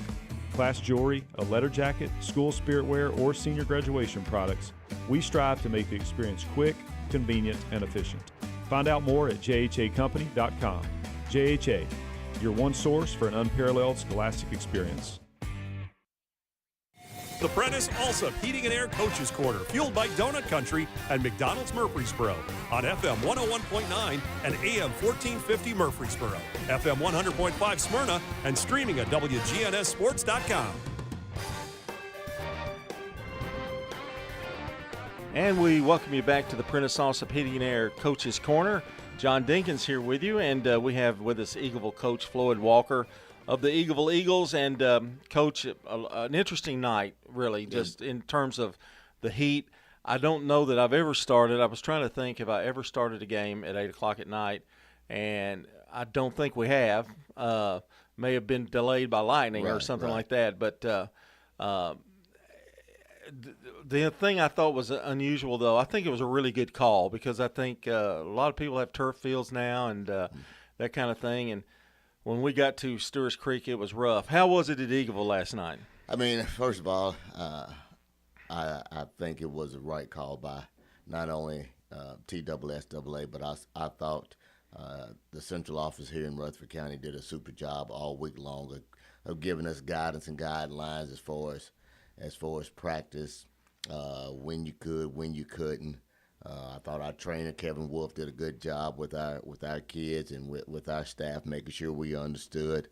class jewelry, a letter jacket, school spirit wear, or senior graduation products, we strive to make the experience quick, convenient, and efficient. Find out more at jhacompany.com. JHA, your one source for an unparalleled scholastic experience. The Prentice Allsup Heating and Air Coaches Corner, fueled by Donut Country and McDonald's Murfreesboro on FM 101.9 and AM 1450 Murfreesboro, FM 100.5 Smyrna, and streaming at WGNSSports.com. And we welcome you back to the Prentice Allsup Heating and Air Coach's Corner. John Dinkins here with you, and we have with us Eagleville coach Floyd Walker of the Eagleville Eagles. And Coach, an interesting night, really, just in terms of the heat. I don't know that I've ever started. I was trying to think if I ever started a game at 8 o'clock at night, and I don't think we have. May have been delayed by lightning or something like that. But the thing I thought was unusual, though, I think it was a really good call, because I think a lot of people have turf fields now and that kind of thing. And when we got to Stewart's Creek, it was rough. How was it at Eagleville last night? I mean, first of all, I think it was the right call by not only TSSAA, but I thought the central office here in Rutherford County did a super job all week long of giving us guidance and guidelines as far as practice, when you could, when you couldn't. I thought our trainer Kevin Wolf did a good job with our kids and with our staff, making sure we understood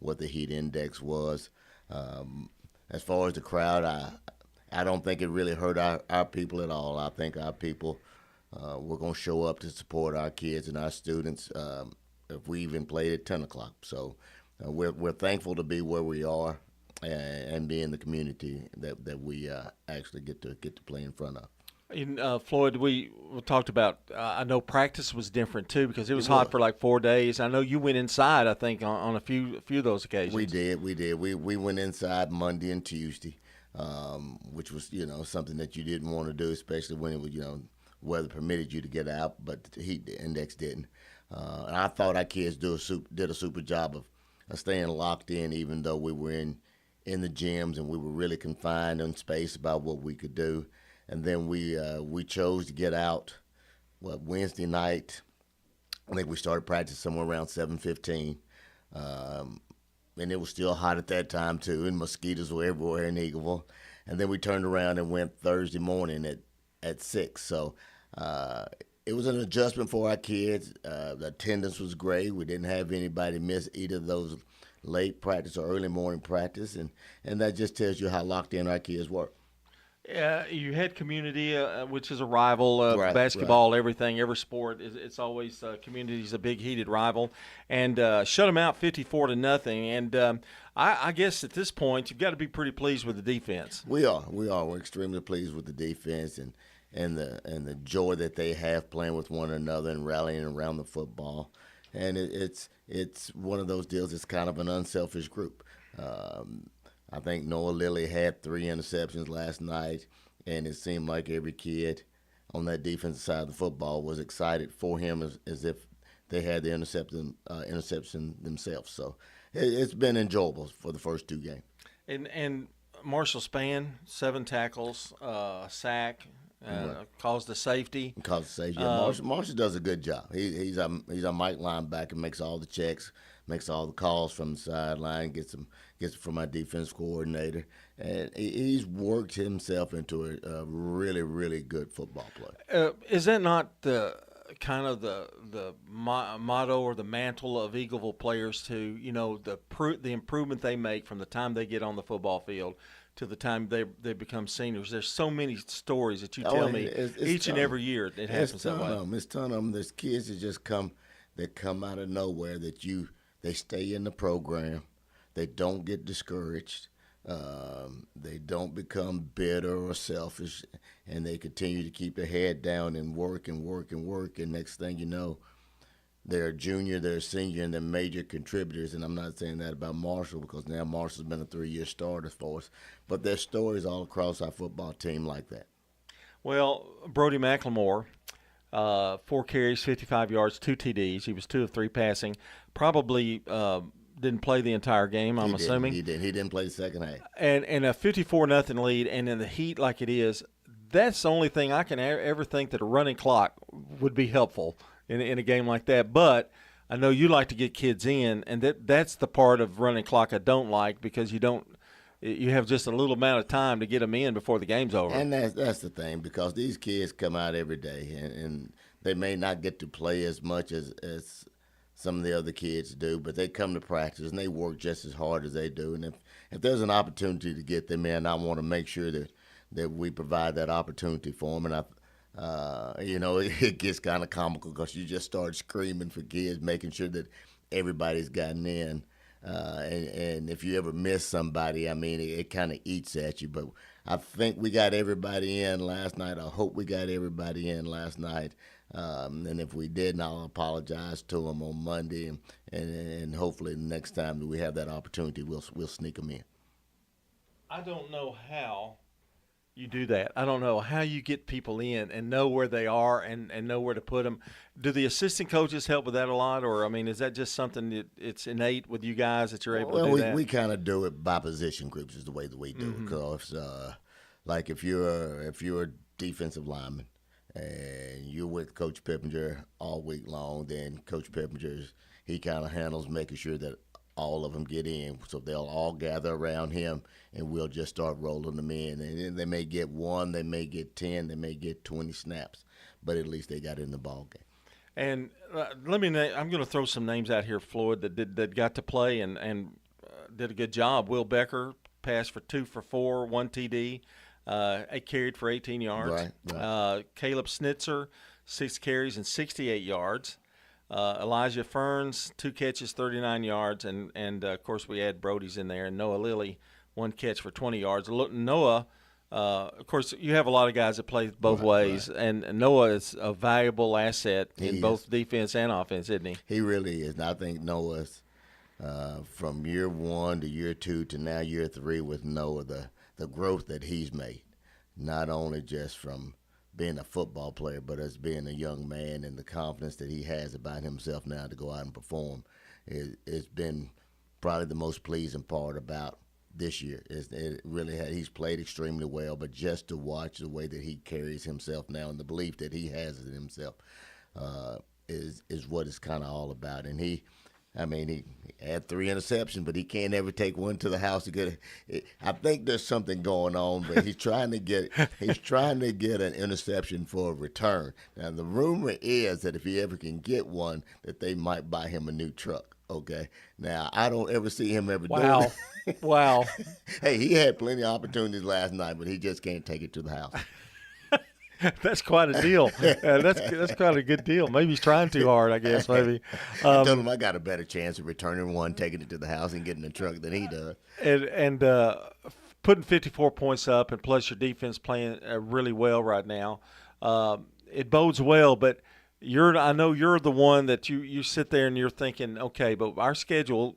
what the heat index was. As far as the crowd, I don't think it really hurt our people at all. I think our people were going to show up to support our kids and our students if we even played at 10 o'clock. So we're thankful to be where we are and be in the community that we actually get to play in front of. Floyd, we talked about, I know practice was different too, because it was hot for like 4 days. I know you went inside, I think, on a few of those occasions. We did. We went inside Monday and Tuesday, which was, something that you didn't want to do, especially when it was, weather permitted you to get out, but the heat index didn't. And I thought our kids did a super job of staying locked in, even though we were in the gyms and we were really confined in space about what we could do. And then we chose to get out. Wednesday night, I think we started practice somewhere around 7:15, and it was still hot at that time too, and mosquitoes were everywhere in Eagleville. And then we turned around and went Thursday morning at 6. So it was an adjustment for our kids. The attendance was great. We didn't have anybody miss either of those late practice or early morning practice, and that just tells you how locked in our kids were. You had community, which is a rival, basketball, everything, every sport. It's always community's a big heated rival, and shut them out 54-0. And I guess at this point you've got to be pretty pleased with the defense. We are. We're extremely pleased with the defense and the joy that they have playing with one another and rallying around the football. And it's one of those deals. It's kind of an unselfish group. I think Noah Lilly had 3 interceptions last night, and it seemed like every kid on that defensive side of the football was excited for him as if they had the interception themselves. So it's been enjoyable for the first 2 games. And Marshall Spann, 7 tackles, sack. caused the safety. Yeah, Marshall does a good job. He's a Mike linebacker, makes all the checks, makes all the calls from the sideline, gets them from my defense coordinator, and he's worked himself into a really, really good football player. Is that not the kind of the motto or the mantle of Eagleville players to, the improvement they make from the time they get on the football field to the time they become seniors? There's so many stories that you tell me each and every year it happens that way. It's a ton of them. There's kids that come out of nowhere they stay in the program. They don't get discouraged. They don't become bitter or selfish, and they continue to keep their head down and work and work and work. And next thing you know, they're a junior, they're a senior, and they're major contributors. And I'm not saying that about Marshall, because now Marshall's been a 3-year starter for us. But there's stories all across our football team like that. Well, Brody McLemore, 4 carries, 55 yards, 2 TDs. He was 2 of 3 passing. Probably didn't play the entire game, I'm assuming. He didn't play the second half. And a 54-0 lead, and in the heat like it is, that's the only thing I can ever think that a running clock would be helpful in a game like that. But I know you like to get kids in, and that's the part of running clock I don't like, because you have just a little amount of time to get them in before the game's over. And that's the thing, because these kids come out every day, and they may not get to play as much as some of the other kids do, but they come to practice and they work just as hard as they do. And if there's an opportunity to get them in, I want to make sure that we provide that opportunity for them. And it gets kind of comical, because you just start screaming for kids, making sure that everybody's gotten in. And if you ever miss somebody, it kind of eats at you. But I think we got everybody in last night. I hope we got everybody in last night. And if we didn't, I'll apologize to them on Monday, and hopefully the next time that we have that opportunity, we'll sneak them in. I don't know how you do that. I don't know how you get people in and know where they are and know where to put them. Do the assistant coaches help with that a lot, or is that just something that it's innate with you guys that you're able to do that? We kind of do it by position groups is the way that we do it. Because like if you're a defensive lineman, and you're with Coach Pippinger all week long, then Coach Pippinger, he kind of handles making sure that all of them get in. So they'll all gather around him, and we'll just start rolling them in. And then they may get 1, they may get 10, they may get 20 snaps, but at least they got in the ball game. And I'm going to throw some names out here, Floyd, that got to play and did a good job. Will Becker passed for 2 for 4, 1 TD. Carried for 18 yards. Right. Caleb Snitzer, 6 carries and 68 yards. Elijah Ferns, 2 catches, 39 yards. And of course, we add Brody's in there. And Noah Lilly, 1 catch for 20 yards. Noah, of course, you have a lot of guys that play both ways. Right. And Noah is a valuable asset in both defense and offense, isn't he? He really is. And I think Noah's, from year 1 to year 2 to now year 3 with Noah, the growth that he's made, not only just from being a football player, but as being a young man, and the confidence that he has about himself now to go out and perform, it's been probably the most pleasing part about this year. It really he's played extremely well, but just to watch the way that he carries himself now and the belief that he has in himself is what it's kind of all about. And he had 3 interceptions, but he can't ever take one to the house. I think there's something going on, but he's trying to get an interception for a return. Now, the rumor is that if he ever can get one, that they might buy him a new truck. Okay. Now, I don't ever see him ever do it. Wow. Hey, he had plenty of opportunities last night, but he just can't take it to the house. That's quite a deal. That's quite a good deal. Maybe he's trying too hard, I guess, maybe. I told him I got a better chance of returning one, taking it to the house, and getting the truck than he does. And putting 54 points up, and plus your defense playing really well right now, it bodes well. But I know you're the one that you sit there and you're thinking, okay, but our schedule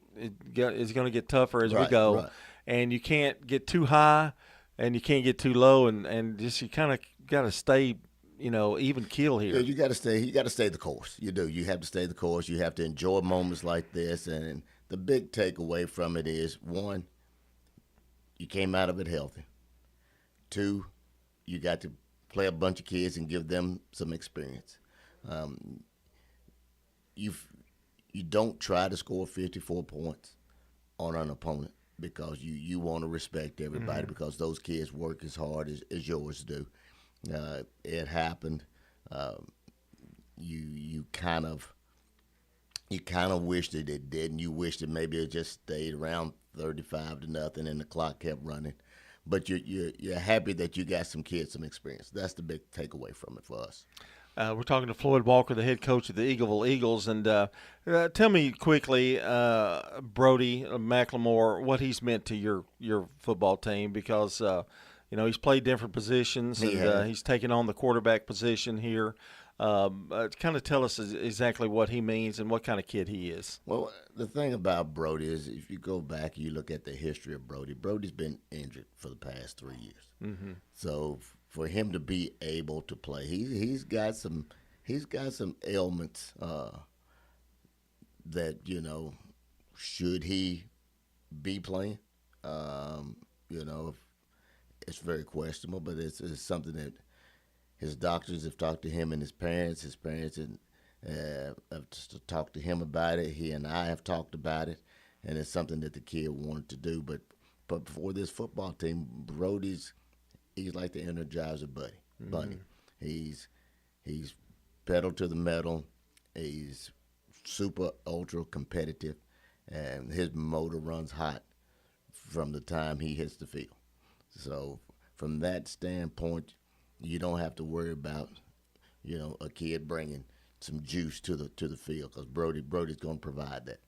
is going to get tougher as we go. Right. And you can't get too high and you can't get too low, and just you kind of got to stay, even keel here. Yeah, you got to stay the course. You do. You have to stay the course. You have to enjoy moments like this. And the big takeaway from it is, 1, you came out of it healthy. 2, you got to play a bunch of kids and give them some experience. You don't try to score 54 points on an opponent because you want to respect everybody because those kids work as hard as yours do. It happened. You kind of wish that it didn't. You wish that maybe it just stayed around 35-0 and the clock kept running. But you're happy that you got some kids some experience. That's the big takeaway from it for us. We're talking to Floyd Walker, the head coach of the Eagleville Eagles. And tell me quickly, Brody McLemore, what he's meant to your football team because, he's played different positions and he's taken on the quarterback position here. Kind of tell us exactly what he means and what kind of kid he is. Well, the thing about Brody is if you go back and you look at the history of Brody, Brody's been injured for the past 3 years. Mm-hmm. So for him to be able to play, he's got some ailments that, should he be playing, it's very questionable, but it's something that his doctors have talked to him and his parents. His parents have talked to him about it. He and I have talked about it, and it's something that the kid wanted to do. But for this football team, he's like the Energizer bunny. He's pedal to the metal. He's super ultra competitive, and his motor runs hot from the time he hits the field. So from that standpoint, you don't have to worry about, a kid bringing some juice to the field because Brody's going to provide that.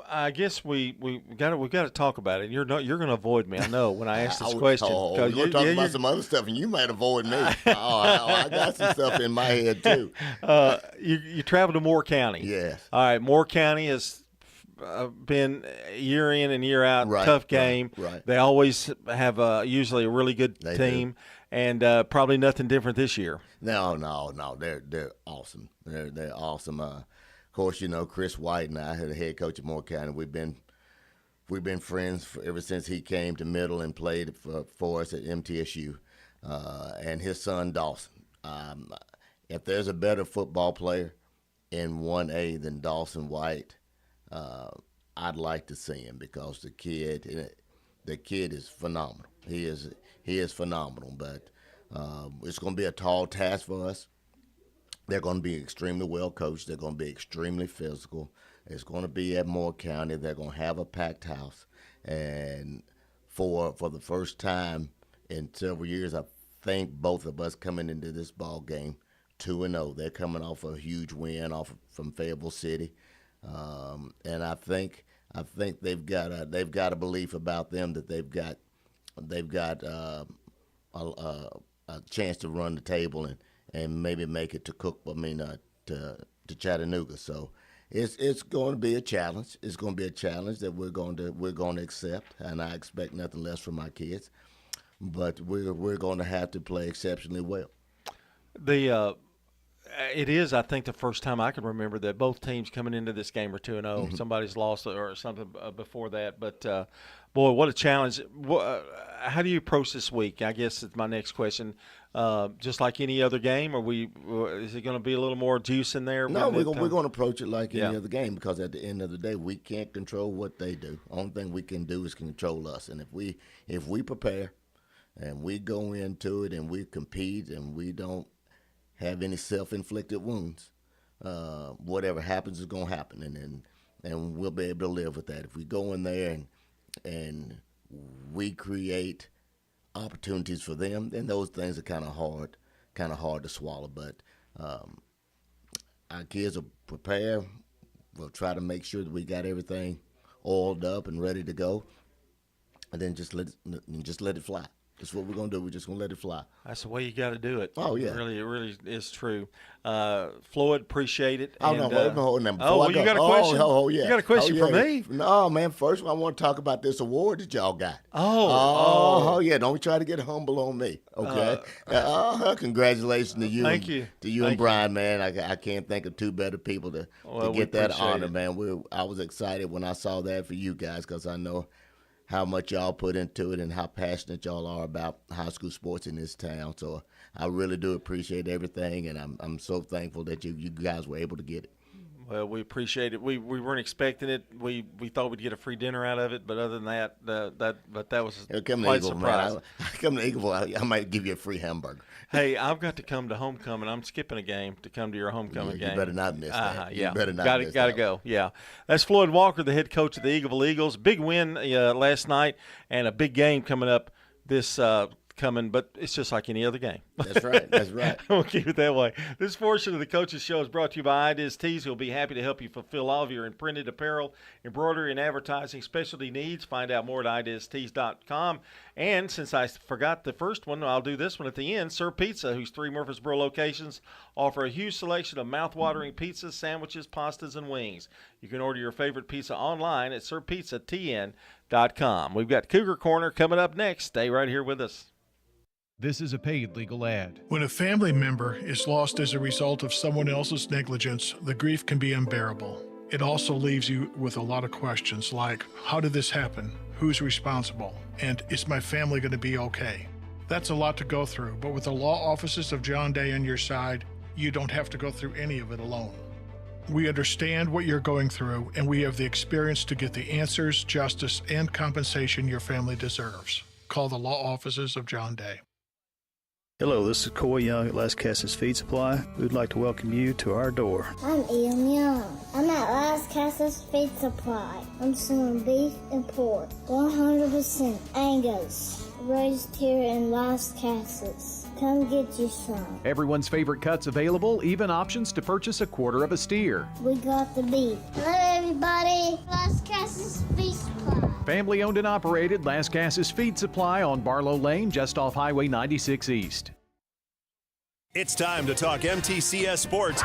I guess we got to talk about it. You're going to avoid me. I know when I ask this question. We're going to talk about some other stuff, and you might avoid me. I got some stuff in my head too. You travel to Moore County. Yes. All right. Moore County has been year in and year out tough game. Right. They always have usually a really good team. Do. And probably nothing different this year. No. They're awesome. They're awesome. Of course, Chris White and I, the head coach of Moore County, we've been friends ever since he came to Middle and played for us at MTSU. And his son Dawson. If there's a better football player in 1A than Dawson White, I'd like to see him because the kid is phenomenal. He is phenomenal, but it's going to be a tall task for us. They're going to be extremely well coached. They're going to be extremely physical. It's going to be at Moore County. They're going to have a packed house. And for the first time in several years, I think both of us coming into this ball game 2-0. They're coming off a huge win from Fayetteville City, and I think they've got a belief about them that they've got a chance to run the table and maybe make it to Chattanooga. So it's going to be a challenge. It's going to be a challenge that we're going to accept, and I expect nothing less from my kids. But we're going to have to play exceptionally well. It is, I think, the first time I can remember that both teams coming into this game are 2-0. Mm-hmm. Somebody's lost or something before that. But, boy, what a challenge. How do you approach this week? I guess it's my next question. Just like any other game, is it going to be a little more juice in there? No, we're going to approach it like any other game because at the end of the day, we can't control what they do. Only thing we can do is control us. And if we prepare and we go into it and we compete and we don't have any self-inflicted wounds, whatever happens is going to happen, and we'll be able to live with that. If we go in there and we create opportunities for them, then those things are kind of hard to swallow. But our kids will prepare. We'll try to make sure that we got everything oiled up and ready to go, and then just let it fly. That's what we're going to do. We're just going to let it fly. That's the way you got to do it. Oh, yeah. It really is true. Floyd, appreciate it. Oh, and, no. You got a question? Oh, yeah. You got a question for me? No, man. First, I want to talk about this award that y'all got. Oh, yeah. Don't try to get humble on me, okay? Congratulations to you. Thank you. To you and Brian, man. I can't think of two better people to get that honor, man. I was excited when I saw that for you guys because I know how much y'all put into it and how passionate y'all are about high school sports in this town. So I really do appreciate everything, and I'm so thankful that you guys were able to get it. Well, we appreciate it. We weren't expecting it. We thought we'd get a free dinner out of it, but other than that, that was quite a surprise. Come to Eagleville, I might give you a free hamburger. Hey, I've got to come to homecoming. I'm skipping a game to come to your homecoming game. You better not miss that. Yeah, you better not miss that. Got to go. Yeah, that's Floyd Walker, the head coach of the Eagleville Eagles. Big win last night, and a big game coming up this. But it's just like any other game. That's right. That's right. We'll keep it that way. This portion of the Coaches Show is brought to you by Ideas Tees, who will be happy to help you fulfill all of your printed apparel, embroidery, and advertising specialty needs. Find out more at ideastees.com. And since I forgot the first one, I'll do this one at the end. Sir Pizza, whose 3 Murfreesboro locations offer a huge selection of mouth-watering pizzas, sandwiches, pastas, and wings. You can order your favorite pizza online at sirpizzatn.com. We've got Cougar Corner coming up next. Stay right here with us. This is a paid legal ad. When a family member is lost as a result of someone else's negligence, the grief can be unbearable. It also leaves you with a lot of questions like, how did this happen? Who's responsible? And is my family going to be okay? That's a lot to go through, but with the law offices of John Day on your side, you don't have to go through any of it alone. We understand what you're going through, and we have the experience to get the answers, justice, and compensation your family deserves. Call the law offices of John Day. Hello, this is Coy Young at Las Casas Feed Supply. We'd like to welcome you to our door. I'm Ian Young. I'm at Las Casas Feed Supply. I'm selling beef and pork, 100% Angus, raised here in Las Casas. Come get you some. Everyone's favorite cuts available, even options to purchase a quarter of a steer. We got the beef. Hello, everybody. Las Casas Feed Supply. Family owned and operated, Las Casas Feed Supply on Barlow Lane, just off Highway 96 East. It's time to talk MTCS sports.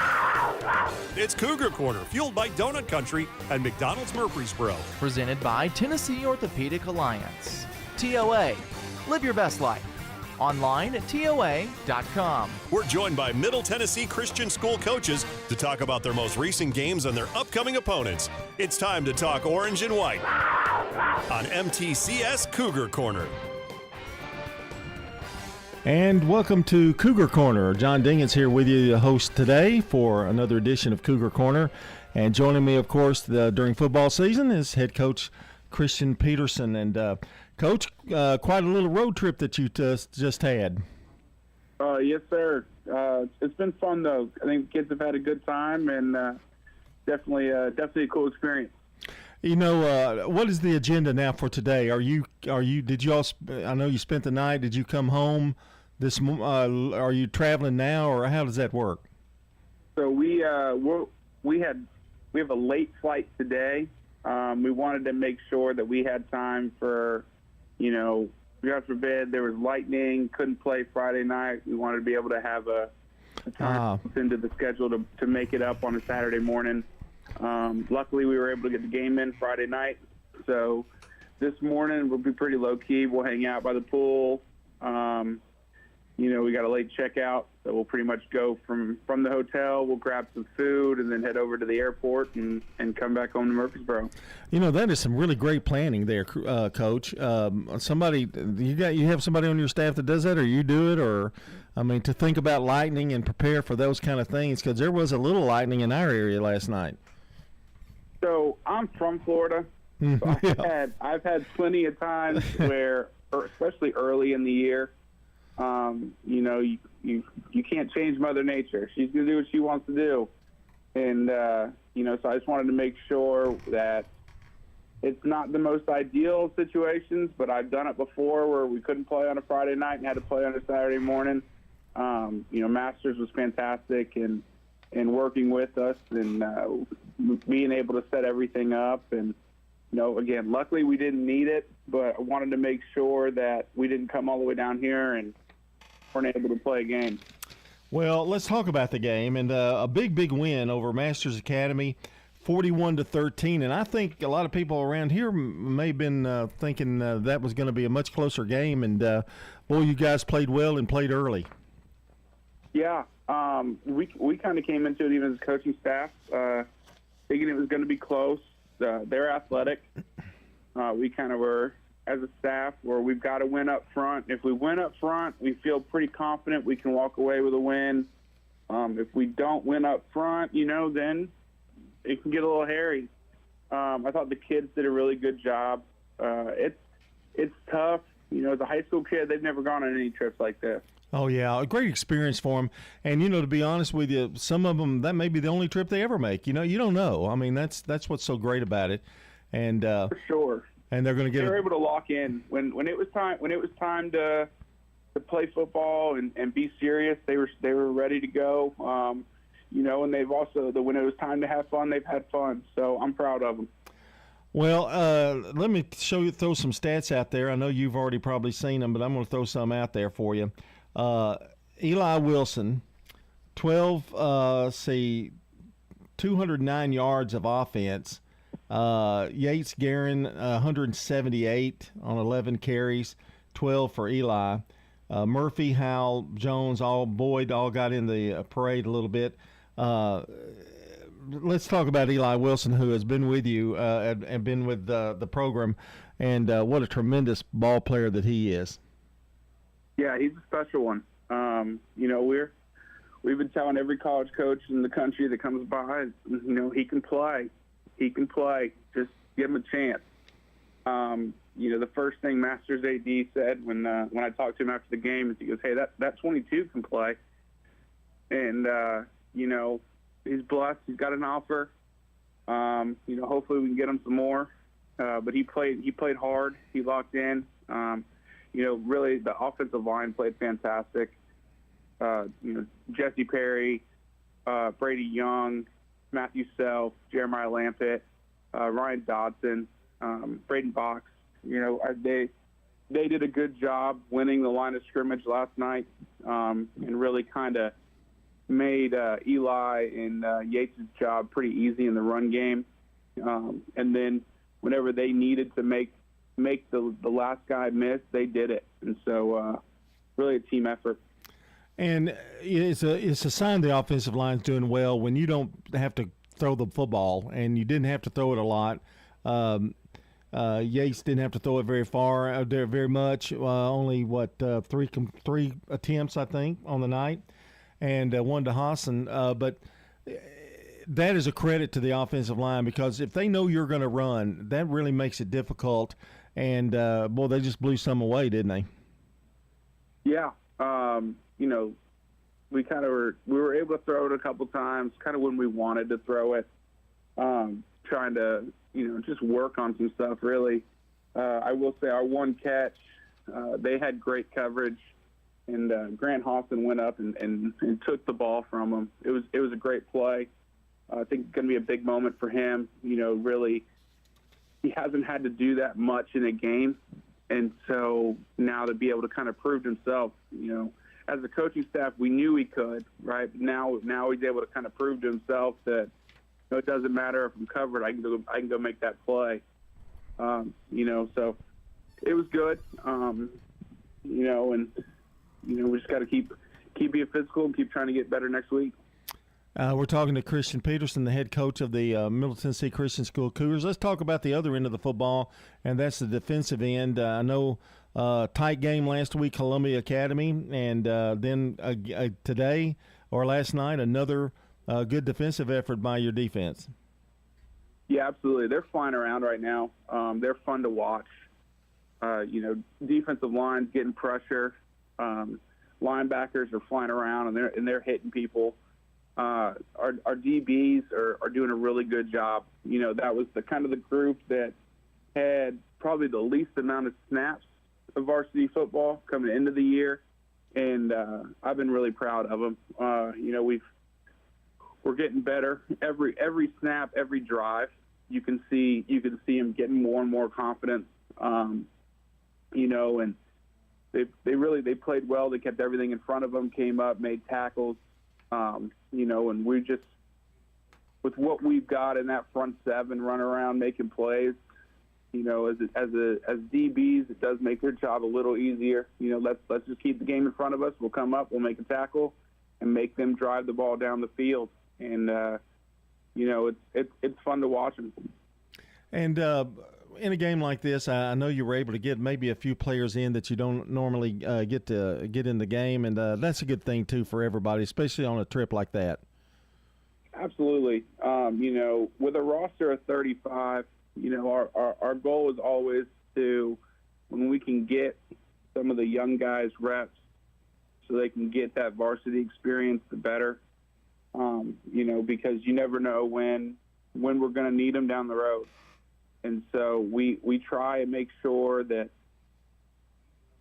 It's Cougar Corner, fueled by Donut Country and McDonald's Murfreesboro. Presented by Tennessee Orthopedic Alliance. TOA. Live your best life. Online at TOA.com. We're joined by Middle Tennessee Christian School coaches to talk about their most recent games and their upcoming opponents. It's time to talk orange and white on MTCS Cougar Corner. And welcome to Cougar Corner. John Dingens here with you, the host today for another edition of Cougar Corner. And joining me, of course, during football season is head coach Christian Peterson. And Coach, quite a little road trip that you just had. Yes, sir. It's been fun, though. I think kids have had a good time, and definitely a cool experience. You know, what is the agenda now for today? Did you all? I know you spent the night. Did you come home? Are you traveling now, or how does that work? So we have a late flight today. We wanted to make sure that we had time for, God forbid there was lightning, couldn't play Friday night. We wanted to be able to have a time into the schedule to make it up on a Saturday morning. Luckily, we were able to get the game in Friday night. So this morning we'll be pretty low key. We'll hang out by the pool. We got a late checkout, so we'll pretty much go from the hotel. We'll grab some food and then head over to the airport and come back home to Murfreesboro. That is some really great planning there, Coach. You have somebody on your staff that does that, or you do it, or to think about lightning and prepare for those kind of things, because there was a little lightning in our area last night. So I'm from Florida. So I've had plenty of times where, especially early in the year, you can't change Mother Nature. She's going to do what she wants to do. And, so I just wanted to make sure that it's not the most ideal situations, but I've done it before where we couldn't play on a Friday night and had to play on a Saturday morning. Masters was fantastic and working with us and being able to set everything up. And, again, luckily we didn't need it, but I wanted to make sure that we didn't come all the way down here and weren't able to play a game. Well, let's talk about the game, and a big win over Masters Academy, 41-13. And I think a lot of people around here may have been thinking that was going to be a much closer game. And, boy, you guys played well and played early. Yeah, we kind of came into it even as a coaching staff, thinking it was going to be close. They're athletic. We kind of were as a staff where we've got to win up front. If we win up front, we feel pretty confident we can walk away with a win. If we don't win up front, then it can get a little hairy. I thought the kids did a really good job. It's tough. As a high school kid, they've never gone on any trips like this. Oh, yeah, a great experience for them. And, to be honest with you, some of them, that may be the only trip they ever make. You don't know. I mean, that's what's so great about it. And for sure. And they're going to get. They were able to lock in when it was time to play football and be serious. They were ready to go. And they've also when it was time to have fun, they've had fun. So I'm proud of them. Well, let me throw some stats out there. I know you've already probably seen them, but I'm going to throw some out there for you. Eli Wilson, 209 yards of offense. Yates Guerin, 178 on 11 carries, 12 for Eli. Murphy, Howell, Jones, Boyd all got in the parade a little bit. Let's talk about Eli Wilson, who has been with you and been with the program, and what a tremendous ball player that he is. Yeah, he's a special one. We've been telling every college coach in the country that comes by, he can play. He can play. Just give him a chance. The first thing Masters AD said when I talked to him after the game is he goes, "Hey, that 22 can play," and he's blessed. He's got an offer. Hopefully we can get him some more. But he played hard. He locked in. Really the offensive line played fantastic. Jesse Perry, Brady Young, Matthew Self, Jeremiah Lampett, Ryan Dodson, Braden Box. They did a good job winning the line of scrimmage last night, and really kind of made Eli and Yates' job pretty easy in the run game. And then whenever they needed to make the last guy miss, they did it. And so really a team effort. And it's a sign the offensive line's doing well when you don't have to throw the football, and you didn't have to throw it a lot. Yates didn't have to throw it very far, very much. Only three attempts, I think, on the night, and one to Hassan. But that is a credit to the offensive line, because if they know you're going to run, that really makes it difficult. And they just blew some away, didn't they? Yeah. We were able to throw it a couple times, kind of when we wanted to throw it, trying to, just work on some stuff, really. I will say our one catch, they had great coverage, and Grant Hawson went up and took the ball from him. It was a great play. I think it's going to be a big moment for him. Really, he hasn't had to do that much in a game, and so now to be able to kind of prove himself, as a coaching staff, we knew he could, right? But now he's able to kind of prove to himself that it doesn't matter if I'm covered. I can go make that play. So it was good. And we just got to keep being physical and keep trying to get better next week. We're talking to Christian Peterson, the head coach of the Middle Tennessee Christian School Cougars. Let's talk about the other end of the football, and that's the defensive end. I know tight game last week, Columbia Academy, and then today or last night, another good defensive effort by your defense. Yeah, absolutely. They're flying around right now. They're fun to watch. Defensive line's getting pressure. Linebackers are flying around, and they're hitting people. Our DBs are doing a really good job. That was the kind of the group that had probably the least amount of snaps of varsity football coming into the year, and I've been really proud of them. We're getting better every snap, every drive. You can see them getting more and more confidence. And they played well. They kept everything in front of them, came up, made tackles. And we just, with what we've got in that front seven, run around making plays, as DBs, it does make their job a little easier. Let's just keep the game in front of us. We'll come up, we'll make a tackle, and make them drive the ball down the field. And it's fun to watch them. And in a game like this, I know you were able to get maybe a few players in that you don't normally get to get in the game, and that's a good thing too for everybody, especially on a trip like that. Absolutely. With a roster of 35, our goal is always to, when we can get some of the young guys reps so they can get that varsity experience, the better. Because you never know when we're going to need them down the road. And so we try and make sure that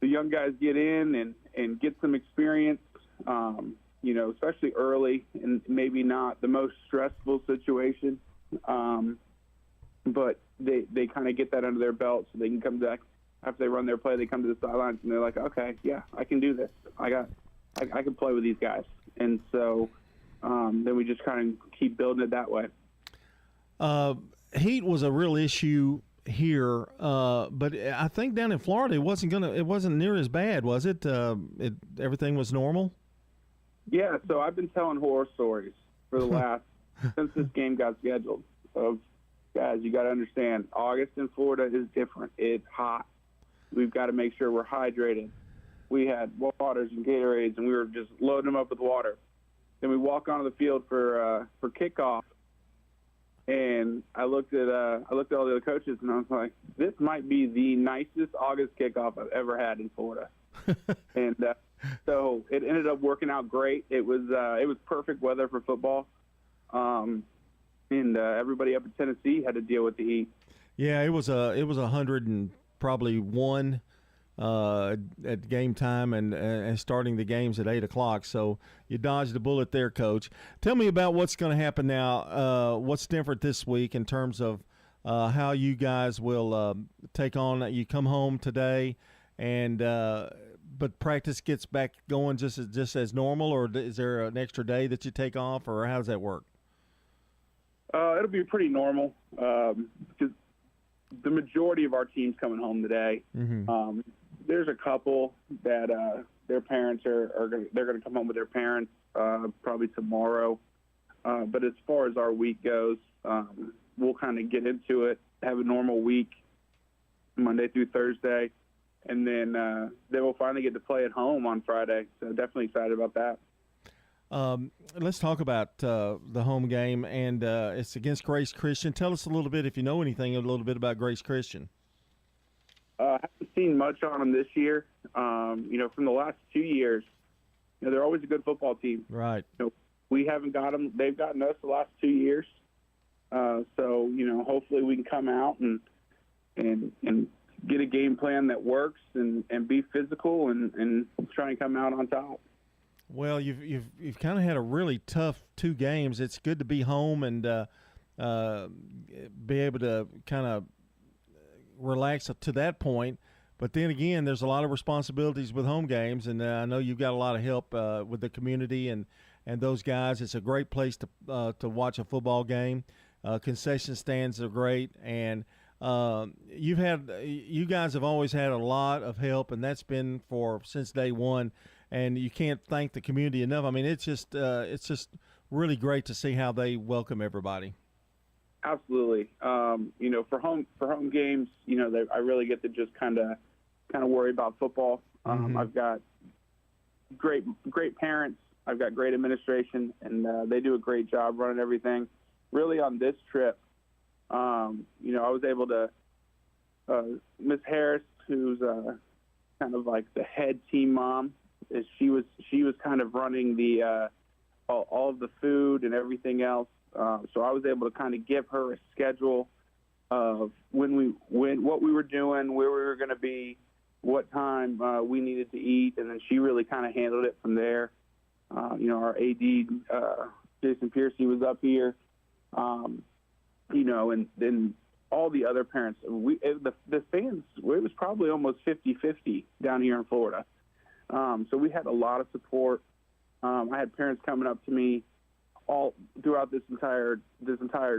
the young guys get in and get some experience, especially early and maybe not the most stressful situation. But they kind of get that under their belt so they can come back after they run their play. They come to the sidelines and they're like, okay, yeah, I can do this. I can play with these guys. And so then we just kind of keep building it that way. Heat was a real issue here, but I think down in Florida it wasn't near as bad, was it? Everything was normal. Yeah, so I've been telling horror stories for the last since this game got scheduled. Of guys, you got to understand, August in Florida is different. It's hot. We've got to make sure we're hydrated. We had waters and Gatorades, and we were just loading them up with water. Then we walk onto the field for kickoff. And I looked at all the other coaches, and I was like, "This might be the nicest August kickoff I've ever had in Florida." And so it ended up working out great. It was perfect weather for football, and everybody up in Tennessee had to deal with the heat. Yeah, it was 100 and probably one at game time and starting the games at 8 o'clock. So you dodged a bullet there, Coach. Tell me about what's going to happen now. What's different this week in terms of how you guys will take on. You come home today, and but practice gets back going just as normal, or is there an extra day that you take off, or how does that work? It'll be pretty normal because the majority of our team's coming home today. Mm-hmm. There's a couple that their parents they're going to come home with their parents probably tomorrow. But as far as our week goes, we'll kind of get into it, have a normal week, Monday through Thursday, and then we'll finally get to play at home on Friday. So definitely excited about that. Let's talk about the home game, and it's against Grace Christian. Tell us a little bit, if you know anything, a little bit about Grace Christian. I haven't seen much on them this year. From the last 2 years, they're always a good football team. Right. We haven't got them. They've gotten us the last 2 years. So hopefully we can come out and get a game plan that works and be physical and try and come out on top. Well, you've kind of had a really tough 2 games. It's good to be home and be able to kind of relax to that point. But then again, there's a lot of responsibilities with home games, and I know you've got a lot of help with the community and those guys. It's a great place to watch a football game. Concession stands are great, and you guys have always had a lot of help, and that's been since day one. And you can't thank the community enough. I mean, it's just really great to see how they welcome everybody. Absolutely. For home games, I really get to just kind of worry about football. Mm-hmm. I've got great parents. I've got great administration, and they do a great job running everything. Really, on this trip, I was able to Miss Harris, who's kind of like the head team mom. She was kind of running the all of the food and everything else. So I was able to kind of give her a schedule of what we were doing, where we were going to be, what time we needed to eat, and then she really kind of handled it from there. Our AD, Jason Piercy, was up here, and then all the other parents. The fans, it was probably almost 50-50 down here in Florida. So we had a lot of support. I had parents coming up to me all throughout this entire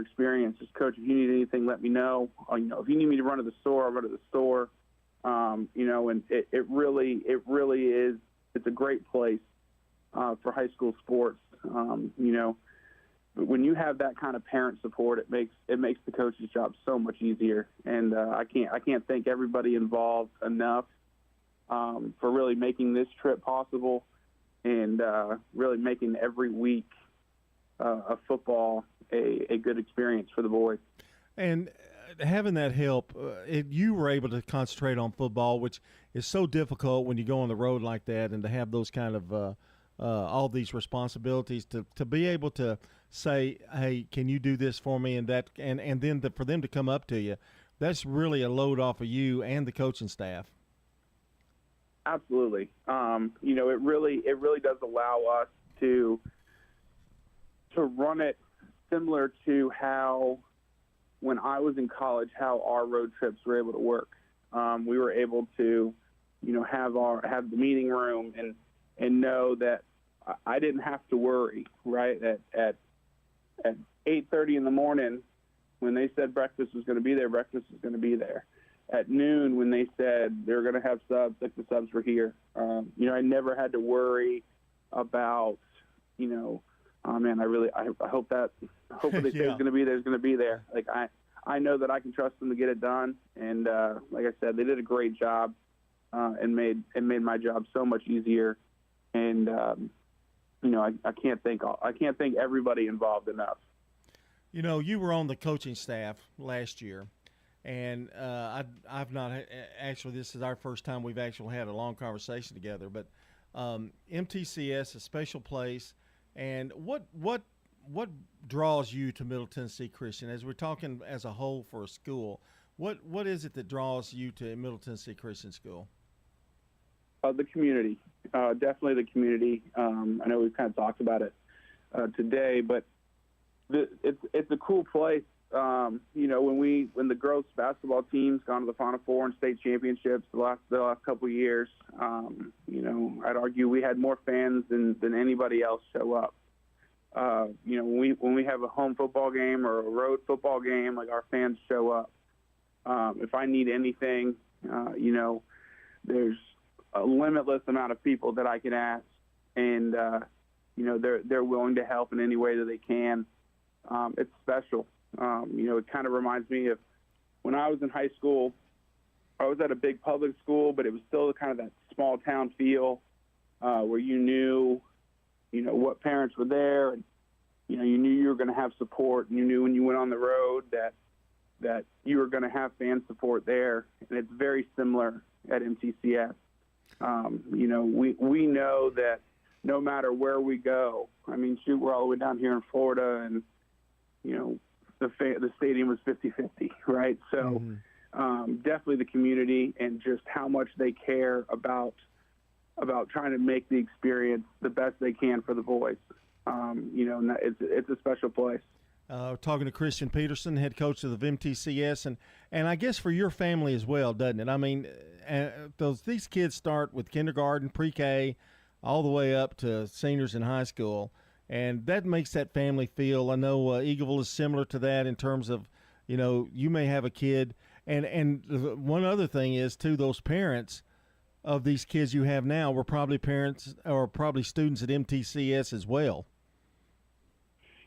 experience. Just, Coach, if you need anything, let me know. If you need me to run to the store, I'll run to the store. And it really is. It's a great place for high school sports. when you have that kind of parent support, it makes the coach's job so much easier. And I can't thank everybody involved enough for really making this trip possible, and really making every week of football a good experience for the boys. And having that help, you were able to concentrate on football, which is so difficult when you go on the road like that, and to have those kind of all these responsibilities, to be able to say, hey, can you do this for me, and that, and then for them to come up to you, that's really a load off of you and the coaching staff. Absolutely. It really does allow us to run it similar to how, when I was in college, how our road trips were able to work. We were able to, have the meeting room and know that I didn't have to worry, right? At 8:30 in the morning, when they said breakfast was going to be there, breakfast was going to be there. At noon, when they said they were going to have subs, like the subs were here. I never had to worry about, oh man, I hope that they say it's going to be there, it's going to be there. Like I know that I can trust them to get it done, and like I said, they did a great job, and made my job so much easier. And I can't thank everybody involved enough. You were on the coaching staff last year, and I've not actually. This is our first time we've actually had a long conversation together. But MTCS, a special place, and what draws you to Middle Tennessee Christian? As we're talking as a whole for a school, what is it that draws you to Middle Tennessee Christian School? The community, definitely the community. I know we've kind of talked about it today, but it's a cool place. When the girls basketball team's gone to the Final Four and state championships the last couple of years, I'd argue we had more fans than anybody else show up. When we have a home football game or a road football game, like, our fans show up. If I need anything, there's a limitless amount of people that I can ask, and they're willing to help in any way that they can. It's special. It kind of reminds me of when I was in high school. I was at a big public school, but it was still kind of that small town feel, where you knew what parents were there, and you knew you were going to have support, and you knew when you went on the road that you were going to have fan support there. And it's very similar at MTCS. We know that no matter where we go, we're all the way down here in Florida, and the stadium was 50-50, right? So definitely the community, and just how much they care about trying to make the experience the best they can for the boys. It's a special place. Talking to Christian Peterson, head coach of the MTCS, and I guess for your family as well, doesn't it? These kids start with kindergarten, pre-K, all the way up to seniors in high school, and that makes that family feel. I know Eagleville is similar to that in terms of, you may have a kid, and one other thing is too, those parents of these kids you have now were probably parents or probably students at MTCS as well.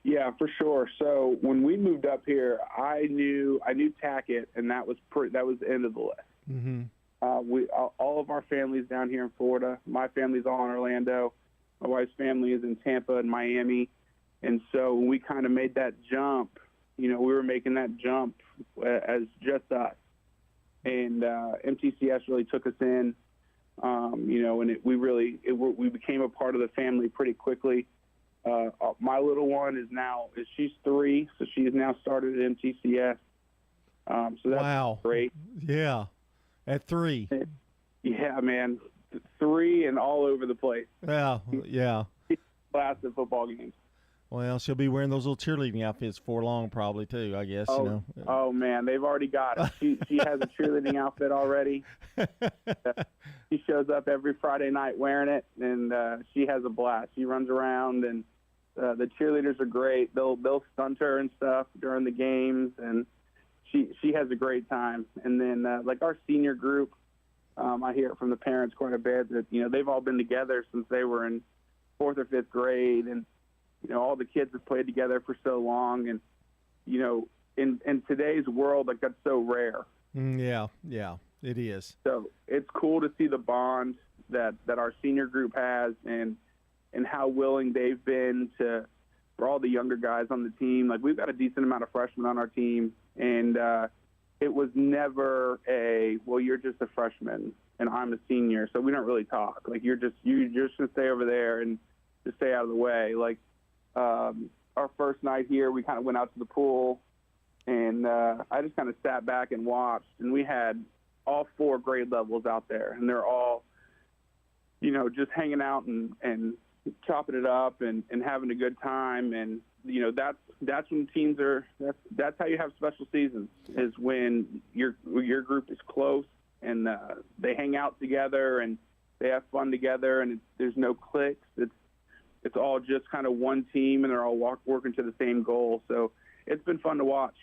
Yeah, for sure. So when we moved up here, I knew Tackett, and that was the end of the list. Mm-hmm. All of our families down here in Florida. My family's all in Orlando. My wife's family is in Tampa and Miami. And so when we kind of made that jump, we were making that jump as just us. And MTCS really took us in, and we became a part of the family pretty quickly. My little one she's 3, so she's now started at MTCS. So that's wow. Great. Yeah, at 3. Yeah, man, 3 and all over the place. Yeah. Class at football games. Well, she'll be wearing those little cheerleading outfits for long, probably too. I guess. Oh man, they've already got it. She has a cheerleading outfit already. She shows up every Friday night wearing it, and she has a blast. She runs around, and the cheerleaders are great. They'll stunt her and stuff during the games, and she has a great time. And then like our senior group, I hear it from the parents quite a bit that they've all been together since they were in 4th or 5th grade, and all the kids have played together for so long, and in today's world, like, that's so rare. Yeah, it is. So it's cool to see the bond that our senior group has, and how willing they've been for all the younger guys on the team. Like, we've got a decent amount of freshmen on our team, and it was never well, you're just a freshman and I'm a senior, so we don't really talk. Like, you're just going to stay over there and just stay out of the way. Like, our first night here, we kind of went out to the pool, and I just kind of sat back and watched, and we had all 4 grade levels out there, and they're all, just hanging out and chopping it up and having a good time. And, that's when teams that's how you have special seasons, is when your group is close and they hang out together and they have fun together, and there's no cliques. It's all just kind of one team, and they're all working to the same goal. So it's been fun to watch.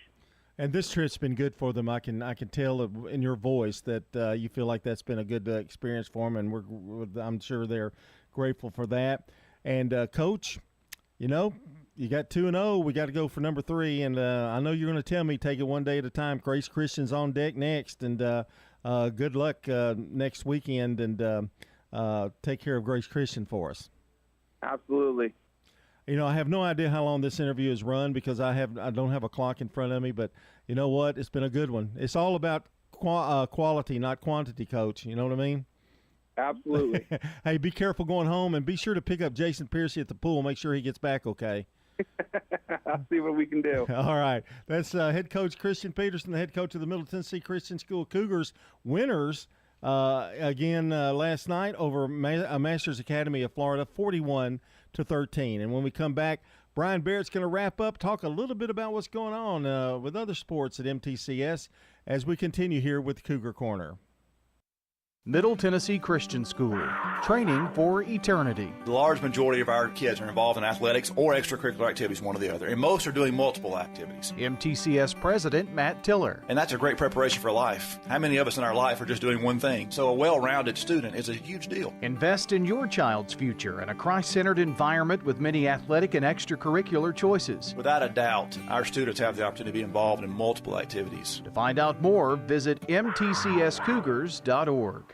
And this trip's been good for them. I can tell in your voice that you feel like that's been a good experience for them, and I'm sure they're grateful for that. And Coach, you got 2-0. We got to go for number 3, and I know you're going to tell me take it one day at a time. Grace Christian's on deck next, and good luck next weekend, and take care of Grace Christian for us. Absolutely. I have no idea how long this interview is run because I don't have a clock in front of me, but you know what? It's been a good one. It's all about quality, not quantity, Coach. You know what I mean? Absolutely. Hey, be careful going home, and be sure to pick up Jason Piercy at the pool. Make sure he gets back okay. I'll see what we can do. All right. That's head coach Christian Peterson, the head coach of the Middle Tennessee Christian School Cougars. Winners again last night over Masters Academy of Florida, 41-13. And when we come back, Brian Barrett's going to wrap up, talk a little bit about what's going on with other sports at MTCS as we continue here with Cougar Corner. Middle Tennessee Christian School, training for eternity. The large majority of our kids are involved in athletics or extracurricular activities, one or the other, and most are doing multiple activities. MTCS President Matt Tiller. And that's a great preparation for life. How many of us in our life are just doing one thing? So a well-rounded student is a huge deal. Invest in your child's future in a Christ-centered environment with many athletic and extracurricular choices. Without a doubt, our students have the opportunity to be involved in multiple activities. To find out more, visit mtcscougars.org.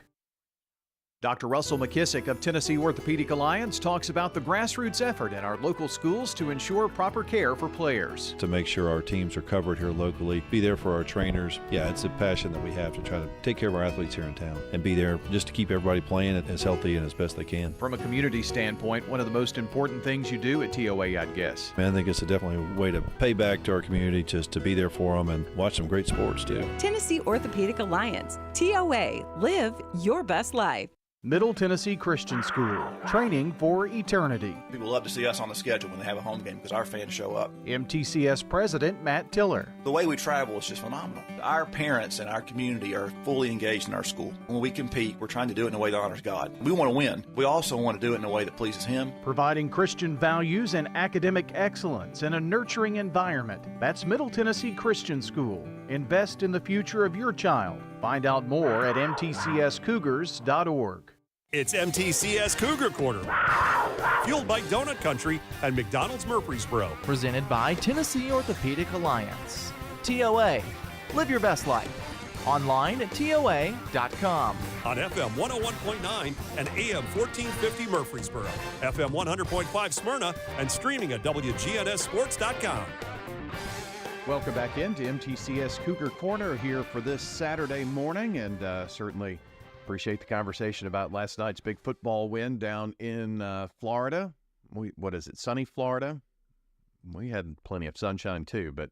Dr. Russell McKissick of Tennessee Orthopedic Alliance talks about the grassroots effort in our local schools to ensure proper care for players. To make sure our teams are covered here locally, be there for our trainers. Yeah, it's a passion that we have to try to take care of our athletes here in town and be there just to keep everybody playing as healthy and as best they can. From a community standpoint, one of the most important things you do at TOA, I'd guess. I think it's definitely a way to pay back to our community, just to be there for them and watch some great sports too. Tennessee Orthopedic Alliance, TOA, live your best life. Middle Tennessee Christian School, training for eternity. People love to see us on the schedule when they have a home game because our fans show up. MTCS President Matt Tiller. The way we travel is just phenomenal. Our parents and our community are fully engaged in our school. When we compete, we're trying to do it in a way that honors God. We want to win. We also want to do it in a way that pleases Him. Providing Christian values and academic excellence in a nurturing environment. That's Middle Tennessee Christian School. Invest in the future of your child. Find out more at mtcscougars.org. It's MTCS Cougar Corner, fueled by Donut Country and McDonald's Murfreesboro. Presented by Tennessee Orthopedic Alliance. TOA, live your best life. Online at TOA.com. On FM 101.9 and AM 1450 Murfreesboro, FM 100.5 Smyrna, and streaming at WGNSSports.com. Welcome back into MTCS Cougar Corner here for this Saturday morning, and certainly appreciate the conversation about last night's big football win down in Florida. What is it, sunny Florida? We had plenty of sunshine too, but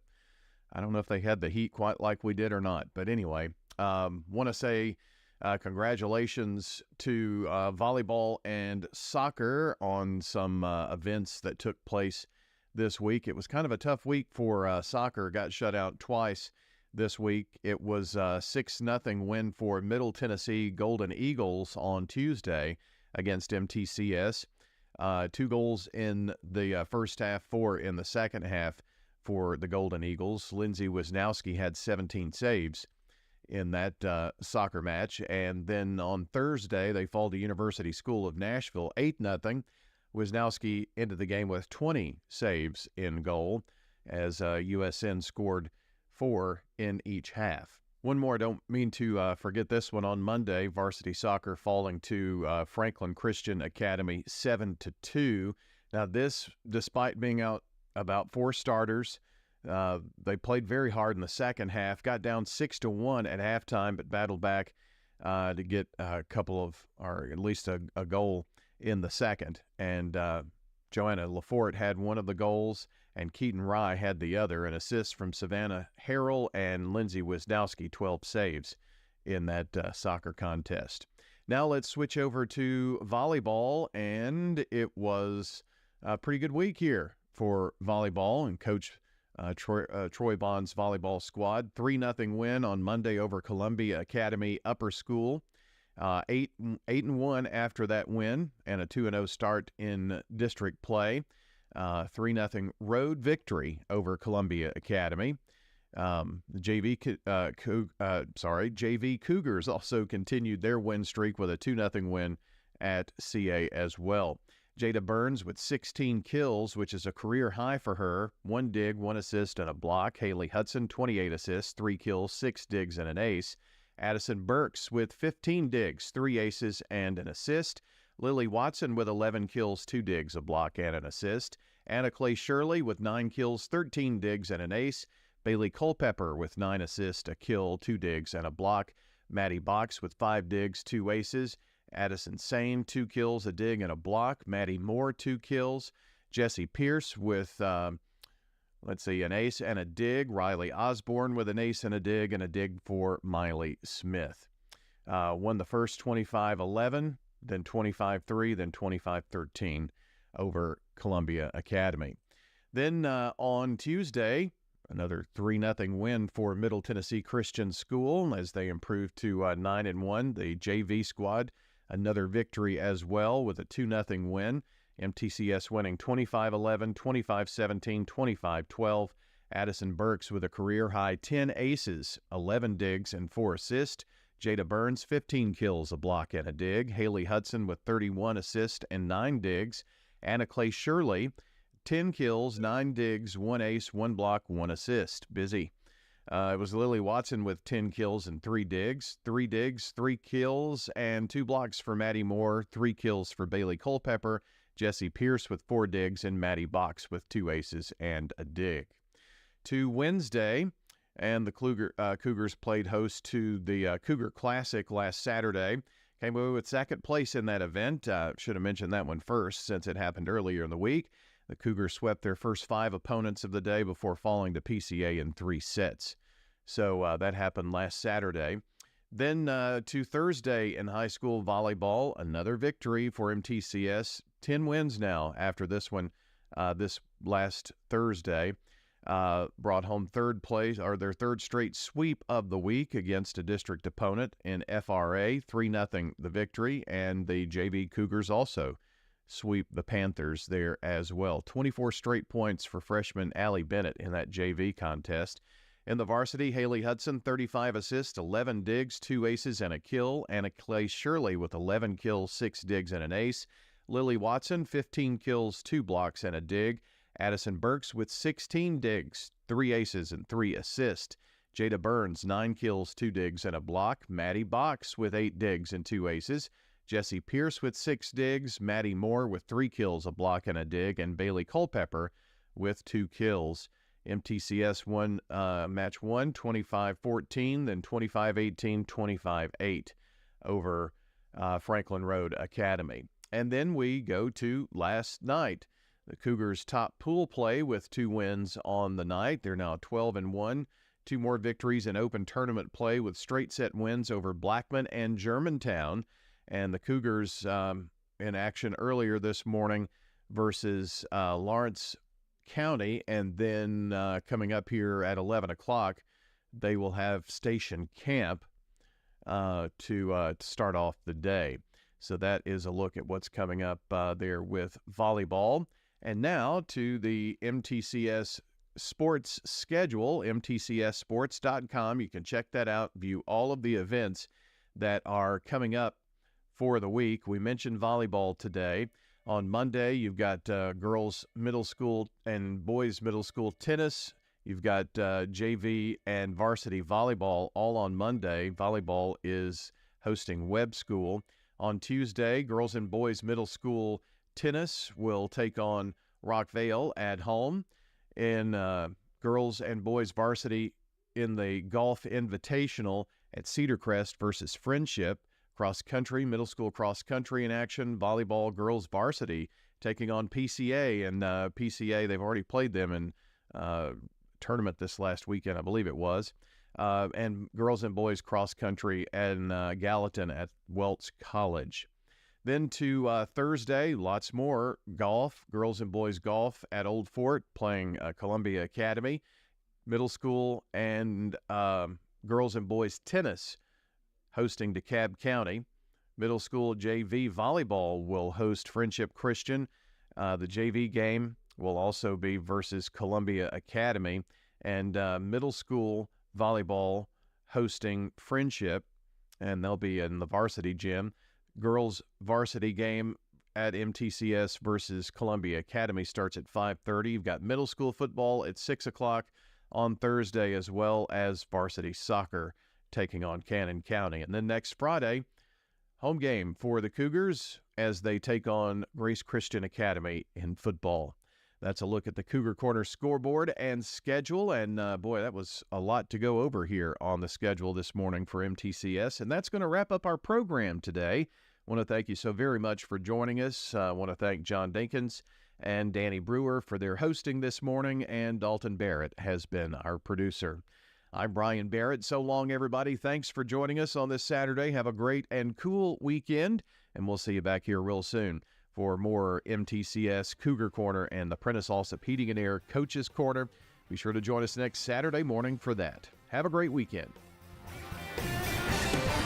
I don't know if they had the heat quite like we did or not. But anyway, want to say congratulations to volleyball and soccer on some events that took place this week. It was kind of a tough week for soccer. Got shut out twice this week. It was a 6-0 win for Middle Tennessee Golden Eagles on Tuesday against MTCS. 2 goals in the first half, 4 in the second half for the Golden Eagles. Lindsey Wisnowski had 17 saves in that soccer match. And then on Thursday, they fall to University School of Nashville 8-0. Wisnowski ended the game with 20 saves in goal as USN scored 4 in each half. One more, don't mean to forget this one. On Monday, varsity soccer falling to Franklin Christian Academy 7-2. Now this, despite being out about 4 starters, they played very hard in the second half, got down 6-1 at halftime, but battled back to get a couple of, or at least a goal in the second. And Joanna Lafort had one of the goals, and Keaton Rye had the other. An assist from Savannah Harrell and Lindsay Wisnowski, 12 saves in that soccer contest. Now let's switch over to volleyball, and it was a pretty good week here for volleyball, and Coach Troy Bond's volleyball squad. 3-0 win on Monday over Columbia Academy Upper School. 8-1 after that win, and a 2-0 start in district play. 3-0 road victory over Columbia Academy. JV Cougars also continued their win streak with a 2-0 win at CA as well. Jada Burns with 16 kills, which is a career high for her. 1 dig, 1 assist, and a block. Haley Hudson, 28 assists, 3 kills, 6 digs, and an ace. Addison Burks with 15 digs, 3 aces, and an assist. Lily Watson with 11 kills, 2 digs, a block, and an assist. Anna Clay Shirley with 9 kills, 13 digs, and an ace. Bailey Culpepper with 9 assists, a kill, 2 digs, and a block. Maddie Box with 5 digs, 2 aces. Addison Sane, 2 kills, a dig, and a block. Maddie Moore, 2 kills. Jesse Pierce with, an ace and a dig. Riley Osborne with an ace and a dig for Miley Smith. Won the first 25-11, then 25-3, then 25-13 over Columbia Academy. Then on Tuesday, another 3-0 win for Middle Tennessee Christian School as they improved to 9-1. The JV squad, another victory as well with a 2-0 win. MTCS winning 25-11, 25-17, 25-12. Addison Burks with a career-high 10 aces, 11 digs, and 4 assists. Jada Burns, 15 kills, a block, and a dig. Haley Hudson with 31 assists and 9 digs. Anna Clay Shirley, 10 kills, 9 digs, 1 ace, 1 block, 1 assist. Busy. It was Lily Watson with 10 kills and 3 digs. 3 digs, 3 kills, and 2 blocks for Maddie Moore. 3 kills for Bailey Culpepper. Jesse Pierce with 4 digs, and Maddie Box with 2 aces and a dig. To Wednesday, and the Cougars played host to the Cougar Classic last Saturday. Came away with second place in that event. Should have mentioned that one first since it happened earlier in the week. The Cougars swept their first 5 opponents of the day before falling to PCA in 3 sets. So that happened last Saturday. Then to Thursday in high school volleyball, another victory for MTCS. 10 wins now after this one this last Thursday. Brought home third place, or their third straight sweep of the week against a district opponent in FRA. 3-0 the victory, and the JV Cougars also sweep the Panthers there as well. 24 straight points for freshman Allie Bennett in that JV contest. In the varsity, Haley Hudson, 35 assists, 11 digs, 2 aces, and a kill. Anna Clay Shirley with 11 kills, 6 digs, and an ace. Lily Watson, 15 kills, 2 blocks, and a dig. Addison Burks with 16 digs, 3 aces, and 3 assists. Jada Burns, 9 kills, 2 digs, and a block. Maddie Box with 8 digs and 2 aces. Jesse Pierce with 6 digs. Maddie Moore with 3 kills, a block, and a dig. And Bailey Culpepper with 2 kills. MTCS won match 1, 25-14, then 25-18, 25-8 over Franklin Road Academy. And then we go to last night. The Cougars top pool play with 2 wins on the night. They're now 12-1. 2 more victories in open tournament play with straight set wins over Blackman and Germantown. And the Cougars in action earlier this morning versus Lawrence County. And then coming up here at 11 o'clock, they will have Station Camp to start off the day. So that is a look at what's coming up there with volleyball. And now to the MTCS sports schedule, mtcsports.com. You can check that out, view all of the events that are coming up for the week. We mentioned volleyball today. On Monday, you've got girls middle school and boys middle school tennis. You've got JV and varsity volleyball all on Monday. Volleyball is hosting Webb School. On Tuesday, girls and boys middle school tennis will take on Rockvale at home. In girls and boys varsity in the Golf Invitational at Cedar Crest versus Friendship. Cross country, middle school cross country in action. Volleyball girls varsity taking on PCA. And PCA, they've already played them in tournament this last weekend, I believe it was. And girls and boys cross country in Gallatin at Welts College. Then to Thursday, lots more golf. Girls and boys golf at Old Fort playing Columbia Academy. Middle school and girls and boys tennis hosting DeKalb County. Middle school JV volleyball will host Friendship Christian. The JV game will also be versus Columbia Academy. And middle school volleyball hosting Friendship, and they'll be in the varsity gym. Girls varsity game at MTCS versus Columbia Academy starts at 5:30. You've got middle school football at 6 o'clock on Thursday, as well as varsity soccer taking on Cannon County. And then next Friday, home game for the Cougars as they take on Grace Christian Academy in football. That's a look at the Cougar Corner scoreboard and schedule. And, boy, that was a lot to go over here on the schedule this morning for MTCS. And that's going to wrap up our program today. I want to thank you so very much for joining us. I want to thank John Dinkins and Danny Brewer for their hosting this morning. And Dalton Barrett has been our producer. I'm Brian Barrett. So long, everybody. Thanks for joining us on this Saturday. Have a great and cool weekend. And we'll see you back here real soon for more MTCS Cougar Corner and the Prentice Allsup Heating and Air Coaches Corner. Be sure to join us next Saturday morning for that. Have a great weekend.